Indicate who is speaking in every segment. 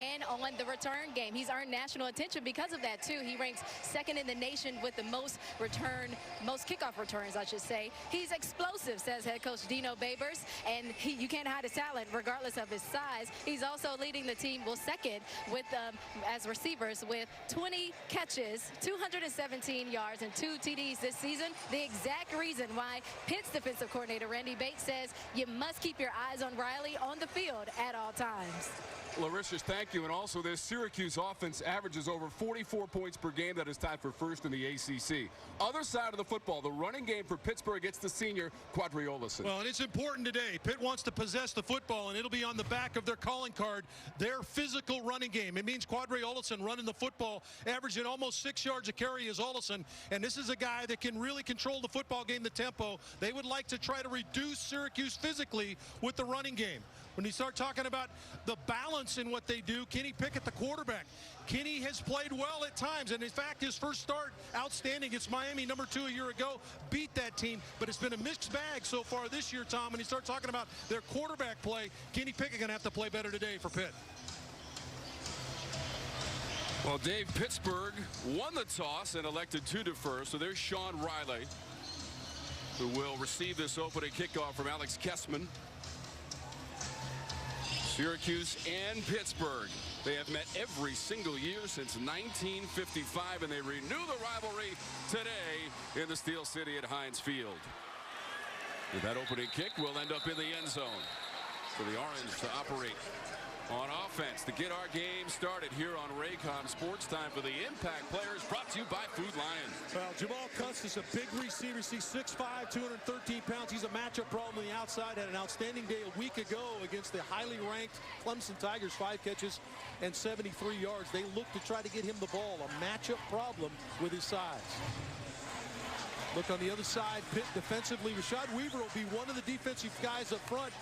Speaker 1: And on the return game, he's earned national attention because of that too. He ranks second in the nation with the most kickoff returns, I should say. He's explosive, says head coach Dino Babers, and you can't hide his talent regardless of his size. He's also leading the team, second with as receivers with 20 catches, 217 yards, and 2 TDs this season. The exact reason why Pitt's defensive coordinator Randy Bates says you must keep your eyes on Riley on the field at all times.
Speaker 2: Larissa, thank you. And also, this Syracuse offense averages over 44 points per game. That is tied for first in the ACC. Other side of the football, the running game for Pittsburgh gets the senior Qadree Ollison.
Speaker 3: Well, and it's important today. Pitt wants to possess the football, and it'll be on the back of their calling card, their physical running game. It means Qadree Ollison running the football, averaging almost 6 yards a carry as Ollison. And this is a guy that can really control the football game, the tempo. They would like to try to reduce Syracuse physically with the running game. When you start talking about the balance in what they do, Kenny Pickett, the quarterback. Kenny has played well at times, and in fact, his first start, outstanding against Miami, number 2 a year ago, beat that team. But it's been a mixed bag so far this year, Tom. When you start talking about their quarterback play, Kenny Pickett going to have to play better today for Pitt.
Speaker 2: Well, Dave, Pittsburgh won the toss and elected to defer. So there's Sean Riley, who will receive this opening kickoff from Alex Kessman. Syracuse and Pittsburgh, they have met every single year since 1955, and they renew the rivalry today in the Steel City at Heinz Field. And that opening kick will end up in the end zone for the Orange to operate on offense to get our game started here on Raycom Sports. Time for the Impact Players, brought to you by Food Lion.
Speaker 3: Well, Jamaal Custis, a big receiver. He's 6'5", 213 pounds. He's a matchup problem on the outside. Had an outstanding day a week ago against the highly ranked Clemson Tigers, 5 catches and 73 yards. They look to try to get him the ball. A matchup problem with his size. Look on the other side, Pitt defensively. Rashad Weaver will be one of the defensive guys up front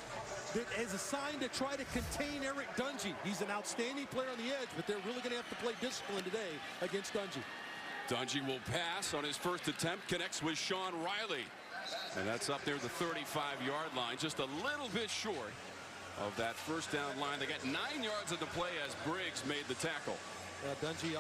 Speaker 3: that is assigned to try to contain Eric Dungey. He's an outstanding player on the edge, but they're really going to have to play discipline today against Dungey.
Speaker 2: Dungey will pass on his first attempt, connects with Sean Riley. And that's up there at the 35-yard line, just a little bit short of that first down line. They got 9 yards of the play as Briggs made the tackle.
Speaker 3: Dungey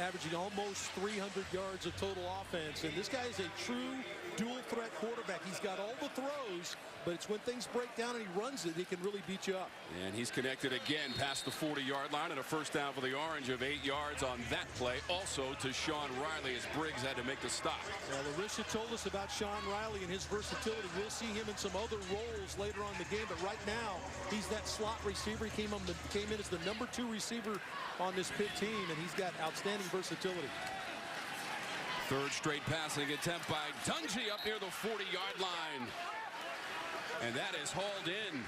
Speaker 3: averaging almost 300 yards of total offense. And this guy is a true dual-threat quarterback. He's got all the throws, but it's when things break down and he runs it, he can really beat you up.
Speaker 2: And he's connected again past the 40-yard line, and a first down for the Orange of 8 yards on that play. Also to Sean Riley as Briggs had to make the stop.
Speaker 3: Well, Larissa told us about Sean Riley and his versatility. We'll see him in some other roles later on in the game, but right now he's that slot receiver. He came in as the number 2 receiver on this Pitt team, and he's got outstanding versatility.
Speaker 2: Third straight passing attempt by Dungey up near the 40-yard line. And that is hauled in.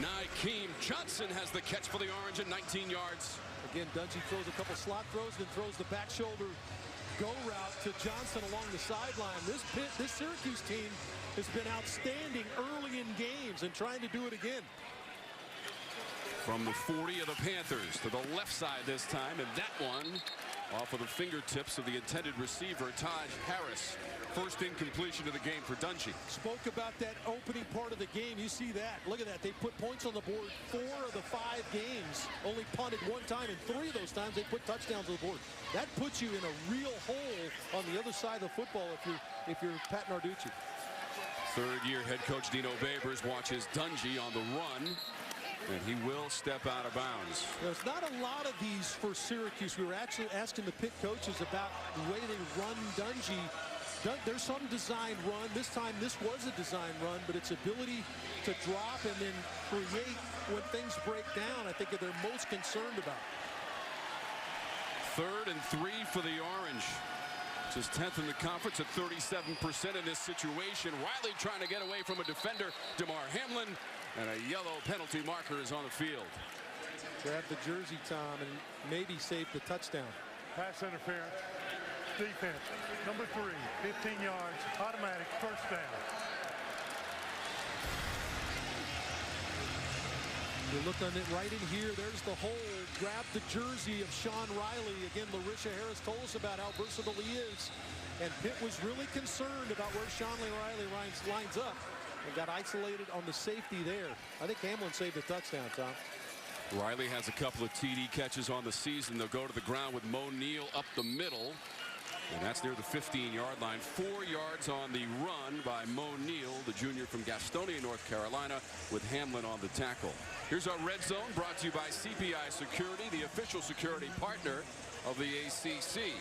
Speaker 2: Nykeem Johnson has the catch for the Orange at 19 yards.
Speaker 3: Again, Dungey throws a couple slot throws, then throws the back shoulder go route to Johnson along the sideline. This Syracuse team has been outstanding early in games and trying to do it again.
Speaker 2: From the 40 of the Panthers to the left side this time, and that one off of the fingertips of the intended receiver, Taj Harris. First incompletion of the game for Dungey.
Speaker 3: Spoke about that opening part of the game. You see that. Look at that. They put points on the board 4 of the 5 games. Only punted 1 time, and 3 of those times they put touchdowns on the board. That puts you in a real hole on the other side of the football if you're Pat Narducci.
Speaker 2: Third-year head coach Dino Babers watches Dungey on the run. And he will step out of bounds.
Speaker 3: There's not a lot of these for Syracuse. We were actually asking the Pitt coaches about the way they run Dungey. There's some design run. This time this was a design run, but its ability to drop and then create when things break down, I think they're most concerned about.
Speaker 2: 3rd and 3 for the Orange. Just 10th in the conference at 37% in this situation. Riley trying to get away from a defender, DeMar Hamlin, and a yellow penalty marker is on the field.
Speaker 3: Grab the jersey, Tom, and maybe save the touchdown.
Speaker 4: Pass interference. Defense. Number 3, 15 yards, automatic first down.
Speaker 3: You look on it right in here. There's the hole. Grab the jersey of Sean Riley. Again, Larissa Harris told us about how versatile he is. And Pitt was really concerned about where Sean Riley lines up and got isolated on the safety there. I think Hamlin saved a touchdown, Tom.
Speaker 2: Riley has a couple of TD catches on the season. They'll go to the ground with Mo Neal up the middle. And that's near the 15-yard line. 4 yards on the run by Mo Neal, the junior from Gastonia, North Carolina, with Hamlin on the tackle. Here's our Red Zone, brought to you by CPI Security, the official security partner of the ACC.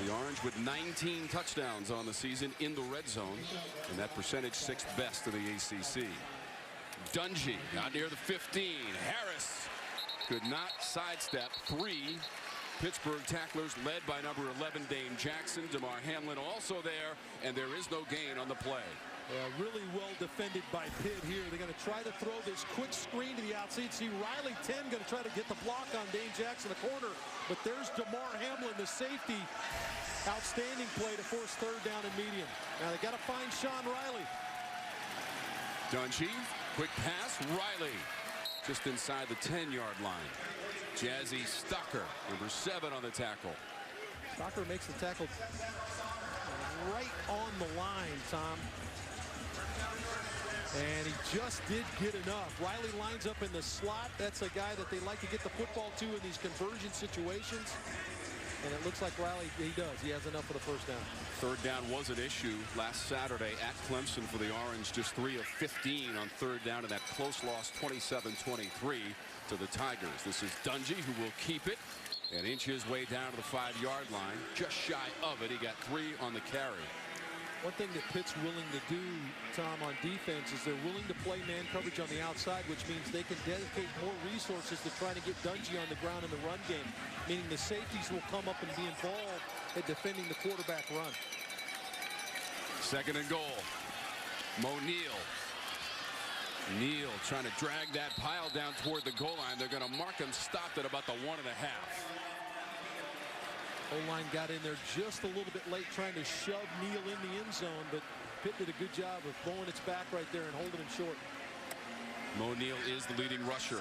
Speaker 2: The Orange with 19 touchdowns on the season in the red zone, and that percentage 6th best of the ACC. Dungy got near the 15. Harris could not sidestep 3 Pittsburgh tacklers led by number 11 Dane Jackson. DeMar Hamlin also there, and there is no gain on the play.
Speaker 3: Yeah, really well defended by Pitt here. They're going to try to throw this quick screen to the outside. See Riley 10 going to try to get the block on Dane Jackson, the corner. But there's DeMar Hamlin, the safety. Outstanding play to force 3rd down and medium. Now they got to find Sean Riley.
Speaker 2: Dungy, quick pass. Riley just inside the 10-yard line. Jazzy Stocker, number 7 on the tackle.
Speaker 3: Stocker makes the tackle right on the line, Tom. And he just did get enough. Riley lines up in the slot. That's a guy that they like to get the football to in these conversion situations. And it looks like Riley, he does. He has enough for the 1st down.
Speaker 2: 3rd down was an issue last Saturday at Clemson for the Orange. Just 3 of 15 on 3rd down in that close loss, 27-23 to the Tigers. This is Dungy, who will keep it and inch his way down to the 5-yard line. Just shy of it. He got 3 on the carry.
Speaker 3: One thing that Pitt's willing to do, Tom, on defense is they're willing to play man coverage on the outside, which means they can dedicate more resources to trying to get Dungy on the ground in the run game, meaning the safeties will come up and be involved at defending the quarterback run.
Speaker 2: 2nd and goal. Mo Neal. Neal trying to drag that pile down toward the goal line. They're going to mark him stopped at about the 1.5.
Speaker 3: O-line got in there just a little bit late trying to shove Neal in the end zone, but Pitt did a good job of blowing its back right there and holding him short.
Speaker 2: Mo Neal is the leading rusher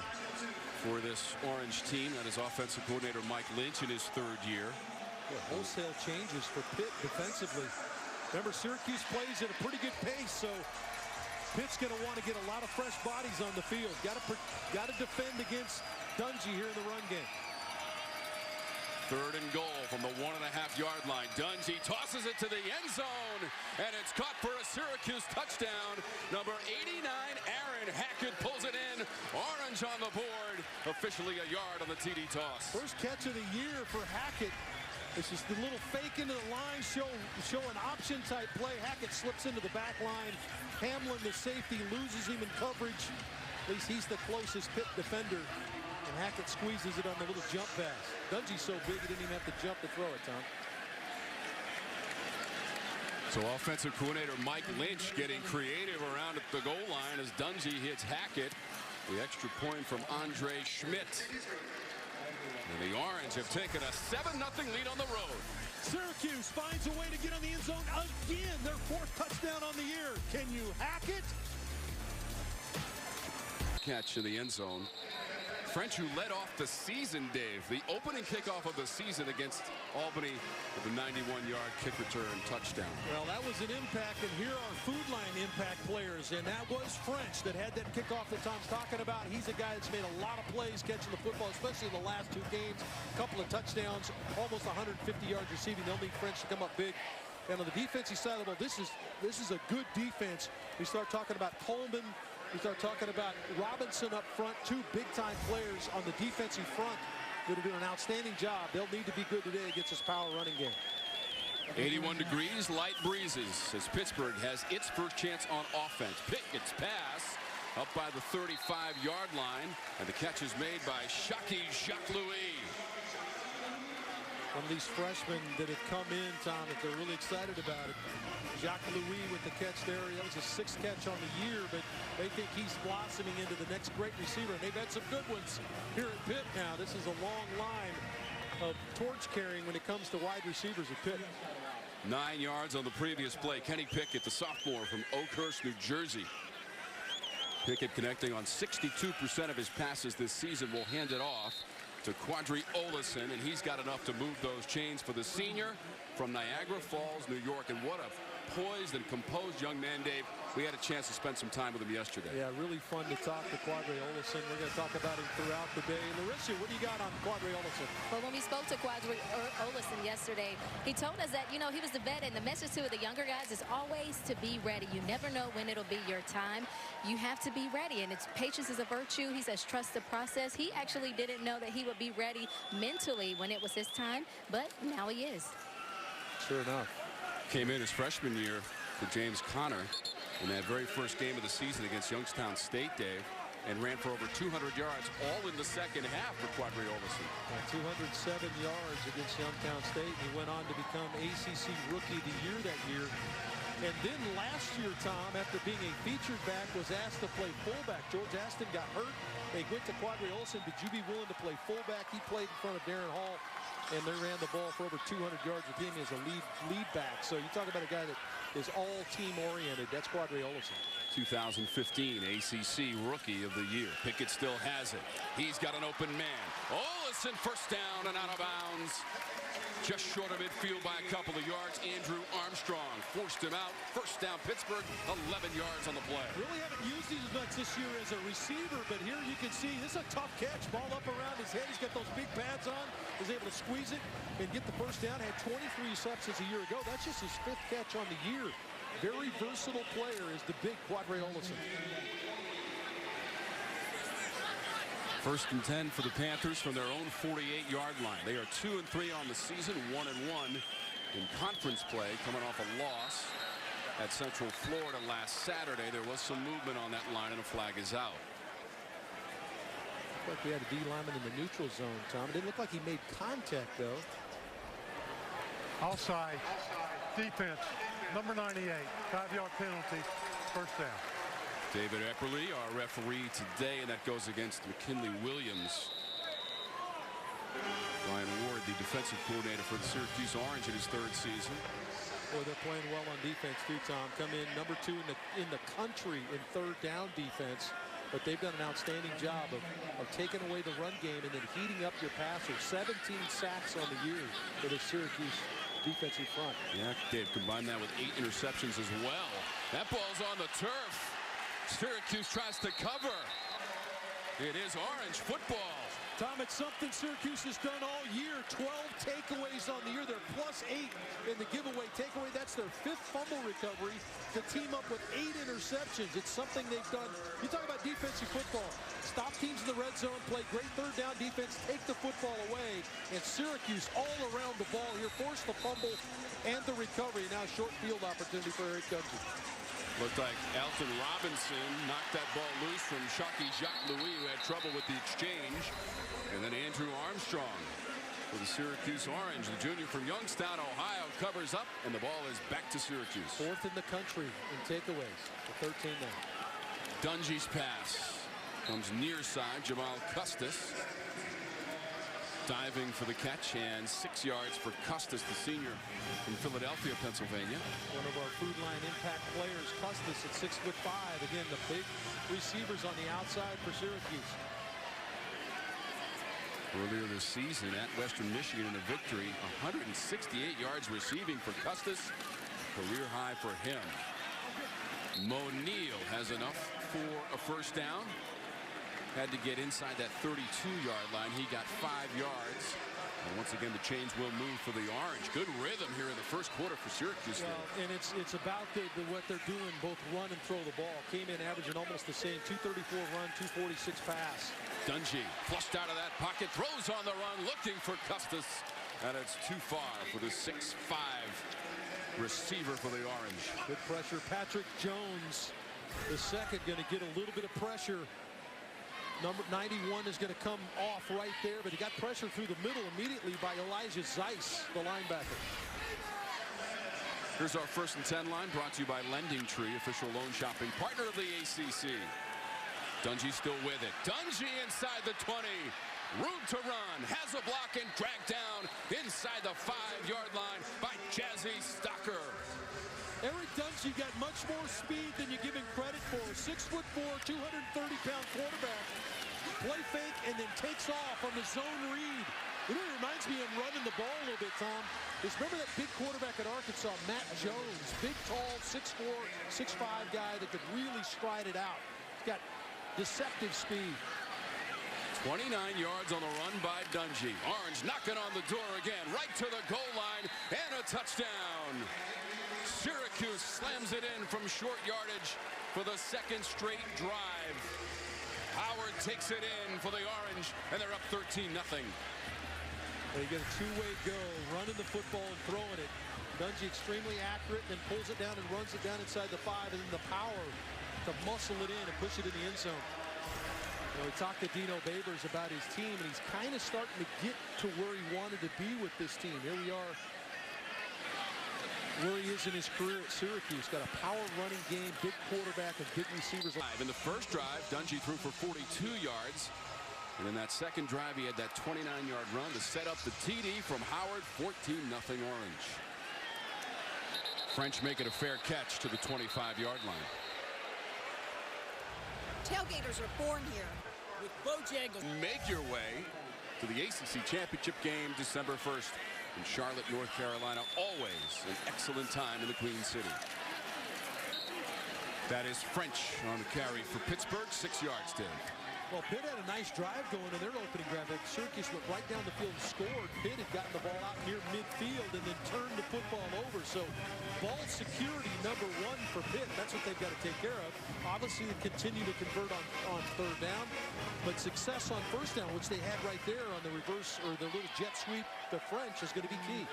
Speaker 2: for this Orange team. That is offensive coordinator Mike Lynch in his 3rd year.
Speaker 3: Yeah, wholesale changes for Pitt defensively. Remember, Syracuse plays at a pretty good pace, so Pitt's going to want to get a lot of fresh bodies on the field. Got to defend against Dungy here in the run game.
Speaker 2: 3rd and goal from the 1.5-yard line. Dungy tosses it to the end zone, and it's caught for a Syracuse touchdown. Number 89, Aaron Hackett pulls it in. Orange on the board. Officially a yard on the TD toss.
Speaker 3: First catch of the year for Hackett. This is the little fake into the line, show an option type play. Hackett slips into the back line. Hamlin, the safety, loses him in coverage. At least he's the closest Pitt defender. And Hackett squeezes it on the little jump pass. Dungy's so big he didn't even have to jump to throw it, Tom.
Speaker 2: So offensive coordinator Mike Lynch getting creative around at the goal line as Dungy hits Hackett. The extra point from Andre Schmidt. And the Orange have taken a 7-0 lead on the road.
Speaker 3: Syracuse finds a way to get on the end zone again. Their 4th touchdown on the year. Can you hack it?
Speaker 2: Catch in the end zone. French, who led off the season, Dave. The opening kickoff of the season against Albany with a 91-yard kick return touchdown.
Speaker 3: Well, that was an impact, and here are Food Line impact players, and that was French that had that kickoff that Tom's talking about. He's a guy that's made a lot of plays catching the football, especially in the last 2 games. A couple of touchdowns, almost 150 yards receiving. They'll need French to come up big. And on the defensive side of the ball, this is a good defense. We start talking about Coleman. We start talking about Robinson up front, 2 big-time players on the defensive front that are doing an outstanding job. They'll need to be good today against this power running game.
Speaker 2: 81 degrees, light breezes as Pittsburgh has its first chance on offense. Pickett's pass up by the 35-yard line, and the catch is made by Shockey Jacques-Louis.
Speaker 3: One of these freshmen that have come in, Tom, that they're really excited about it. Jacques-Louis with the catch there. That was his 6th catch on the year, but they think he's blossoming into the next great receiver. And they've had some good ones here at Pitt now. This is a long line of torch carrying when it comes to wide receivers at Pitt.
Speaker 2: 9 yards on the previous play. Kenny Pickett, the sophomore from Oakhurst, New Jersey. Pickett connecting on 62% of his passes this season. Will hand it off to Qadree Ollison, and he's got enough to move those chains for the senior from Niagara Falls, New York. And what a poised and composed young man, Dave. We had a chance to spend some time with him yesterday.
Speaker 5: Yeah, really fun to talk to Qadree Ollison. We're going to talk about him throughout the day. Larissa, what do you got on Qadree Ollison?
Speaker 1: Well, when we spoke to Qadree Ollison yesterday, he told us that, you know, he was the vet, and the message to the younger guys is always to be ready. You never know when it'll be your time. You have to be ready, and it's patience is a virtue. He says trust the process. He actually didn't know that he would be ready mentally when it was his time, but now he is.
Speaker 5: Sure enough.
Speaker 2: Came in his freshman year for James Conner in that very first game of the season against Youngstown State, Dave, and ran for over 200 yards all in the second half for Qadree Ollison.
Speaker 5: 207 yards against Youngstown State. He went on to become ACC Rookie of the Year that year. And then last year, Tom, after being a featured back, was asked to play fullback. George Aston got hurt. They went to Qadree Ollison. Would you be willing to play fullback? He played in front of Darrin Hall, and they ran the ball for over 200 yards with him as a lead back. So you talk about a guy that is all team oriented. That's Qadree Ollison. 2015
Speaker 2: ACC Rookie of the Year. Pickett still has it. He's got an open man. Ollison first down and out of bounds. Just short of midfield by a couple of yards. Andrew Armstrong forced him out. First down, Pittsburgh, 11 yards on the play.
Speaker 5: Really haven't used these much this year as a receiver, but here you can see this is a tough catch. Ball up around his head. He's got those big pads on. Was able to squeeze it and get the first down. Had 23 receptions a year ago. That's just his 5th catch on the year. Very versatile player is the big Qadree Ollison.
Speaker 2: First and 10 for the Panthers from their own 48-yard line. They are 2-3 on the season, 1-1 in conference play, coming off a loss at Central Florida last Saturday. There was some movement on that line, and a flag is out.
Speaker 5: Looked like we had a D lineman in the neutral zone, Tom. It didn't look like he made contact, though.
Speaker 4: Offside. Defense. Number 98. 5-yard penalty. First down.
Speaker 2: David Epperly, our referee today, and that goes against McKinley Williams. Ryan Ward, the defensive coordinator for the Syracuse Orange in his 3rd season.
Speaker 5: Boy, they're playing well on defense too, Tom. Come in number 2 in the country in 3rd down defense. But they've done an outstanding job of taking away the run game and then heating up your passers. 17 sacks on the year for the Syracuse defensive front.
Speaker 2: Yeah, Dave, combine that with 8 interceptions as well. That ball's on the turf. Syracuse tries to cover. It is Orange football.
Speaker 5: Tom, it's something Syracuse has done all year. 12 takeaways on the year. They're +8 in the giveaway takeaway. That's their 5th fumble recovery to team up with 8 interceptions. It's something they've done. You talk about defensive football. Stop teams in the red zone, play great 3rd down defense, take the football away. And Syracuse all around the ball here, forced the fumble and the recovery. Now short field opportunity for Eric Guthrie.
Speaker 2: Looked like Alton Robinson knocked that ball loose from Shockey Jacques-Louis, who had trouble with the exchange. And then Andrew Armstrong for the Syracuse Orange. The junior from Youngstown, Ohio, covers up, and the ball is back to Syracuse.
Speaker 5: 4th in the country in takeaways. 13 now.
Speaker 2: Dungy's pass comes near side. Jamaal Custis diving for the catch, and 6 yards for Custis, the senior from Philadelphia, Pennsylvania.
Speaker 5: One of our food line impact players, Custis, at 6'5". Again, the big receivers on the outside for Syracuse.
Speaker 2: Earlier this season at Western Michigan in a victory, 168 yards receiving for Custis, career high for him. Mo Neal has enough for a first down. Had to get inside that 32-yard line. He got 5 yards. And once again, the chains will move for the Orange. Good rhythm here in the first quarter for Syracuse.
Speaker 5: Well, and it's about what they're doing, both run and throw the ball. Came in averaging almost the same, 234 run, 246 pass.
Speaker 2: Dungy flushed out of that pocket, throws on the run, looking for Custis. And it's too far for the 6'5" receiver for the Orange.
Speaker 5: Good pressure. Patrick Jones, the second, going to get a little bit of pressure. Number 91 is going to come off right there, but he got pressure through the middle immediately by Elijah Zeiss, the linebacker.
Speaker 2: Here's our 1st and 10 line, brought to you by Lending Tree, official loan shopping partner of the ACC. Dungy still with it. Dungy inside the 20. Room to run. Has a block and dragged down inside the 5-yard line by Jazzy Stocker.
Speaker 5: Eric Dungy got much more speed than you give him credit for. 6'4", 230-pound quarterback. Play fake and then takes off on the zone read. You know, it reminds me of running the ball a little bit, Tom. Remember that big quarterback at Arkansas, Matt Jones, big, tall, 6'4", 6'5" guy that could really stride it out. He's got deceptive speed.
Speaker 2: 29 yards on the run by Dungey. Orange knocking on the door again, right to the goal line, and a touchdown. Syracuse slams it in from short yardage for the second straight drive. Howard takes it in for the Orange, and they're up 13-0.
Speaker 5: They get a two-way go, running the football and throwing it. Dungey extremely accurate, and then pulls it down and runs it down inside the 5, and then the power to muscle it in and push it in the end zone. You know, we talked to Dino Babers about his team, and he's kind of starting to get to where he wanted to be with this team. Here we are, where he is in his career at Syracuse. Got a power running game, big quarterback, and big receivers.
Speaker 2: In the first drive, Dungey threw for 42 yards. And in that second drive, he had that 29-yard run to set up the TD from Howard, 14-0 Orange. French making a fair catch to the 25-yard line.
Speaker 6: Tailgaters are born here with Bojangles.
Speaker 2: Make your way to the ACC Championship game December 1st in Charlotte, North Carolina. Always an excellent time in the Queen City. That is French on the carry for Pittsburgh, 6 yards, Dave.
Speaker 5: Well, Pitt had a nice drive going in their opening drive. Syracuse went right down the field and scored. Pitt had gotten the ball out near midfield and then turned the football over. So ball security #1 for Pitt. That's what they've got to take care of. Obviously, they continue to convert on third down, but success on first down, which they had right there on the reverse or the little jet sweep, the French, is going to be key.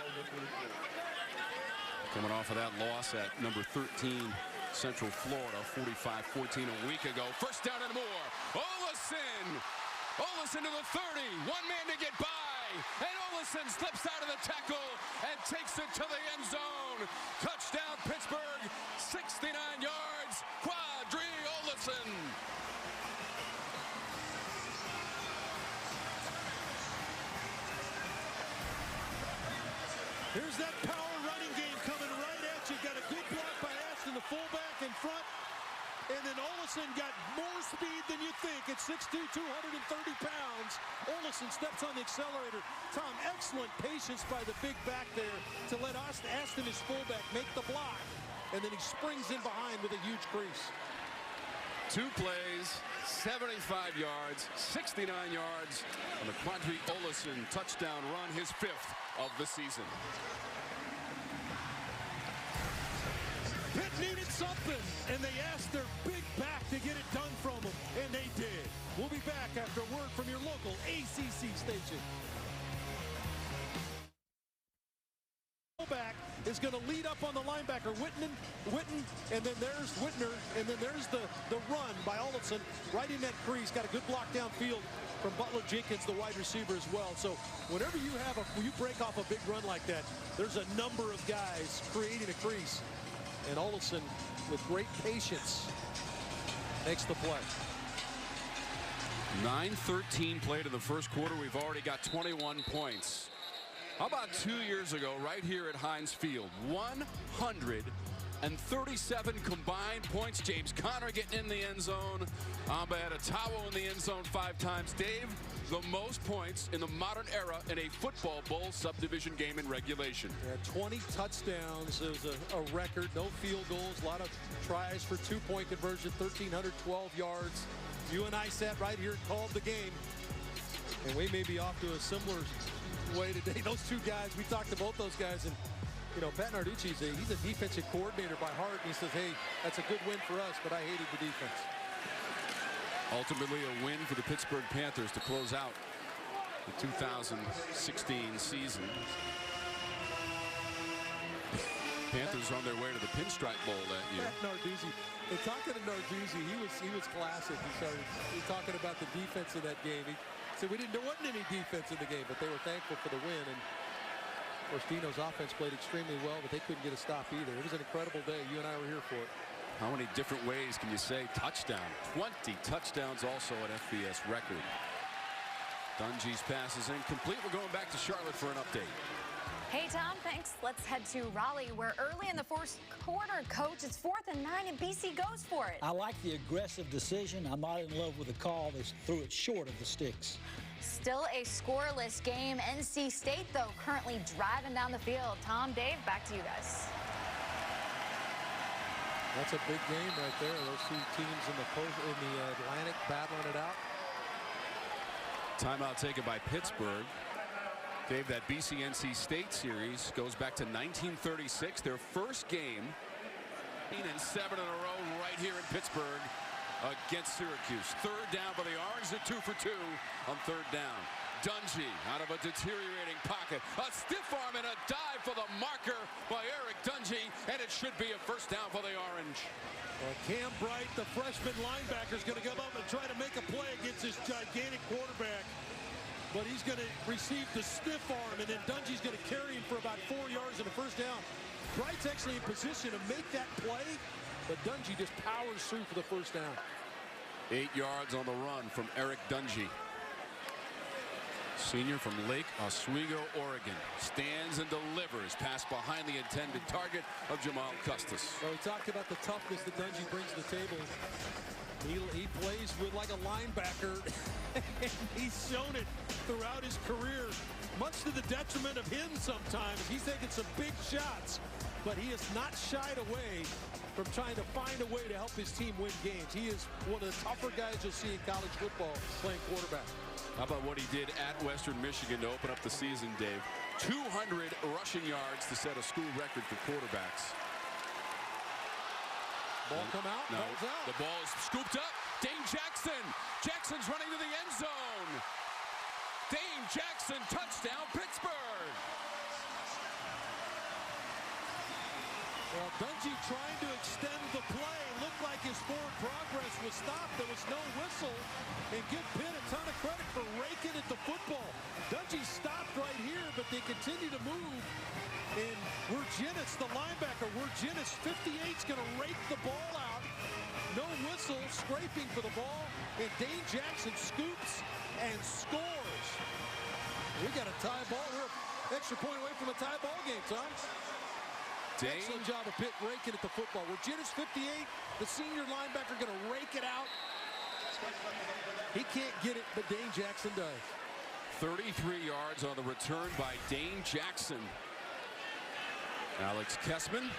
Speaker 2: Coming off of that loss at number 13, Central Florida, 45-14 a week ago. First down and more. Ollison to the 30. One man to get by. And Ollison slips out of the tackle and takes it to the end zone. Touchdown, Pittsburgh. 69 yards. Qadree Ollison.
Speaker 5: Here's that power running game coming right at you. Got a good block by Ashton, the fullback in front. And then Ollison got more speed than you think. At 6'2", 230 pounds. Ollison steps on the accelerator. Tom, excellent patience by the big back there to let Ashton, his fullback, make the block. And then he springs in behind with a huge crease.
Speaker 2: 2 plays, 75 yards, 69 yards on the Qadree Ollison touchdown run, his 5th of the season.
Speaker 5: Pitt needed something, and they asked their big back to get it done from them, and they did. We'll be back after a word from your local ACC station. Fullback is going to lead up on the linebacker, Witten, and then there's Whitner, and then there's the run by Ollison right in that crease. Got a good block downfield from Butler Jenkins, the wide receiver, as well. So whenever you break off a big run like that, there's a number of guys creating a crease. And Ollison, with great patience, makes the play.
Speaker 2: 9:13 played in the first quarter. We've already got 21 points. How about 2 years ago, right here at Heinz Field? 137 combined points. James Conner getting in the end zone. Amba Adetawo in the end zone 5 times. Dave, the most points in the modern era in a football bowl subdivision game in regulation.
Speaker 5: Yeah, 20 touchdowns is a record. No field goals. A lot of tries for 2-point conversion. 1,312 yards. You and I sat right here and called the game. And we may be off to a similar way today. Those two guys, we talked to both those guys, and you know, Pat Narduzzi, he's a defensive coordinator by heart, and he says, hey, that's a good win for us, but I hated the defense.
Speaker 2: Ultimately a win for the Pittsburgh Panthers to close out the 2016 season. Panthers on their way to the Pinstripe Bowl that year.
Speaker 5: Pat Narduzzi, and talking to Narduzzi, he was classic. He started talking about the defense in that game. He said there wasn't any defense in the game, but they were thankful for the win. And of course, Dino's offense played extremely well, but they couldn't get a stop either. It was an incredible day. You and I were here for it.
Speaker 2: How many different ways can you say touchdown? 20 touchdowns also at FBS record. Dungey's pass is incomplete. We're going back to Charlotte for an update.
Speaker 7: Hey, Tom, thanks. Let's head to Raleigh, where early in the first quarter, Coach, it's 4th and 9, and BC goes for it.
Speaker 8: I like the aggressive decision. I'm not in love with the call. They threw it short of the sticks.
Speaker 7: Still a scoreless game. NC State, though, currently driving down the field. Tom, Dave, back to you guys.
Speaker 5: That's a big game right there. Those two teams in the Atlantic battling it out.
Speaker 2: Timeout taken by Pittsburgh. Dave, that BC-NC State series goes back to 1936. Their first game, and 7 in a row right here in Pittsburgh against Syracuse. Third down for the Orange. They're 2 for 2 on third down. Dungy out of a deteriorating pocket. A stiff arm and a dive for the marker by Eric Dungy, and it should be a first down for the Orange.
Speaker 3: Well, Cam Bright, the freshman linebacker, is going to come up and try to make a play against this gigantic quarterback. But he's going to receive the stiff arm, and then Dungy's going to carry him for about 4 yards in the first down. Bright's actually in position to make that play, but Dungy just powers through for the first down.
Speaker 2: 8 yards on the run from Eric Dungy. Senior from Lake Oswego, Oregon. Stands and delivers. Pass behind the intended target of Jamaal Custis.
Speaker 5: So we talked about the toughness that Dungy brings to the table. He plays with like a linebacker, and he's shown it throughout his career, much to the detriment of him sometimes. He's taken some big shots, but he has not shied away from trying to find a way to help his team win games. He is one of the tougher guys you'll see in college football playing quarterback.
Speaker 2: How about what he did at Western Michigan to open up the season, Dave? 200 rushing yards to set a school record for quarterbacks.
Speaker 5: Ball come out,
Speaker 2: no,
Speaker 5: ball's out.
Speaker 2: The ball is scooped up. Dane Jackson. Jackson's running to the end zone. Dane Jackson, touchdown, Pittsburgh.
Speaker 5: Well, Dungy trying to extend the play. Looked like his forward progress was stopped. There was no whistle. And give Pitt a ton of credit for raking at the football. Dungy stopped right here, but they continue to move. And Wirginis, the linebacker, Wirginis, 58's going to rake the ball out. No whistle, scraping for the ball. And Dane Jackson scoops and scores. We got a tie ball. We're an extra point away from a tie ball game, Tom. Excellent job of Pitt raking at the football. Wirginis, 58, the senior linebacker, going to rake it out. He can't get it, but Dane Jackson does.
Speaker 2: 33 yards on the return by Dane Jackson. Alex Kessman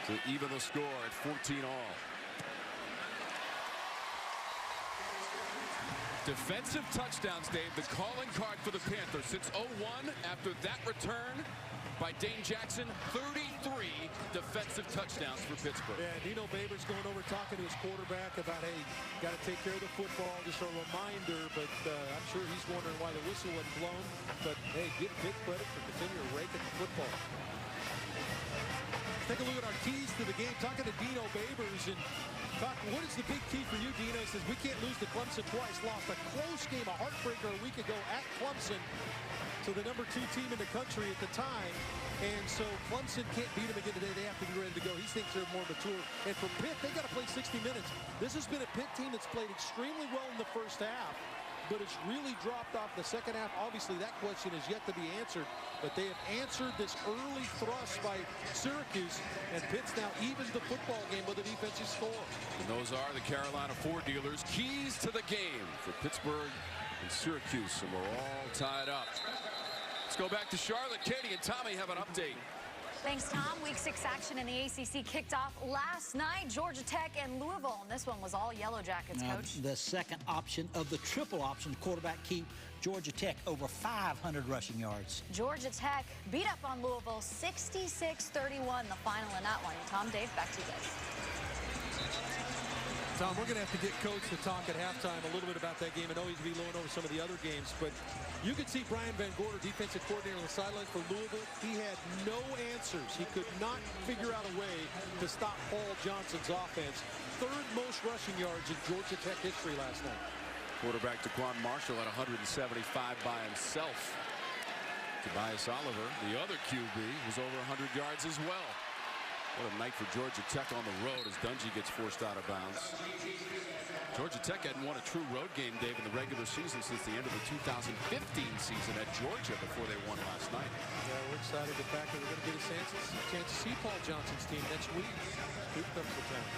Speaker 2: to even the score at 14 all. Defensive touchdowns, Dave, the calling card for the Panthers since 01. After that return by Dane Jackson, 33 defensive touchdowns for Pittsburgh.
Speaker 5: Yeah, Dino Babers going over talking to his quarterback about, hey, got to take care of the football. Just a reminder, but I'm sure he's wondering why the whistle wasn't blown. But, hey, give Pitt credit for continuing to rake at the football. Take a look at our keys to the game. Talking to Dino Babers and what is the big key for you, Dino? He says we can't lose to Clemson twice. Lost a close game, a heartbreaker a week ago at Clemson to the #2 team in the country at the time. And so Clemson can't beat them again today. They have to be ready to go. He thinks they're more mature. And for Pitt, they got to play 60 minutes. This has been a Pitt team that's played extremely well in the first half, but it's really dropped off the second half. Obviously, that question is yet to be answered, but they have answered this early thrust by Syracuse, and Pitt's now evens the football game with a defensive score.
Speaker 2: And those are the Carolina Ford dealers' keys to the game for Pittsburgh and Syracuse, and we're all tied up. Let's go back to Charlotte. Katie and Tommy have an update.
Speaker 7: Thanks, Tom. Week 6 action in the ACC kicked off last night. Georgia Tech and Louisville, and this one was all Yellow Jackets, Coach.
Speaker 8: The second option of the triple option, quarterback keep Georgia Tech over 500 rushing yards.
Speaker 7: Georgia Tech beat up on Louisville 66-31, the final in that one. Tom, Dave, back to you guys.
Speaker 5: Tom, we're going to have to get Coach to talk at halftime a little bit about that game. I know he's going to be going over some of the other games, but you could see Brian Van Gorder, defensive coordinator on the sideline for Louisville. He had no answers. He could not figure out a way to stop Paul Johnson's offense. Third most rushing yards in Georgia Tech history last night.
Speaker 2: Quarterback Daquan Marshall at 175 by himself. Tobias Oliver, the other QB, was over 100 yards as well. What a night for Georgia Tech on the road as Dungy gets forced out of bounds. Georgia Tech hadn't won a true road game, Dave, in the regular season since the end of the 2015 season at Georgia before they won last night.
Speaker 5: Yeah, we're excited the fact that we're going to get a chance to see Paul Johnson's team next week. Here comes the time.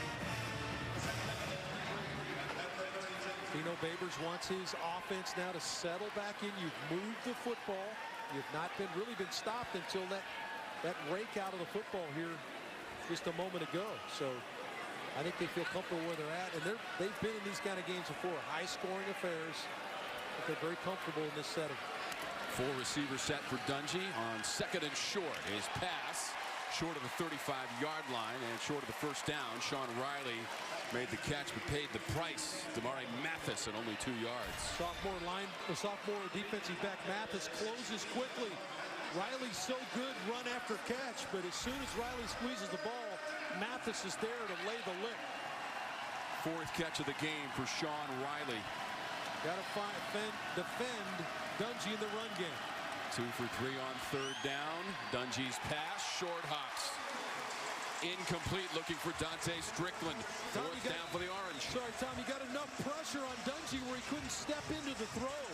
Speaker 5: Dino Babers wants his offense now to settle back in. You've moved the football. You've not really been stopped until that rake out of the football here just a moment ago. So I think they feel comfortable where they're at, and they've been in these kind of games before, high-scoring affairs, but they're very comfortable in this setting.
Speaker 2: 4 receivers set for Dungey on 2nd and short. His pass short of the 35-yard line and short of the first down. Sean Riley made the catch but paid the price. Damari Mathis at only 2 yards.
Speaker 5: Sophomore defensive back Mathis closes quickly. Riley's so good run after catch, but as soon as Riley squeezes the ball, Mathis is there to lay the lick.
Speaker 2: 4th catch of the game for Sean Riley.
Speaker 5: Got to defend Dungey in the run game.
Speaker 2: 2 for 3 on 3rd down. Dungey's pass, short hops. Incomplete, looking for Dante Strickland. 4th down for the Orange.
Speaker 5: Sorry, Tom, you got enough pressure on Dungey where he couldn't step into the throw.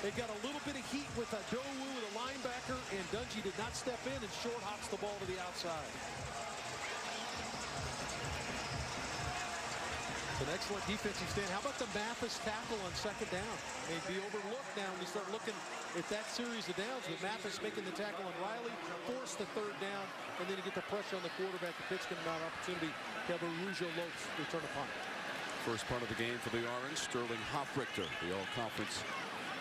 Speaker 5: They got a little bit of heat with Adowu, the linebacker, and Dungey did not step in and short hops the ball to the outside. It's an excellent defensive stand. How about the Mathis tackle on 2nd down? May be overlooked now when you start looking at that series of downs with Mathis making the tackle on Riley, force the 3rd down, and then you get the pressure on the quarterback. The Pittsburgh not an opportunity to have a Rougeau Lopes return a punt.
Speaker 2: First punt of the game for the Orange, Sterling Hofrichter, the all-conference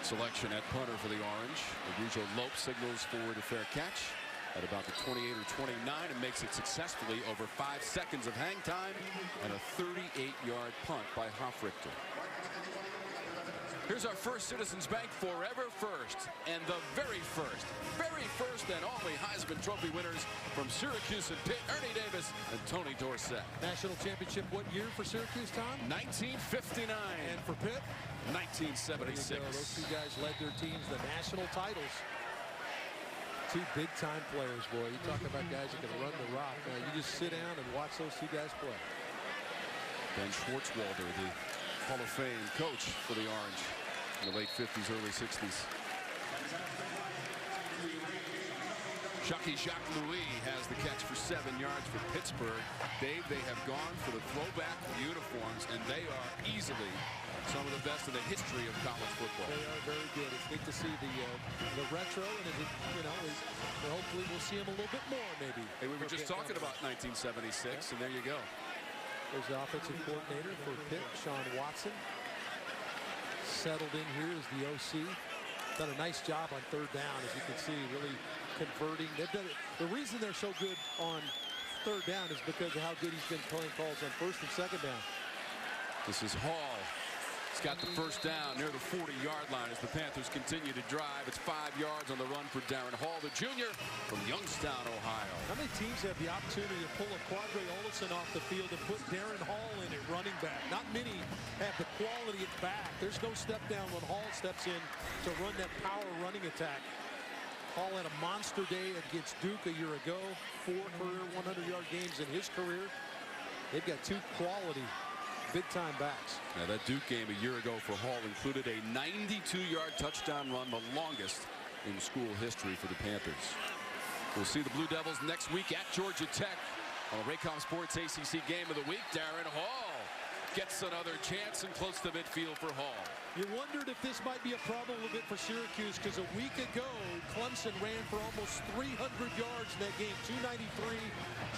Speaker 2: selection at punter for the Orange. Rougeau Lopes signals for the fair catch at about the 28 or 29 and makes it successfully over 5 seconds of hang time and a 38-yard punt by Hofrichter. Here's our first Citizens Bank Forever First, and the very first and only Heisman Trophy winners from Syracuse and Pitt, Ernie Davis and Tony Dorsett.
Speaker 5: National championship what year for Syracuse, Tom?
Speaker 2: 1959.
Speaker 5: And for Pitt?
Speaker 2: 1976.
Speaker 5: Those 2 guys led their teams to national titles. 2 big-time players, boy. You talk about guys that can run the rock. Now, you just sit down and watch those 2 guys play.
Speaker 2: Ben Schwartzwalder, the Hall of Fame coach for the Orange in the late 50s, early 60s. Chucky Jacques Louis has the catch for 7 yards for Pittsburgh. Dave, they have gone for the throwback uniforms, and they are easily some of the best in the history of college football.
Speaker 5: They are very good. It's neat to see the retro, and hopefully we'll see them a little bit more, maybe.
Speaker 2: Hey, we were just talking about 1976, and there you go.
Speaker 5: There's the offensive coordinator for Pitt, Sean Watson. Settled in here as the OC. Done a nice job on 3rd down, as you can see, really converting. They've done it. The reason they're so good on 3rd down is because of how good he's been playing calls on 1st and 2nd down.
Speaker 2: This is Hall. He's got the first down near the 40-yard line as the Panthers continue to drive. It's 5 yards on the run for Darrin Hall, the junior from Youngstown, Ohio.
Speaker 5: How many teams have the opportunity to pull a Qadree Ollison off the field and put Darrin Hall in at running back? Not many have the quality at back. There's no step down when Hall steps in to run that power running attack. Hall had a monster day against Duke a year ago. 4 career 100-yard games in his career. They've got 2 quality big-time backs.
Speaker 2: Now, that Duke game a year ago for Hall included a 92-yard touchdown run, the longest in school history for the Panthers. We'll see the Blue Devils next week at Georgia Tech on the Raycom Sports ACC Game of the Week. Darrin Hall gets another chance and close to midfield for Hall.
Speaker 5: You wondered if this might be a problem a little bit for Syracuse, because a week ago, Clemson ran for almost 300 yards in that game, 293.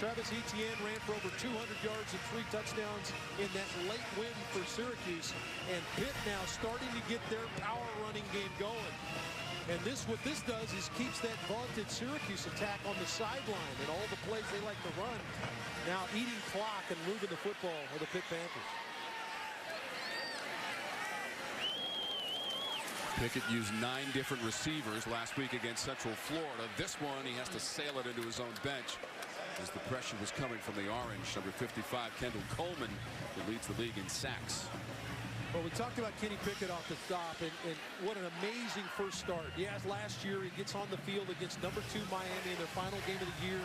Speaker 5: Travis Etienne ran for over 200 yards and 3 touchdowns in that late win for Syracuse. And Pitt now starting to get their power running game going. And what this does is keeps that vaunted Syracuse attack on the sideline, and all the plays they like to run now eating clock and moving the football of the Pitt Panthers.
Speaker 2: Pickett used 9 different receivers last week against Central Florida. This one, he has to sail it into his own bench as the pressure was coming from the Orange. Number 55, Kendall Coleman, who leads the league in sacks.
Speaker 5: Well, we talked about Kenny Pickett off the top, and what an amazing first start. Yes, last year he gets on the field against number 2 Miami in their final game of the year.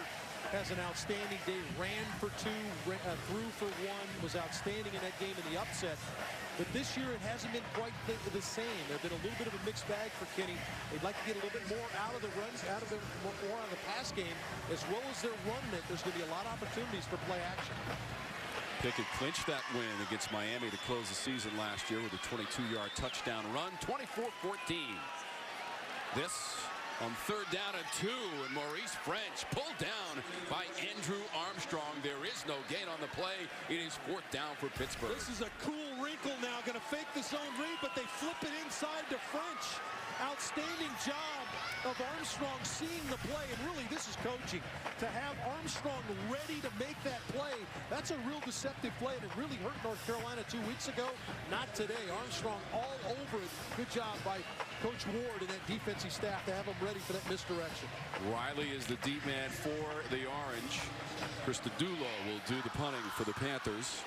Speaker 5: Has an outstanding day, ran for 2, threw for 1, was outstanding in that game in the upset. But this year it hasn't been quite the same. There's been a little bit of a mixed bag for Kenny. They'd like to get a little bit more out of the runs, more out of the pass game, as well as their run net. There's going to be a lot of opportunities for play action.
Speaker 2: Pickett clinched that win against Miami to close the season last year with a 22-yard touchdown run, 24-14. This on 3rd down and 2, and Maurice French pulled down by Andrew Armstrong. There is no gain on the play. It is 4th down for Pittsburgh.
Speaker 5: This is a cool wrinkle now. Going to fake the zone read, but they flip it inside to French. Outstanding job of Armstrong seeing the play, and really this is coaching. To have Armstrong ready to make that play, that's a real deceptive play, and it really hurt North Carolina 2 weeks ago. Not today. Armstrong all over it. Good job by Coach Ward and that defensive staff to have him ready for that misdirection.
Speaker 2: Riley is the deep man for the Orange. Christodoulou will do the punting for the Panthers.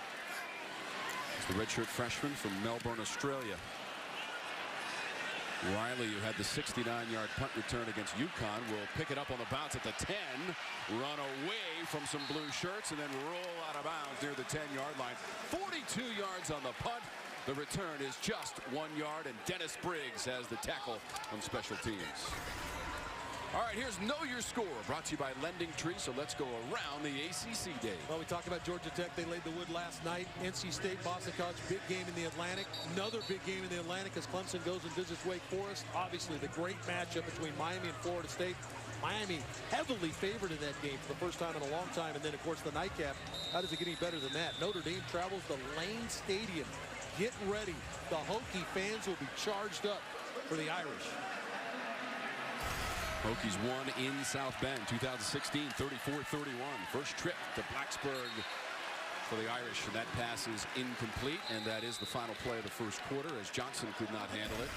Speaker 2: It's the redshirt freshman from Melbourne, Australia. Riley, who had the 69-yard punt return against UConn, will pick it up on the bounce at the 10, run away from some blue shirts, and then roll out of bounds near the 10-yard line. 42 yards on the punt. The return is just 1 yard, and Dennis Briggs has the tackle on special teams. All right, here's Know Your Score, brought to you by Lending Tree. So let's go around the ACC day.
Speaker 5: Well, we talked about Georgia Tech. They laid the wood last night. NC State, Boston College, big game in the Atlantic. Another big game in the Atlantic as Clemson goes and visits Wake Forest. Obviously, the great matchup between Miami and Florida State. Miami heavily favored in that game for the first time in a long time. And then, of course, the nightcap. How does it get any better than that? Notre Dame travels to Lane Stadium. Get ready. The Hokie fans will be charged up for the Irish.
Speaker 2: Hokies won in South Bend, 2016, 34-31. First trip to Blacksburg for the Irish, and that pass is incomplete, and that is the final play of the first quarter as Johnson could not handle it.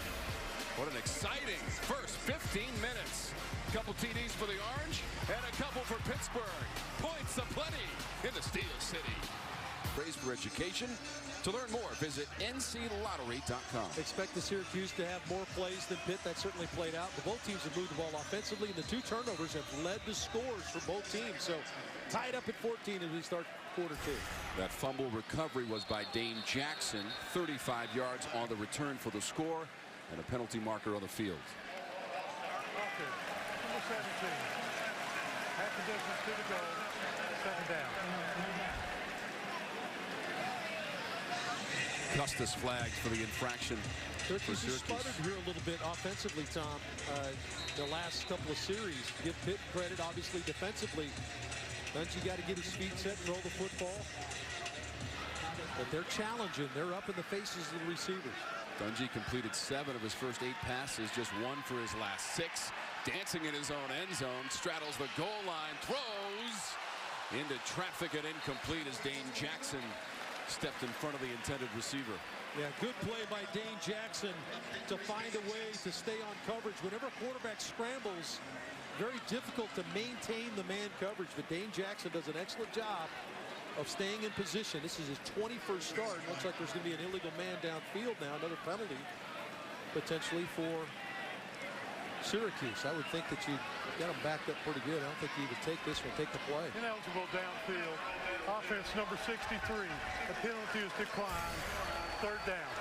Speaker 2: What an exciting first 15 minutes. A couple TDs for the Orange and a couple for Pittsburgh. Points aplenty in the Steel City. Praise for education. To learn more, visit nclottery.com.
Speaker 5: Expect the Syracuse to have more plays than Pitt. That certainly played out. But both teams have moved the ball offensively, and the 2 turnovers have led to scores for both teams. So tied up at 14 as we start quarter 2.
Speaker 2: That fumble recovery was by Dane Jackson. 35 yards on the return for the score, and a penalty marker on the field.
Speaker 4: Okay, number 17. Half a distance to the goal. 2nd down.
Speaker 2: Custis flagged for the infraction.
Speaker 5: Syracuse has sputtered here a little bit offensively, Tom. The last couple of series. Give Pitt credit, obviously, defensively. Dungey got to get his feet set, throw the football. But they're challenging. They're up in the faces of the receivers.
Speaker 2: Dungey completed 7 of his first 8 passes, just 1 for his last 6. Dancing in his own end zone, straddles the goal line, throws into traffic and incomplete as Dane Jackson stepped in front of the intended receiver.
Speaker 5: Yeah, good play by Dane Jackson to find a way to stay on coverage. Whenever a quarterback scrambles, very difficult to maintain the man coverage, but Dane Jackson does an excellent job of staying in position. This is his 21st start. Looks like there's going to be an illegal man downfield now, another penalty potentially for Syracuse. I would think that you'd get them backed up pretty good. I don't think you would take this one, take the play.
Speaker 4: Ineligible downfield. Offense number 63. The penalty is declined. 3rd down.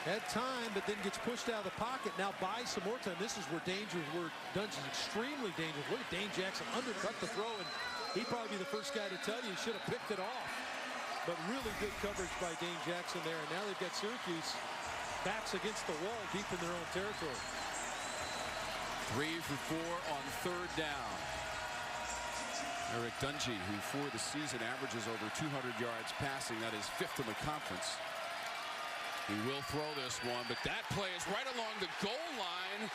Speaker 5: Had time, but then gets pushed out of the pocket. Now buys some more time. This is where Dungey's extremely dangerous. Look at Dane Jackson undercut the throw, and he'd probably be the first guy to tell you he should have picked it off. But really good coverage by Dane Jackson there. And now they've got Syracuse backs against the wall deep in their own territory.
Speaker 2: 3 for 4 on 3rd down. Eric Dungey, who for the season averages over 200 yards passing, that is 5th in the conference. He will throw this one, but that play is right along the goal line.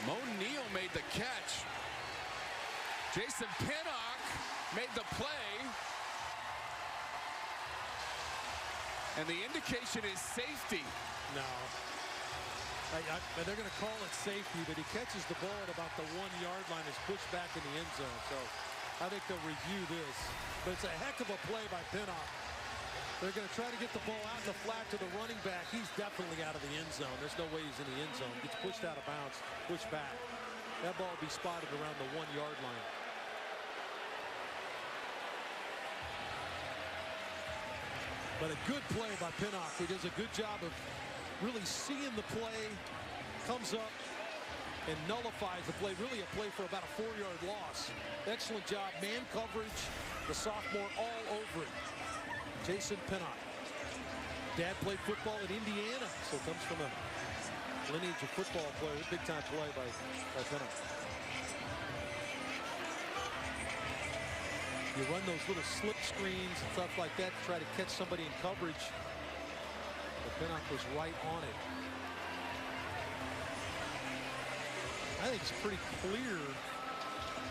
Speaker 2: Mo Neal made the catch. Jason Pinnock made the play. And the indication is safety.
Speaker 5: No. They're going to call it safety, but he catches the ball at about the 1-yard line, is pushed back in the end zone. So I think they'll review this. But it's a heck of a play by Pinnock. They're going to try to get the ball out in the flat to the running back. He's definitely out of the end zone. There's no way he's in the end zone. Gets pushed out of bounds, pushed back. That ball will be spotted around the 1-yard line. But a good play by Pinnock. He does a good job of really seeing the play, comes up, and nullifies the play. Really a play for about a 4-yard loss. Excellent job. Man coverage. The sophomore all over it. Jason Pinnock. Dad played football at Indiana, so comes from a lineage of football players. Big time play by Pinnock. You run those little slip screens and stuff like that to try to catch somebody in coverage. But Pinnock was right on it. I think it's pretty clear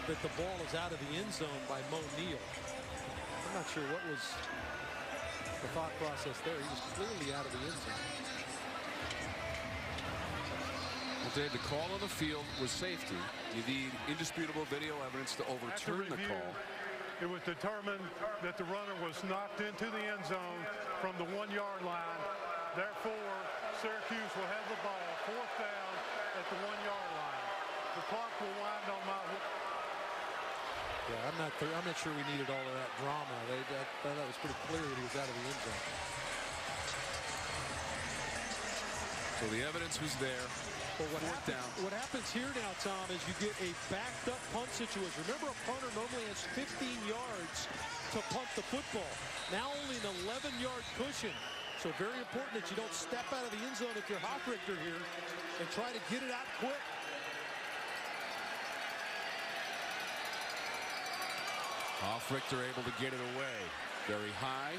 Speaker 5: that the ball is out of the end zone by Mo Neal. I'm not sure what was the thought process there. He was clearly out of the end zone.
Speaker 2: Well, Dave, the call on the field was safety. You need indisputable video evidence to overturn the call.
Speaker 4: It was determined that the runner was knocked into the end zone from the 1-yard line. Therefore, Syracuse will have the ball 4th down at the 1-yard line. The clock will wind on my...
Speaker 5: Yeah, I'm not sure we needed all of that drama. That was pretty clear that he was out of the end zone.
Speaker 2: So the evidence was there.
Speaker 5: But what happens here now, Tom, is you get a backed up punt situation. Remember, a punter normally has 15 yards to punt the football. Now only an 11-yard cushion. So very important that you don't step out of the end zone if you're Hofrichter here and try to get it out quick.
Speaker 2: Hofrichter able to get it away. Very high.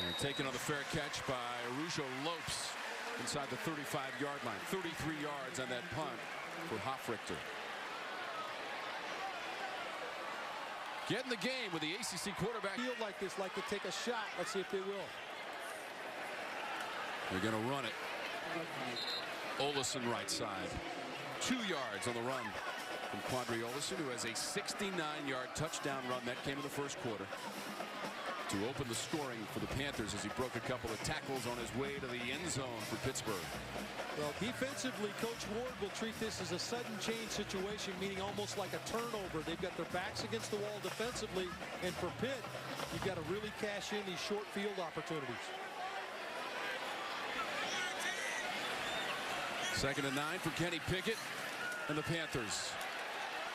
Speaker 2: And taken on the fair catch by Arujo Lopes inside the 35-yard line. 33 yards on that punt for Hofrichter. Get in the game with the ACC quarterback.
Speaker 5: Field like this, like to take a shot. Let's see if they will.
Speaker 2: They're going to run it. Ollison right side. 2 yards on the run from Qadree Ollison, who has a 69-yard touchdown run that came in the first quarter to open the scoring for the Panthers as he broke a couple of tackles on his way to the end zone for Pittsburgh.
Speaker 5: Well, defensively, Coach Ward will treat this as a sudden change situation, meaning almost like a turnover. They've got their backs against the wall defensively, and for Pitt, you've got to really cash in these short field opportunities.
Speaker 2: 2nd and 9 for Kenny Pickett and the Panthers.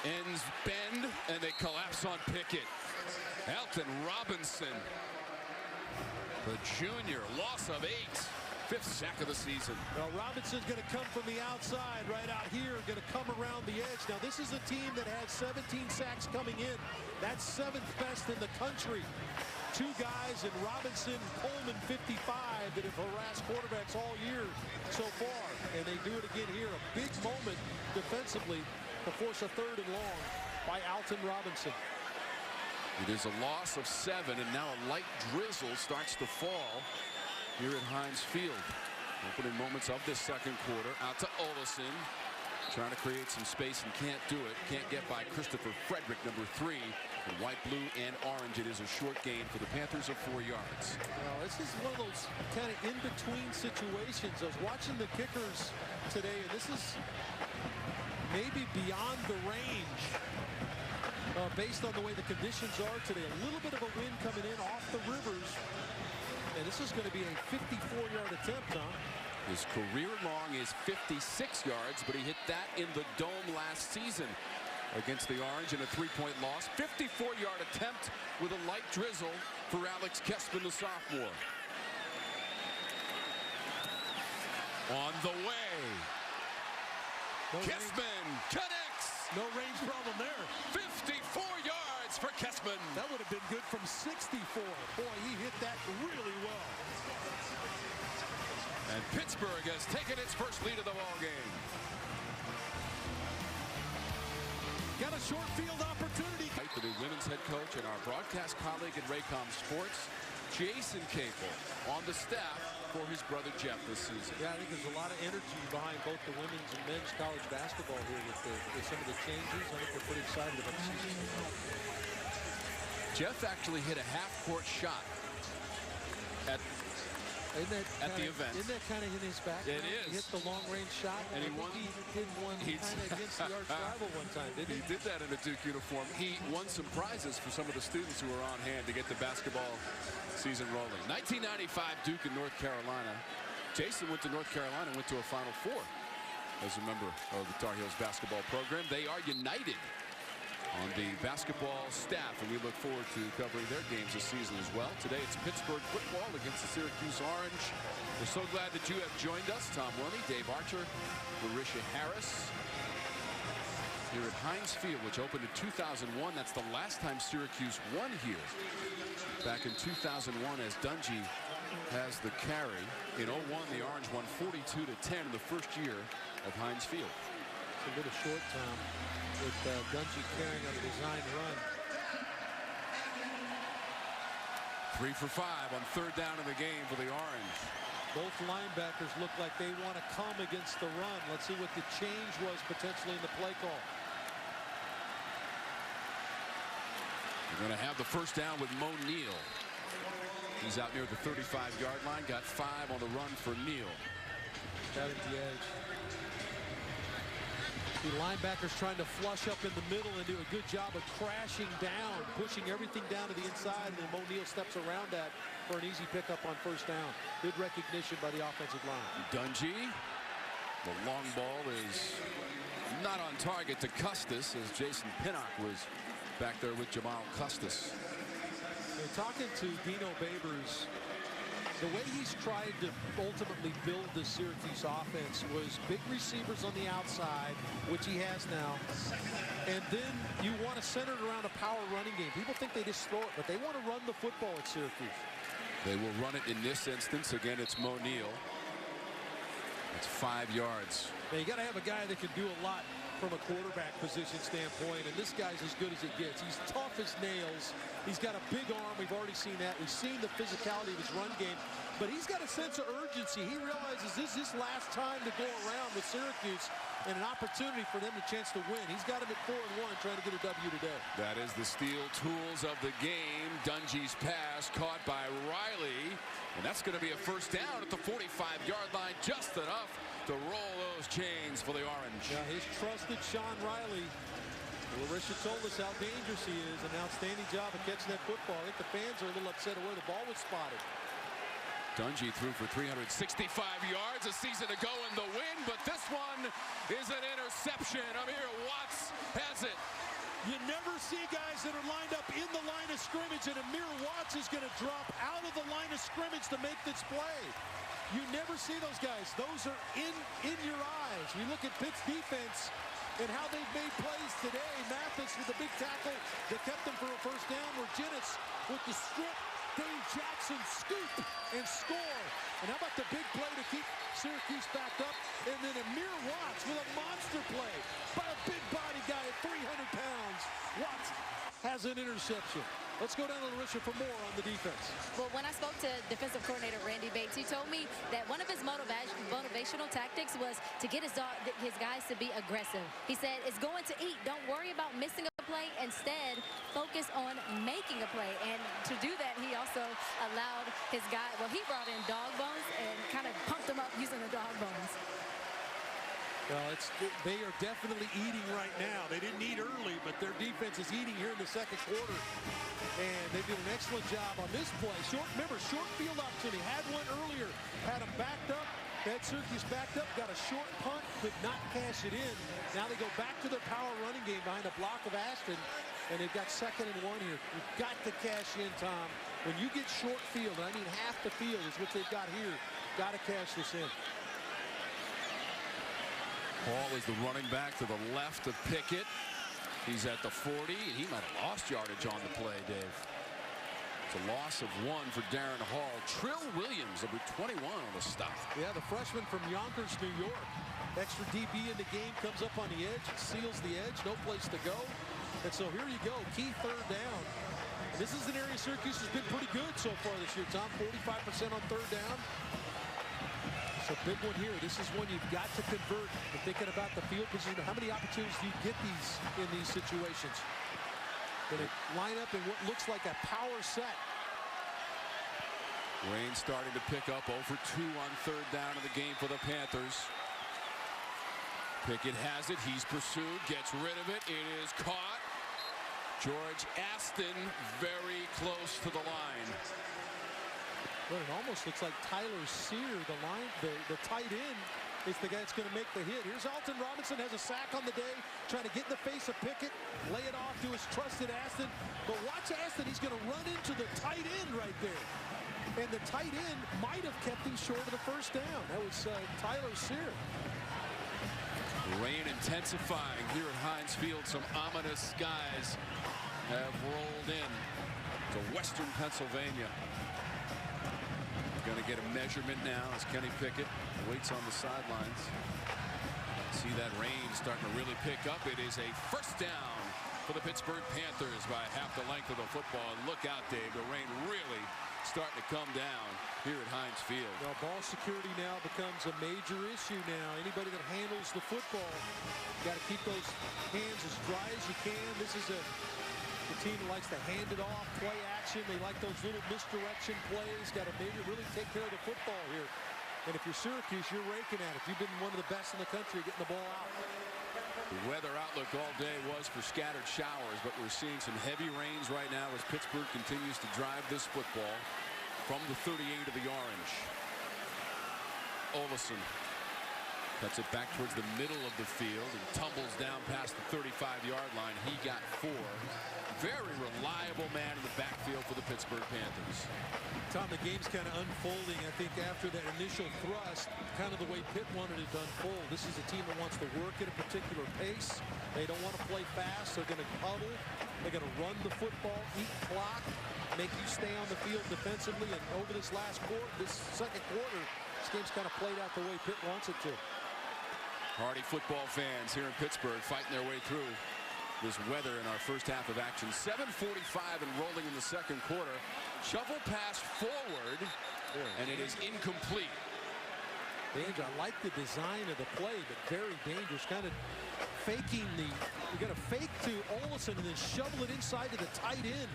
Speaker 2: Ends bend, and they collapse on Pickett. Alton Robinson, the junior, loss of 8. 5th sack of the season.
Speaker 5: Well, Robinson's going to come from the outside right out here, going to come around the edge. Now, this is a team that has 17 sacks coming in. That's 7th best in the country. 2 guys in Robinson, Coleman, 55, that have harassed quarterbacks all year so far. And they do it again here. A big moment defensively to force a 3rd and long by Alton Robinson.
Speaker 2: It is a loss of 7, and now a light drizzle starts to fall here at Heinz Field. Opening moments of this second quarter. Out to Ollison. Trying to create some space and can't do it. Can't get by Christopher Frederick, number 3. In white, blue, and orange, it is a short gain for the Panthers of 4 yards.
Speaker 5: Well, this is one of those kind of in-between situations. I was watching the kickers today, and this is maybe beyond the range based on the way the conditions are today. A little bit of a wind coming in off the rivers. And this is going to be a 54-yard attempt, huh?
Speaker 2: His career long is 56 yards, but he hit that in the dome last season against the Orange in a 3-point loss. 54-yard attempt with a light drizzle for Alex Kessman, the sophomore. On the way. Kessman connects.
Speaker 5: No range problem there.
Speaker 2: 54 yards for Kessman.
Speaker 5: That would have been good from 64. Boy, he hit that really well.
Speaker 2: And Pittsburgh has taken its first lead of the ball game.
Speaker 5: Got a short field opportunity.
Speaker 2: The new women's head coach and our broadcast colleague at Raycom Sports, Jason Capel, on the staff for his brother Jeff this season.
Speaker 5: Yeah, I think there's a lot of energy behind both the women's and men's college basketball here with some of the changes. I think we're pretty excited about the season.
Speaker 2: Jeff actually hit a half-court shot at the event.
Speaker 5: Isn't that kind of in his background?
Speaker 2: It is.
Speaker 5: He hit the long-range shot,
Speaker 2: and he won.
Speaker 5: He did one kind of against the arch rival one time, didn't he?
Speaker 2: He did that in a Duke uniform. He won some prizes for some of the students who were on hand to get the basketball season rolling. 1995 Duke in North Carolina. Jason went to North Carolina and went to a Final Four. as a member of the Tar Heels basketball program. They are united on the basketball staff, and we look forward to covering their games this season as well. Today it's Pittsburgh football against the Syracuse Orange. We're so glad that you have joined us. Tom Werny, Dave Archer, Larisha Harris here at Heinz Field, which opened in 2001. That's the last time Syracuse won here. Back in 2001, as Dungy has the carry. In 01, the Orange won 42-10 in the first year of Heinz Field.
Speaker 5: It's a little short, Tom, with Dungy carrying on a design run.
Speaker 2: 3 for 5 on third down in the game for the Orange.
Speaker 5: Both linebackers look like they want to come against the run. Let's see what the change was potentially in the play call.
Speaker 2: We're going to have the first down with Mo Neal. He's out near the 35-yard line. Got 5 on the run for Neal.
Speaker 5: Out at the edge. The linebackers trying to flush up in the middle and do a good job of crashing down, pushing everything down to the inside, and then Mo Neal steps around that for an easy pickup on first down. Good recognition by the offensive line.
Speaker 2: Dungy. The long ball is not on target to Custis, as Jason Pinnock was back there with Jamaal Custis.
Speaker 5: Talking to Dino Babers, the way he's tried to ultimately build the Syracuse offense was big receivers on the outside, which he has now, and then you want to center it around a power running game. People think they just throw it, but they want to run the football at Syracuse.
Speaker 2: They will run it in this instance. Again, it's Mo Neal. It's 5 yards.
Speaker 5: Now, you got to have a guy that can do a lot from a quarterback position standpoint, and this guy's as good as it gets. He's tough as nails. He's got a big arm. We've already seen that. We've seen the physicality of his run game, but he's got a sense of urgency. He realizes this is his last time to go around with Syracuse and an opportunity for them a chance to win. He's got him at 4-1 trying to get a W today.
Speaker 2: That is the steel tools of the game. Dungy's pass caught by Riley, and that's going to be a first down at the 45-yard line, just enough to roll those chains for the Orange.
Speaker 5: Yeah, his trusted Sean Riley. Larisha told us how dangerous he is. An outstanding job of catching that football. I think the fans are a little upset at where the ball was spotted.
Speaker 2: Dungy threw for 365 yards a season ago in the win, but this one is an interception. Amir Watts has it.
Speaker 5: You never see guys that are lined up in the line of scrimmage, and Amir Watts is going to drop out of the line of scrimmage to make this play. You never see those guys. Those are in your eyes. You look at Pitt's defense and how they've made plays today. Mathis with a big tackle that kept them for a first down. Virginis with the strip. Dave Jackson scoop and score. And how about the big play to keep Syracuse backed up? And then Amir Watts with a monster play by a big body guy at 300 pounds. Watts has an interception. Let's go down to Larisha for more on the defense.
Speaker 1: Well, when I spoke to defensive coordinator Randy Bates, he told me that one of his motivational tactics was to get his guys to be aggressive. He said, it's going to eat. Don't worry about missing a play. Instead, focus on making a play. And to do that, he also allowed his guy, well, he brought in dog bones and kind of pumped them up using the dog bones.
Speaker 5: Well, they are definitely eating right now. They didn't eat early, but their defense is eating here in the second quarter. And they did an excellent job on this play. Remember, short field opportunity. Had one earlier. Had them backed up. Had Syracuse backed up. Got a short punt. Could not cash it in. Now they go back to their power running game behind a block of Ashton. And they've got 2nd and 1 here. You've got to cash in, Tom. When you get short field, and I mean half the field is what they've got here, got to cash this in.
Speaker 2: Hall is the running back to the left of Pickett. He's at the 40. He might have lost yardage on the play, Dave. It's a loss of 1 for Darrin Hall. Trill Williams, number 21 on the stop.
Speaker 5: Yeah, the freshman from Yonkers, New York. Extra DB in the game, comes up on the edge, seals the edge, no place to go. And so here you go, key third down. And this is an area Syracuse has been pretty good so far this year, Tom. 45% on third down. It's a big one here. This is one you've got to convert. And thinking about the field position, how many opportunities do you get in these situations? Going to line up in what looks like a power set.
Speaker 2: Wayne starting to pick up 0 for 2 on third down in the game for the Panthers. Pickett has it. He's pursued. Gets rid of it. It is caught. George Aston very close to the line.
Speaker 5: Well, it almost looks like Tyler Sear, the tight end, is the guy that's going to make the hit. Here's Alton Robinson, has a sack on the day, trying to get in the face of Pickett, lay it off to his trusted Aston. But watch Aston, he's going to run into the tight end right there. And the tight end might have kept him short of the first down. That was Tyler Sear.
Speaker 2: Rain intensifying here at Heinz Field. Some ominous skies have rolled in to western Pennsylvania. Going to get a measurement now as Kenny Pickett waits on the sidelines. See that rain starting to really pick up. It is a first down for the Pittsburgh Panthers by half the length of the football. And look out, Dave, the rain really starting to come down here at Heinz Field.
Speaker 5: Well, ball security now becomes a major issue now. Anybody that handles the football, got to keep those hands as dry as you can. This is the team that likes to hand it off, play action. They like those little misdirection plays. Got to maybe really take care of the football here. And if you're Syracuse, you're raking at it. You've been one of the best in the country getting the ball out.
Speaker 2: The weather outlook all day was for scattered showers, but we're seeing some heavy rains right now as Pittsburgh continues to drive this football from the 38 of the orange. Ollison cuts it back towards the middle of the field and tumbles down past the 35-yard line. He got 4. Very reliable man in the backfield for the Pittsburgh Panthers.
Speaker 5: Tom, the game's kind of unfolding, I think, after that initial thrust, kind of the way Pitt wanted it to unfold. This is a team that wants to work at a particular pace. They don't want to play fast. They're going to huddle. They're going to run the football, eat clock, make you stay on the field defensively. And over this last quarter, this second quarter, this game's kind of played out the way Pitt wants it to.
Speaker 2: Hardy football fans here in Pittsburgh fighting their way through this weather in our first half of action. 7:45 and rolling in the second quarter. Shovel pass forward, and it is incomplete.
Speaker 5: Danger. I like the design of the play, but very dangerous. Kind of faking the. You got to fake to Ollison and then shovel it inside to the tight end.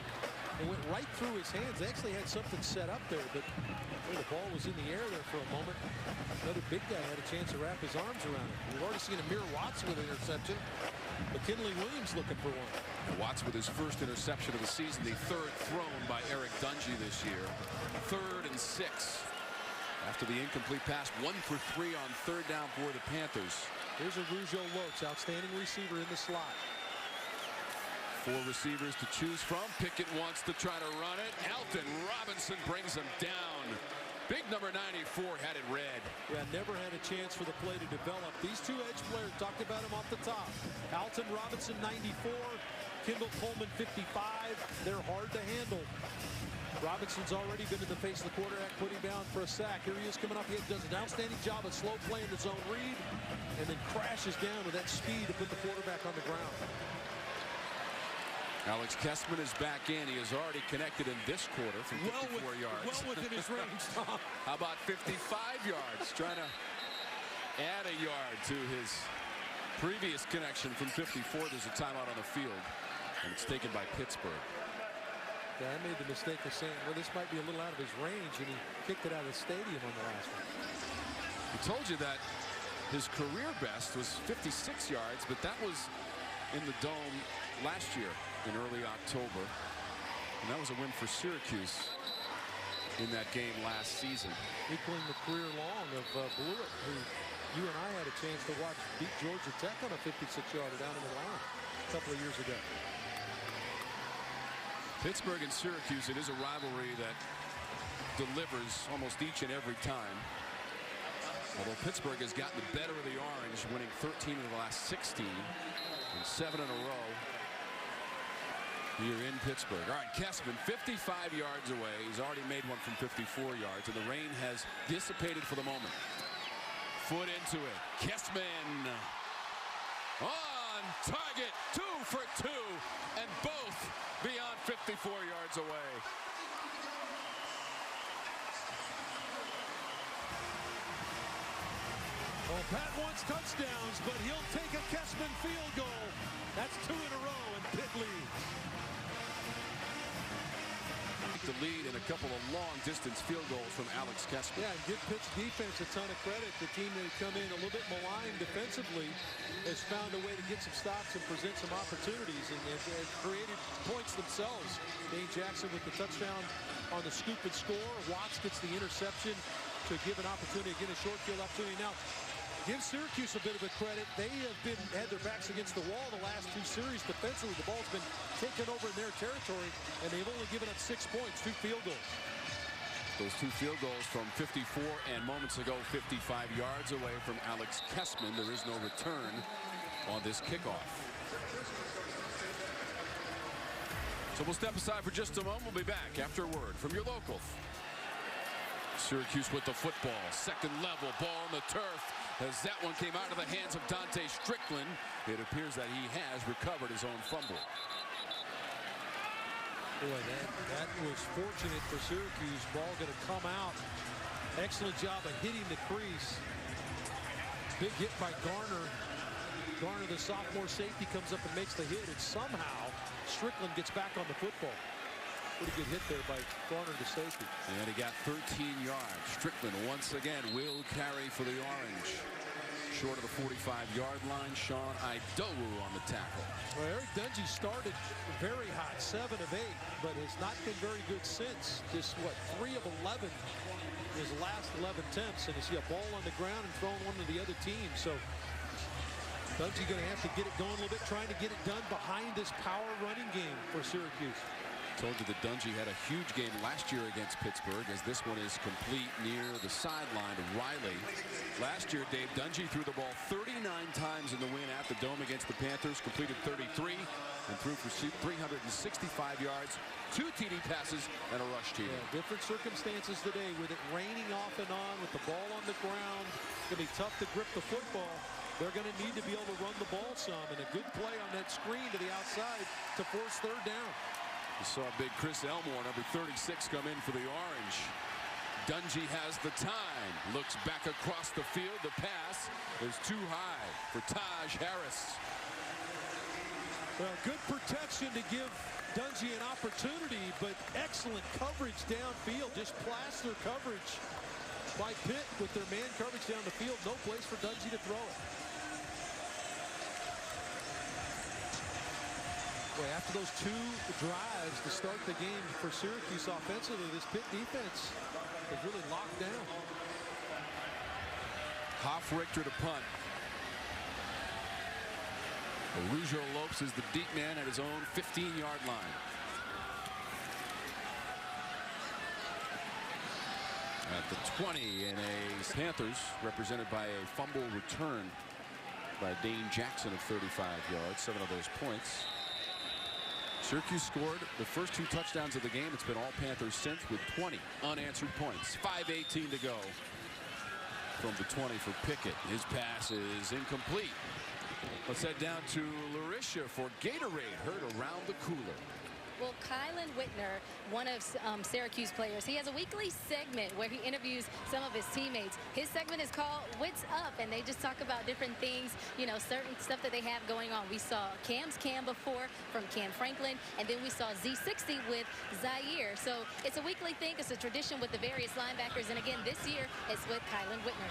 Speaker 5: It went right through his hands. They actually had something set up there, but the ball was in the air there for a moment. Another big guy had a chance to wrap his arms around it. We've already seen Amir Watts with an interception. McKinley Williams looking for one.
Speaker 2: Watts with his first interception of the season, the third thrown by Eric Dungy this year. 3rd and 6. After the incomplete pass, 1 for 3 on 3rd down for the Panthers.
Speaker 5: Here's a Rougeau Lopes, outstanding receiver in the slot.
Speaker 2: 4 receivers to choose from. Pickett wants to try to run it. Alton Robinson brings him down. Big number 94 had it read.
Speaker 5: Yeah, never had a chance for the play to develop. These two edge players, talked about them off the top. Alton Robinson, 94. Kendall Coleman, 55. They're hard to handle. Robinson's already been in the face of the quarterback, putting down for a sack. Here he is coming up. He does an outstanding job of slow playing the zone read, and then crashes down with that speed to put the quarterback on the ground.
Speaker 2: Alex Kessman is back in. He has already connected in this quarter from 54 yards.
Speaker 5: Well within his range, Tom.
Speaker 2: How about 55 yards? Trying to add a yard to his previous connection from 54. There's a timeout on the field, and it's taken by Pittsburgh.
Speaker 5: Yeah, I made the mistake of saying, well, this might be a little out of his range, and he kicked it out of the stadium on the last one.
Speaker 2: I told you that his career best was 56 yards, but that was in the Dome last year in early October. And that was a win for Syracuse in that game last season.
Speaker 5: Equaling the career long of Blewett, who you and I had a chance to watch beat Georgia Tech on a 56-yarder down in Atlanta a couple of years ago.
Speaker 2: Pittsburgh and Syracuse, it is a rivalry that delivers almost each and every time. Although Pittsburgh has gotten the better of the Orange, winning 13 of the last 16 and 7 in a row here in Pittsburgh. All right, Kessman, 55 yards away. He's already made one from 54 yards, and the rain has dissipated for the moment. Foot into it. Kessman on target, 2 for 2, and both beyond 54 yards away.
Speaker 5: Well, Pat wants touchdowns, but he'll take a Kessman field goal. That's 2 in a row, and Pitt leads.
Speaker 2: The lead and a couple of long-distance field goals from Alex Kessman.
Speaker 5: Yeah, and give Pitt's defense a ton of credit. The team that had come in a little bit maligned defensively has found a way to get some stops and present some opportunities and created points themselves. Dane Jackson with the touchdown on the scoop and score. Watts gets the interception to give an opportunity, again, a short field opportunity. Now, Give Syracuse a bit of a credit. They have had their backs against the wall the last 2 series defensively. The ball's been taken over in their territory, and they've only given up 6 points, 2 field goals.
Speaker 2: Those 2 field goals from 54 and moments ago 55 yards away from Alex Kessman. There is no return on this kickoff. So we'll step aside for just a moment. We'll be back after a word from your local. Syracuse with the football. Second level ball on the turf. As that one came out of the hands of Dante Strickland, it appears that he has recovered his own fumble.
Speaker 5: Boy, that was fortunate for Syracuse. Ball going to come out. Excellent job of hitting the crease. Big hit by Garner. Garner, the sophomore safety, comes up and makes the hit, and somehow Strickland gets back on the football. Pretty good hit there by Garner, the safety.
Speaker 2: And he got 13 yards. Strickland once again will carry for the Orange. Short of the 45-yard line, Sean Idowu on the tackle.
Speaker 5: Well, Eric Dungey started very hot, 7 of 8, but has not been very good since. Just, 3 of 11 his last 11 attempts, and you see a ball on the ground and throwing one to the other team. So Dungey going to have to get it going a little bit, trying to get it done behind this power running game for Syracuse.
Speaker 2: Told you that Dungey had a huge game last year against Pittsburgh, as this one is complete near the sideline of Riley. Last year, Dave, Dungey threw the ball 39 times in the win at the Dome against the Panthers, completed 33, and threw for 365 yards, 2 TD passes, and a rush TD.
Speaker 5: Yeah, different circumstances today with it raining off and on, with the ball on the ground. It's going to be tough to grip the football. They're going to need to be able to run the ball some, and a good play on that screen to the outside to force 3rd down.
Speaker 2: You saw big Chris Elmore, number 36, come in for the Orange. Dungey has the time. Looks back across the field. The pass is too high for Taj Harris.
Speaker 5: Well, good protection to give Dungey an opportunity, but excellent coverage downfield. Just plaster coverage by Pitt with their man coverage down the field. No place for Dungey to throw it. Boy, after those 2 drives to start the game for Syracuse offensively, this Pitt defense is really locked down.
Speaker 2: Hoff-Richter to punt. Arujo Lopes is the deep man at his own 15-yard line. At the 20, and a Panthers represented by a fumble return by Dane Jackson of 35 yards, 7 of those points. Syracuse scored the first 2 touchdowns of the game. It's been all Panthers since, with 20 unanswered points. 5:18 to go from the 20 for Pickett. His pass is incomplete. Let's head down to Larisha for Gatorade, heard around the cooler.
Speaker 1: Well, Kylan Whitner, one of Syracuse players, he has a weekly segment where he interviews some of his teammates. His segment is called What's Up, and they just talk about different things, you know, certain stuff that they have going on. We saw Cam's Cam before from Cam Franklin, and then we saw Z60 with Zaire. So it's a weekly thing. It's a tradition with the various linebackers, and again, this year it's with Kylan Whitner.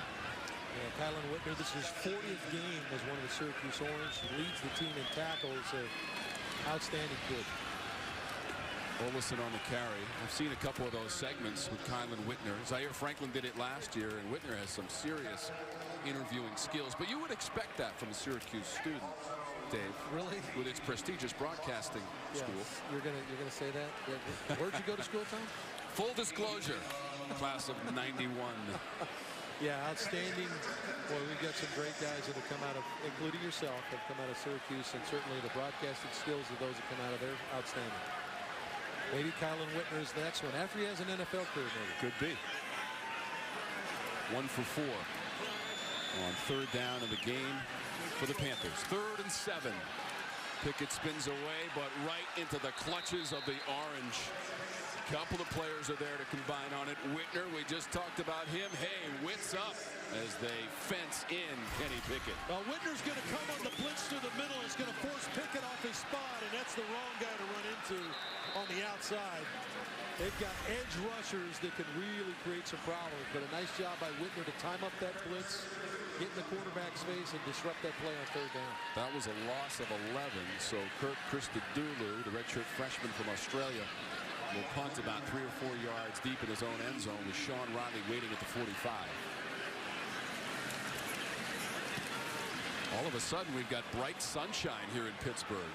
Speaker 5: Yeah, Kylan Whitner, this is his 40th game as one of the Syracuse Orange. He leads the team in tackles. Outstanding kid.
Speaker 2: Ollison on the carry. I've seen a couple of those segments with Kylan Whitner. Zaire Franklin did it last year, and Whitner has some serious interviewing skills. But you would expect that from a Syracuse student, Dave.
Speaker 5: Really?
Speaker 2: With its prestigious broadcasting school.
Speaker 5: You're gonna say that? Where'd you go to school, Tom?
Speaker 2: Full disclosure, class of '91.
Speaker 5: Yeah, outstanding. Boy, we've got some great guys that have come out of, including yourself, have come out of Syracuse, and certainly the broadcasting skills of those that come out of there, outstanding. Maybe Kylan Whitner is the next one, after he has an NFL career, maybe.
Speaker 2: Could be. 1 for 4 on 3rd down of the game for the Panthers. 3rd and 7. Pickett spins away, but right into the clutches of the Orange. Couple of players are there to combine on it. Whitner, we just talked about him. Hey, wits up as they fence in Kenny Pickett.
Speaker 5: Well, Whitner's going to come on the blitz through the middle. He's going to force Pickett off his spot, and that's the wrong guy to run into on the outside. They've got edge rushers that can really create some problems, but a nice job by Whitner to time up that blitz, get in the quarterback's face, and disrupt that play on 3rd down.
Speaker 2: That was a loss of 11, so Kirk Christodoulou, the redshirt freshman from Australia, will punt about 3 or 4 yards deep in his own end zone with Sean Riley waiting at the 45. All of a sudden, we've got bright sunshine here in Pittsburgh.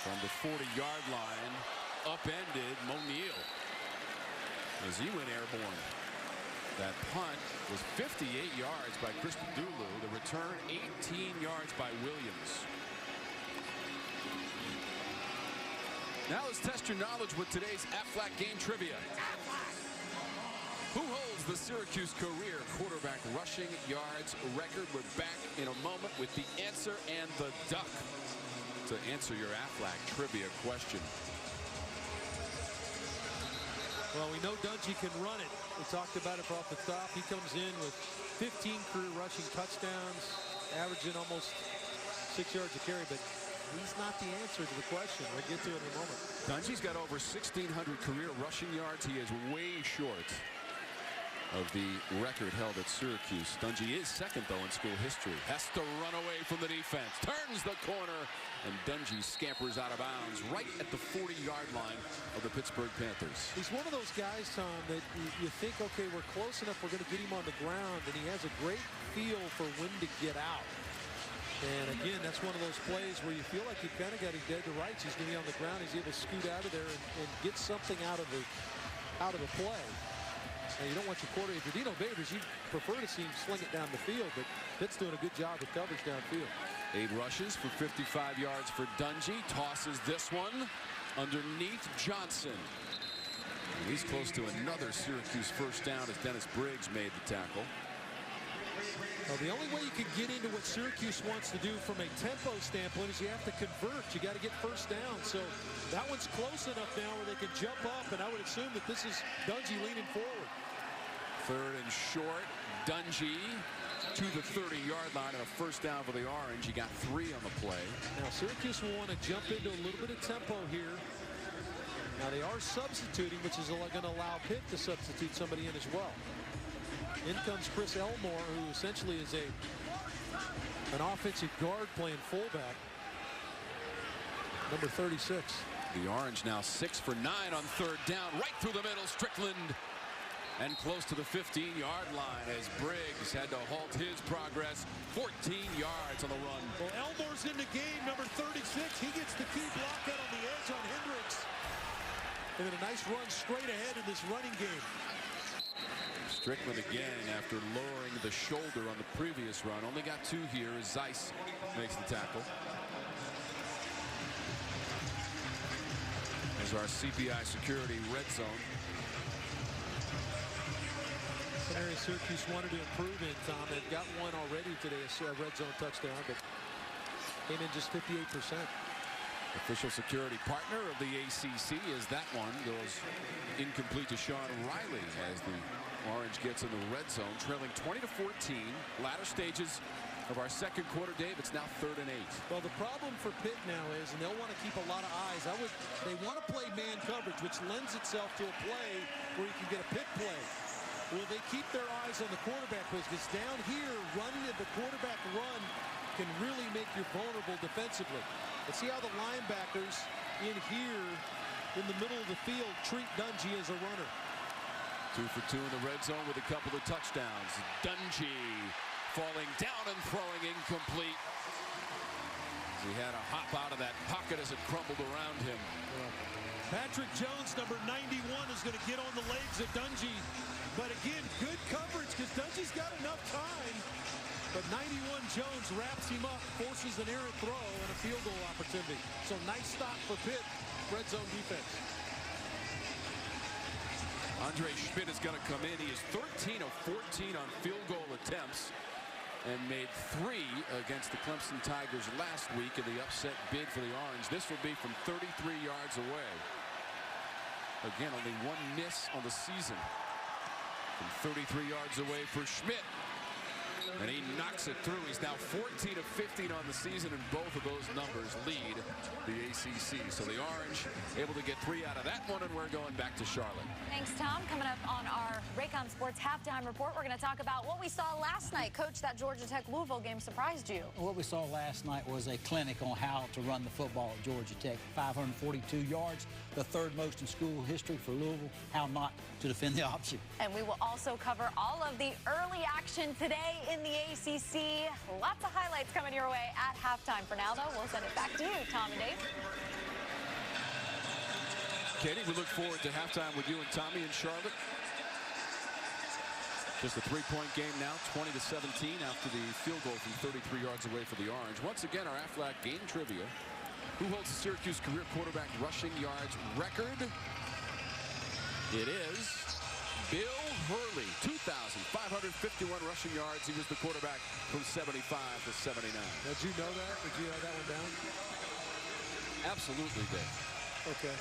Speaker 2: From the 40-yard line, upended O'Neal as he went airborne. That punt was 58 yards by Christodoulou. The return, 18 yards by Williams. Now let's test your knowledge with today's Aflac game trivia. Who holds the Syracuse career quarterback rushing yards record? We're back in a moment with the answer and the duck to answer your Aflac trivia question.
Speaker 5: Well, we know Dungey can run it. We talked about it off the top. He comes in with 15 career rushing touchdowns, averaging almost 6 yards a carry, but he's not the answer to the question. We'll get to it in a moment.
Speaker 2: Dungey's got over 1,600 career rushing yards. He is way short of the record held at Syracuse. Dungey is second, though, in school history. Has to run away from the defense. Turns the corner, and Dungey scampers out of bounds right at the 40-yard line of the Pittsburgh Panthers.
Speaker 5: He's one of those guys, Tom, that you think, okay, we're close enough, we're going to get him on the ground, and he has a great feel for when to get out. And again, that's one of those plays where you feel like you've kind of got him dead to rights. He's going to be on the ground. He's able to scoot out of there and get something out of the play. Now, you don't want your quarterback. If you're Dino Babers, you prefer to see him sling it down the field, but Pitt's doing a good job with coverage downfield.
Speaker 2: 8 rushes for 55 yards for Dungey. Tosses this one underneath Johnson. And he's close to another Syracuse first down as Dennis Briggs made the tackle.
Speaker 5: Well, the only way you can get into what Syracuse wants to do from a tempo standpoint is you have to convert. You got to get first down. So that one's close enough now where they can jump up, and I would assume that this is Dungey leaning forward.
Speaker 2: Third and short. Dungey to the 30-yard line and a first down for the Orange. He got 3 on the play.
Speaker 5: Now Syracuse will want to jump into a little bit of tempo here. Now they are substituting, which is going to allow Pitt to substitute somebody in as well. In comes Chris Elmore, who essentially is an offensive guard playing fullback. Number 36.
Speaker 2: The Orange now 6 for 9 on third down. Right through the middle, Strickland. And close to the 15-yard line as Briggs had to halt his progress. 14 yards on the run.
Speaker 5: Well, Elmore's in the game, number 36. He gets the key block out on the edge on Hendricks. And then a nice run straight ahead in this running game.
Speaker 2: Strickland again after lowering the shoulder on the previous run. Only got 2 here as Zeiss makes the tackle. There's our CPI security red zone.
Speaker 5: An area Syracuse wanted to improve in, Tom. They've got one already today, a red zone touchdown, but came in just 58%.
Speaker 2: Official security partner of the ACC as that one goes incomplete to Sean Riley as the Orange gets in the red zone, trailing 20-14. Latter stages of our second quarter, Dave. It's now 3rd and 8.
Speaker 5: Well, the problem for Pitt now is, and they'll want to keep a lot of eyes. They want to play man coverage, which lends itself to a play where you can get a Pitt play. Will they keep their eyes on the quarterback? Because down here, running at the quarterback run can really make you vulnerable defensively. Let's see how the linebackers in here in the middle of the field treat Dungey as a runner.
Speaker 2: 2 for 2 in the red zone with a couple of touchdowns. Dungey falling down and throwing incomplete. He had to hop out of that pocket as it crumbled around him.
Speaker 5: Patrick Jones, number 91, is going to get on the legs of Dungey. But again, good coverage because Dungey's got enough time. But 91 Jones wraps him up, forces an errant throw and a field goal opportunity. So nice stop for Pitt, red zone defense.
Speaker 2: Andre Schmidt is going to come in. He is 13 of 14 on field goal attempts and made 3 against the Clemson Tigers last week in the upset bid for the Orange. This will be from 33 yards away. Again, only 1 miss on the season. From 33 yards away for Schmidt. And he knocks it through. He's now 14 of 15 on the season, and both of those numbers lead the ACC. So the Orange able to get 3 out of that one, and we're going back to Charlotte.
Speaker 7: Thanks, Tom. Coming up on our Raycom Sports Halftime Report, we're going to talk about what we saw last night. Coach, that Georgia Tech-Louisville game surprised you.
Speaker 8: What we saw last night was a clinic on how to run the football at Georgia Tech. 542 yards, the 3rd most in school history for Louisville. How not to defend the option.
Speaker 7: And we will also cover all of the early action today in the ACC. Lots of highlights coming your way at halftime. For now, though, we'll send it back to you, Tom and Dave.
Speaker 2: Katie, we look forward to halftime with you and Tommy in Charlotte. Just a three-point game now, 20-17 after the field goal from 33 yards away for the Orange. Once again, our Aflac game trivia. Who holds the Syracuse career quarterback rushing yards record? It is Bill Hurley, 2,551 rushing yards. He was the quarterback from 75 to 79.
Speaker 5: Did you know that? Did you have that one down?
Speaker 2: Absolutely did.
Speaker 5: Okay.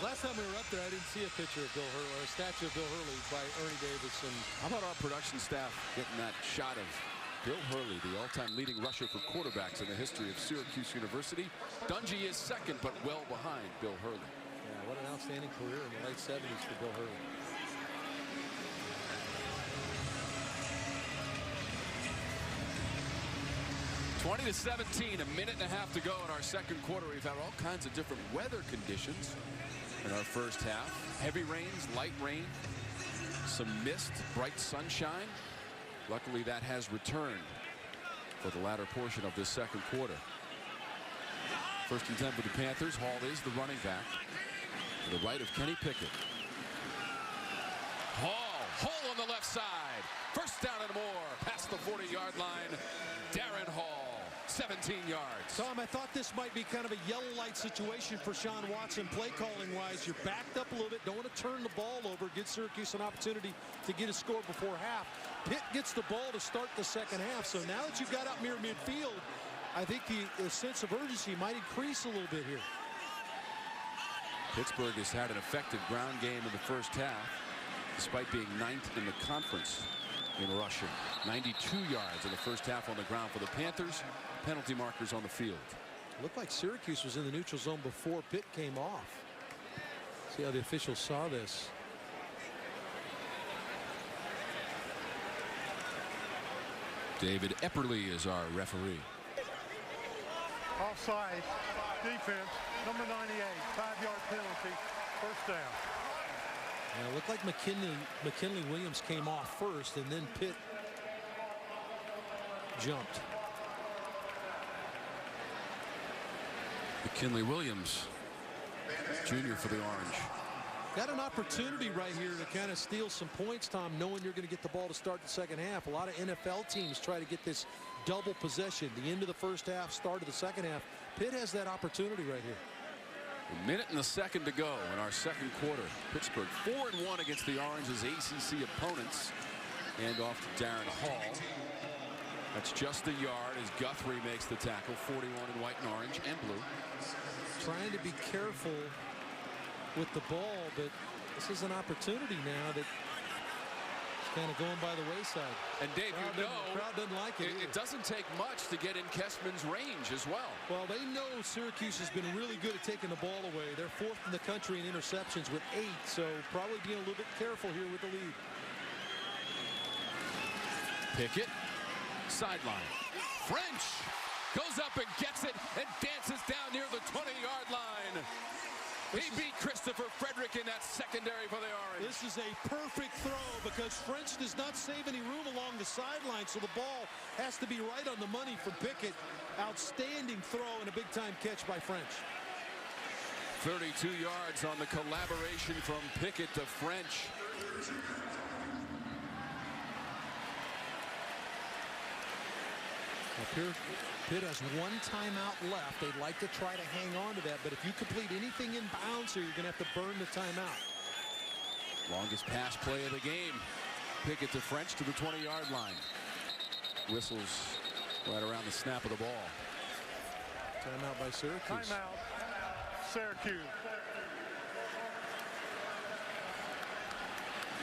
Speaker 5: Last time we were up there, I didn't see a picture of Bill Hurley, or a statue of Bill Hurley by Ernie Davidson.
Speaker 2: How about our production staff getting that shot of Bill Hurley, the all-time leading rusher for quarterbacks in the history of Syracuse University? Dungy is second, but well behind Bill Hurley.
Speaker 5: Yeah, what an outstanding career in the late 70s for Bill Hurley.
Speaker 2: (20-17), a minute and a half to go in our second quarter. We've had all kinds of different weather conditions in our first half. Heavy rains, light rain, some mist, bright sunshine. Luckily, that has returned for the latter portion of this second quarter. First and 10 for the Panthers. Hall is the running back to the right of Kenny Pickett. Hall on the left side. First down and more. Past the 40-yard line. Darrin Hall, 17 yards.
Speaker 5: Tom, I thought this might be kind of a yellow light situation for Sean Watson, play calling wise. You're backed up a little bit, don't want to turn the ball over, give Syracuse an opportunity to get a score before half. Pitt gets the ball to start the second half. So now that you've got out near midfield, I think the sense of urgency might increase a little bit here.
Speaker 2: Pittsburgh has had an effective ground game in the first half, despite being 9th in the conference in rushing. 92 yards in the first half on the ground for the Panthers. Penalty markers on the field.
Speaker 5: Looked like Syracuse was in the neutral zone before Pitt came off. See how the officials saw this.
Speaker 2: David Epperly is our referee.
Speaker 4: Offside defense, number 98, 5-yard penalty, first down.
Speaker 5: Yeah, it looked like McKinley Williams came off first, and then Pitt jumped.
Speaker 2: McKinley Williams, junior for the Orange.
Speaker 5: Got an opportunity right here to kind of steal some points, Tom, knowing you're going to get the ball to start the second half. A lot of NFL teams try to get this double possession, the end of the first half, start of the second half. Pitt has that opportunity right here.
Speaker 2: A minute and a second to go in our second quarter. Pittsburgh 4-1 against the Orange's ACC opponents. And off to Darrin Hall. That's just a yard as Guthrie makes the tackle. 41 in white and orange and blue.
Speaker 5: Trying to be careful with the ball, but this is an opportunity now that kind of going by the wayside.
Speaker 2: And Dave,
Speaker 5: crowd
Speaker 2: you know,
Speaker 5: crowd doesn't like it.
Speaker 2: It doesn't take much to get in Kessman's range as well.
Speaker 5: Well, they know Syracuse has been really good at taking the ball away. They're 4th in the country in interceptions with 8, so probably being a little bit careful here with the lead.
Speaker 2: Pickett, sideline. French goes up and gets it and dances down near the 20-yard line. He beat Christopher Frederick in that secondary for the Orange.
Speaker 5: This is a perfect throw because French does not save any room along the sideline, so the ball has to be right on the money for Pickett. Outstanding throw and a big-time catch by French.
Speaker 2: 32 yards on the collaboration from Pickett to French.
Speaker 5: Up here, Pitt has 1 timeout left. They'd like to try to hang on to that, but if you complete anything in bounds here, you're going to have to burn the timeout.
Speaker 2: Longest pass play of the game. Pickett to French to the 20-yard line. Whistles right around the snap of the ball.
Speaker 5: Timeout by Syracuse.
Speaker 4: Timeout, Syracuse.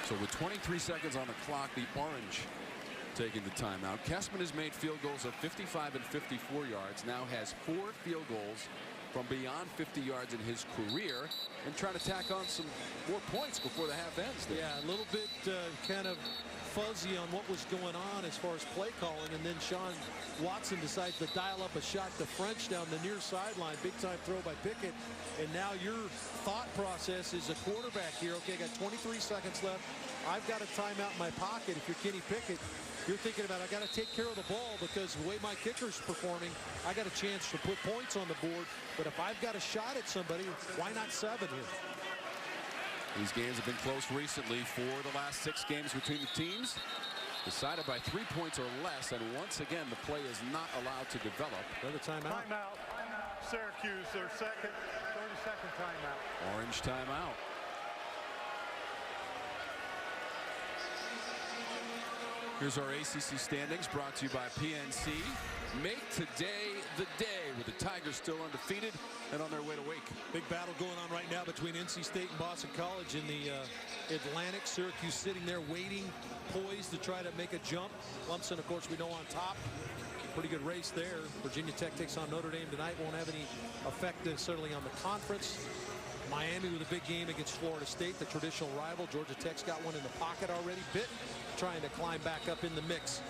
Speaker 2: So with 23 seconds on the clock, the Orange taking the timeout. Kessman has made field goals of 55 and 54 yards. Now has 4 field goals from beyond 50 yards in his career, and trying to tack on some more points before the half ends.
Speaker 5: Yeah, a little bit kind of fuzzy on what was going on as far as play calling, and then Sean Watson decides to dial up a shot to French down the near sideline. Big time throw by Pickett. And now your thought process is a quarterback here. Okay, I got 23 seconds left. I've got a timeout in my pocket. If you're Kenny Pickett, you're thinking about, I got to take care of the ball because the way my kicker's performing, I got a chance to put points on the board. But if I've got a shot at somebody, why not 7 here?
Speaker 2: These games have been close recently. 4 of the last 6 games between the teams decided by 3 points or less, and once again the play is not allowed to develop.
Speaker 5: Another timeout.
Speaker 4: Timeout. Syracuse, their second 30-second timeout.
Speaker 2: Orange timeout. Here's our ACC standings brought to you by PNC. Make today the day with the Tigers still undefeated and on their way to Wake.
Speaker 5: Big battle going on right now between NC State and Boston College in the Atlantic. Syracuse sitting there waiting, poised to try to make a jump. Clemson, of course, we know on top. Pretty good race there. Virginia Tech takes on Notre Dame tonight. Won't have any effect necessarily on the conference. Miami with a big game against Florida State, the traditional rival. Georgia Tech's got one in the pocket already. Pitt trying to climb back up in the mix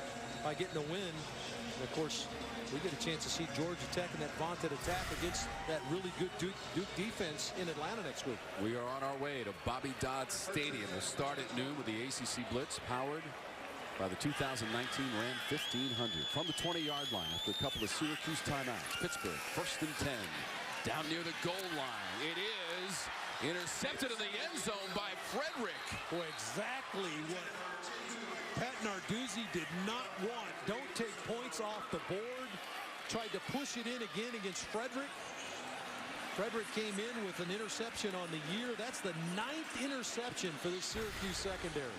Speaker 5: by getting a win. And of course, we get a chance to see Georgia Tech in that vaunted attack against that really good Duke defense in Atlanta next week.
Speaker 2: We are on our way to Bobby Dodd Stadium. We'll start at noon with the ACC Blitz, powered by the 2019 Ram 1500. From the 20-yard line after a couple of Syracuse timeouts, Pittsburgh 1st and 10. Down near the goal line. It is intercepted in the end zone by Frederick.
Speaker 5: Boy, exactly what Pat Narduzzi did not want. Don't take points off the board. Tried to push it in again against Frederick. Frederick came in with an interception on the year. That's the 9th interception for the Syracuse secondary.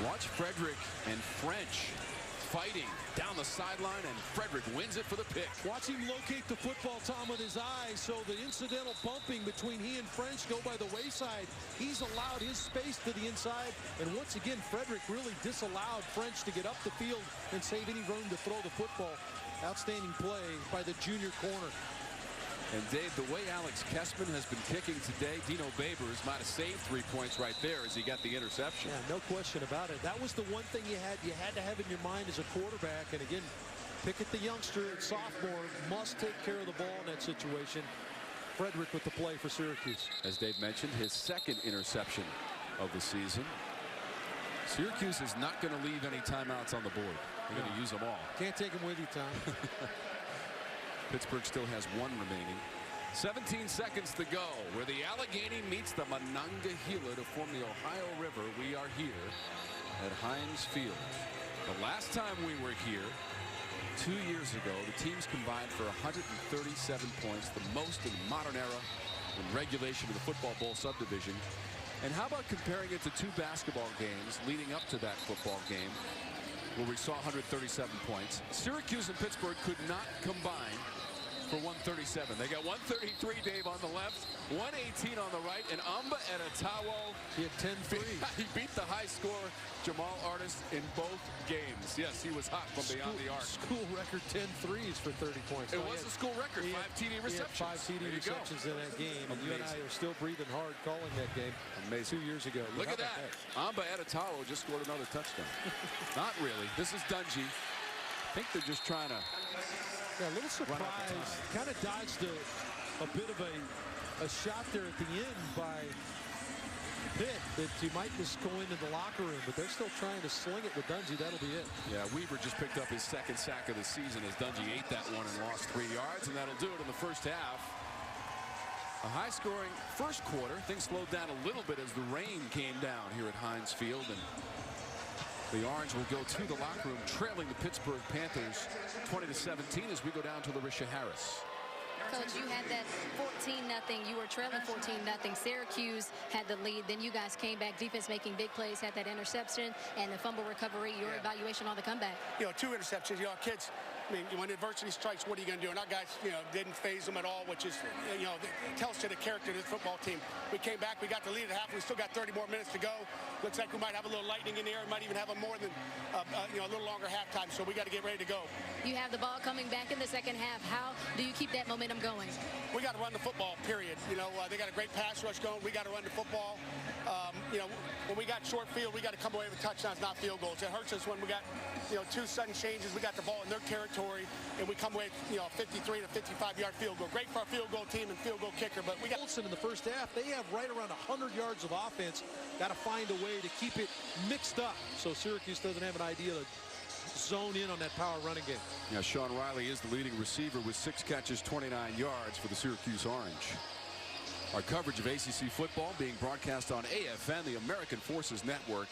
Speaker 2: Watch Frederick and French fighting down the sideline, and Frederick wins it for the pick.
Speaker 5: Watch him locate the football, Tom, with his eyes, so the incidental bumping between he and French go by the wayside. He's allowed his space to the inside, and once again, Frederick really disallowed French to get up the field and save any room to throw the football. Outstanding play by the junior corner.
Speaker 2: And Dave, the way Alex Kessman has been kicking today, Dino Babers might have saved 3 points right there as he got the interception.
Speaker 5: Yeah, no question about it. That was the one thing you had to have in your mind as a quarterback. And again, Pickett, the youngster, sophomore, must take care of the ball in that situation. Frederick with the play for Syracuse.
Speaker 2: As Dave mentioned, his 2nd interception of the season. Syracuse is not going to leave any timeouts on the board. They're going to use them all.
Speaker 5: Can't take them with you, Tom.
Speaker 2: Pittsburgh still has 1 remaining. 17 seconds to go. Where the Allegheny meets the Monongahela to form the Ohio River, we are here at Heinz Field. The last time we were here, 2 years ago, the teams combined for 137 points, the most in the modern era in regulation of the Football Bowl subdivision. And how about comparing it to 2 basketball games leading up to that football game, where we saw 137 points. Syracuse and Pittsburgh could not combine for 137. They got 133, Dave, on the left, 118 on the right, and Amba Edatawo.
Speaker 5: He had 10 threes.
Speaker 2: He beat the high scorer, Jamaal Custis, in both games. Yes, he was hot from beyond the arc.
Speaker 5: School record 10 threes for 30 points.
Speaker 2: It was a school record, 5 TD receptions.
Speaker 5: He had 5 TD receptions in that game. And you and I are still breathing hard calling that game.
Speaker 2: Amazing.
Speaker 5: 2 years ago.
Speaker 2: Look at that. Amba Edatawo just scored another touchdown. Not really. This is Dungy. I think they're just trying to...
Speaker 5: Yeah, a little surprised. Kind of dodged a bit of a shot there at the end by Pitt that you might just go into the locker room, but they're still trying to sling it with Dungy. That'll be it.
Speaker 2: Yeah, Weaver just picked up his 2nd sack of the season as Dungy ate that one and lost 3 yards, and that'll do it in the first half. A high-scoring first quarter. Things slowed down a little bit as the rain came down here at Heinz Field, and the Orange will go to the locker room, trailing the Pittsburgh Panthers 20-17 as we go down to Larisha Harris.
Speaker 1: Coach, you had that 14-0. You were trailing 14-0. Syracuse had the lead. Then you guys came back. Defense making big plays, had that interception and the fumble recovery. Your evaluation on the comeback.
Speaker 9: 2 interceptions. Kids, I mean, when adversity strikes, what are you going to do? And our guys, didn't phase them at all, which is, tells you the character of this football team. We came back. We got the lead at half. We still got 30 more minutes to go. Looks like we might have a little lightning in the air. We might even have a more than, a little longer halftime. So we got to get ready to go.
Speaker 1: You have the ball coming back in the second half. How do you keep that momentum going?
Speaker 9: We got to run the football, period. They got a great pass rush going. We got to run the football. When we got short field, we got to come away with touchdowns, not field goals. It hurts us when we got, 2 sudden changes. We got the ball in their territory, and we come away, 53 to 55-yard field goal. Great for our field goal team and field goal kicker, but we got
Speaker 5: Ollison in the first half. They have right around 100 yards of offense. Got to find a way to keep it mixed up so Syracuse doesn't have an idea to zone in on that power running game.
Speaker 2: Yeah, Sean Riley is the leading receiver with 6 catches, 29 yards for the Syracuse Orange. Our coverage of ACC football being broadcast on AFN, the American Forces Network.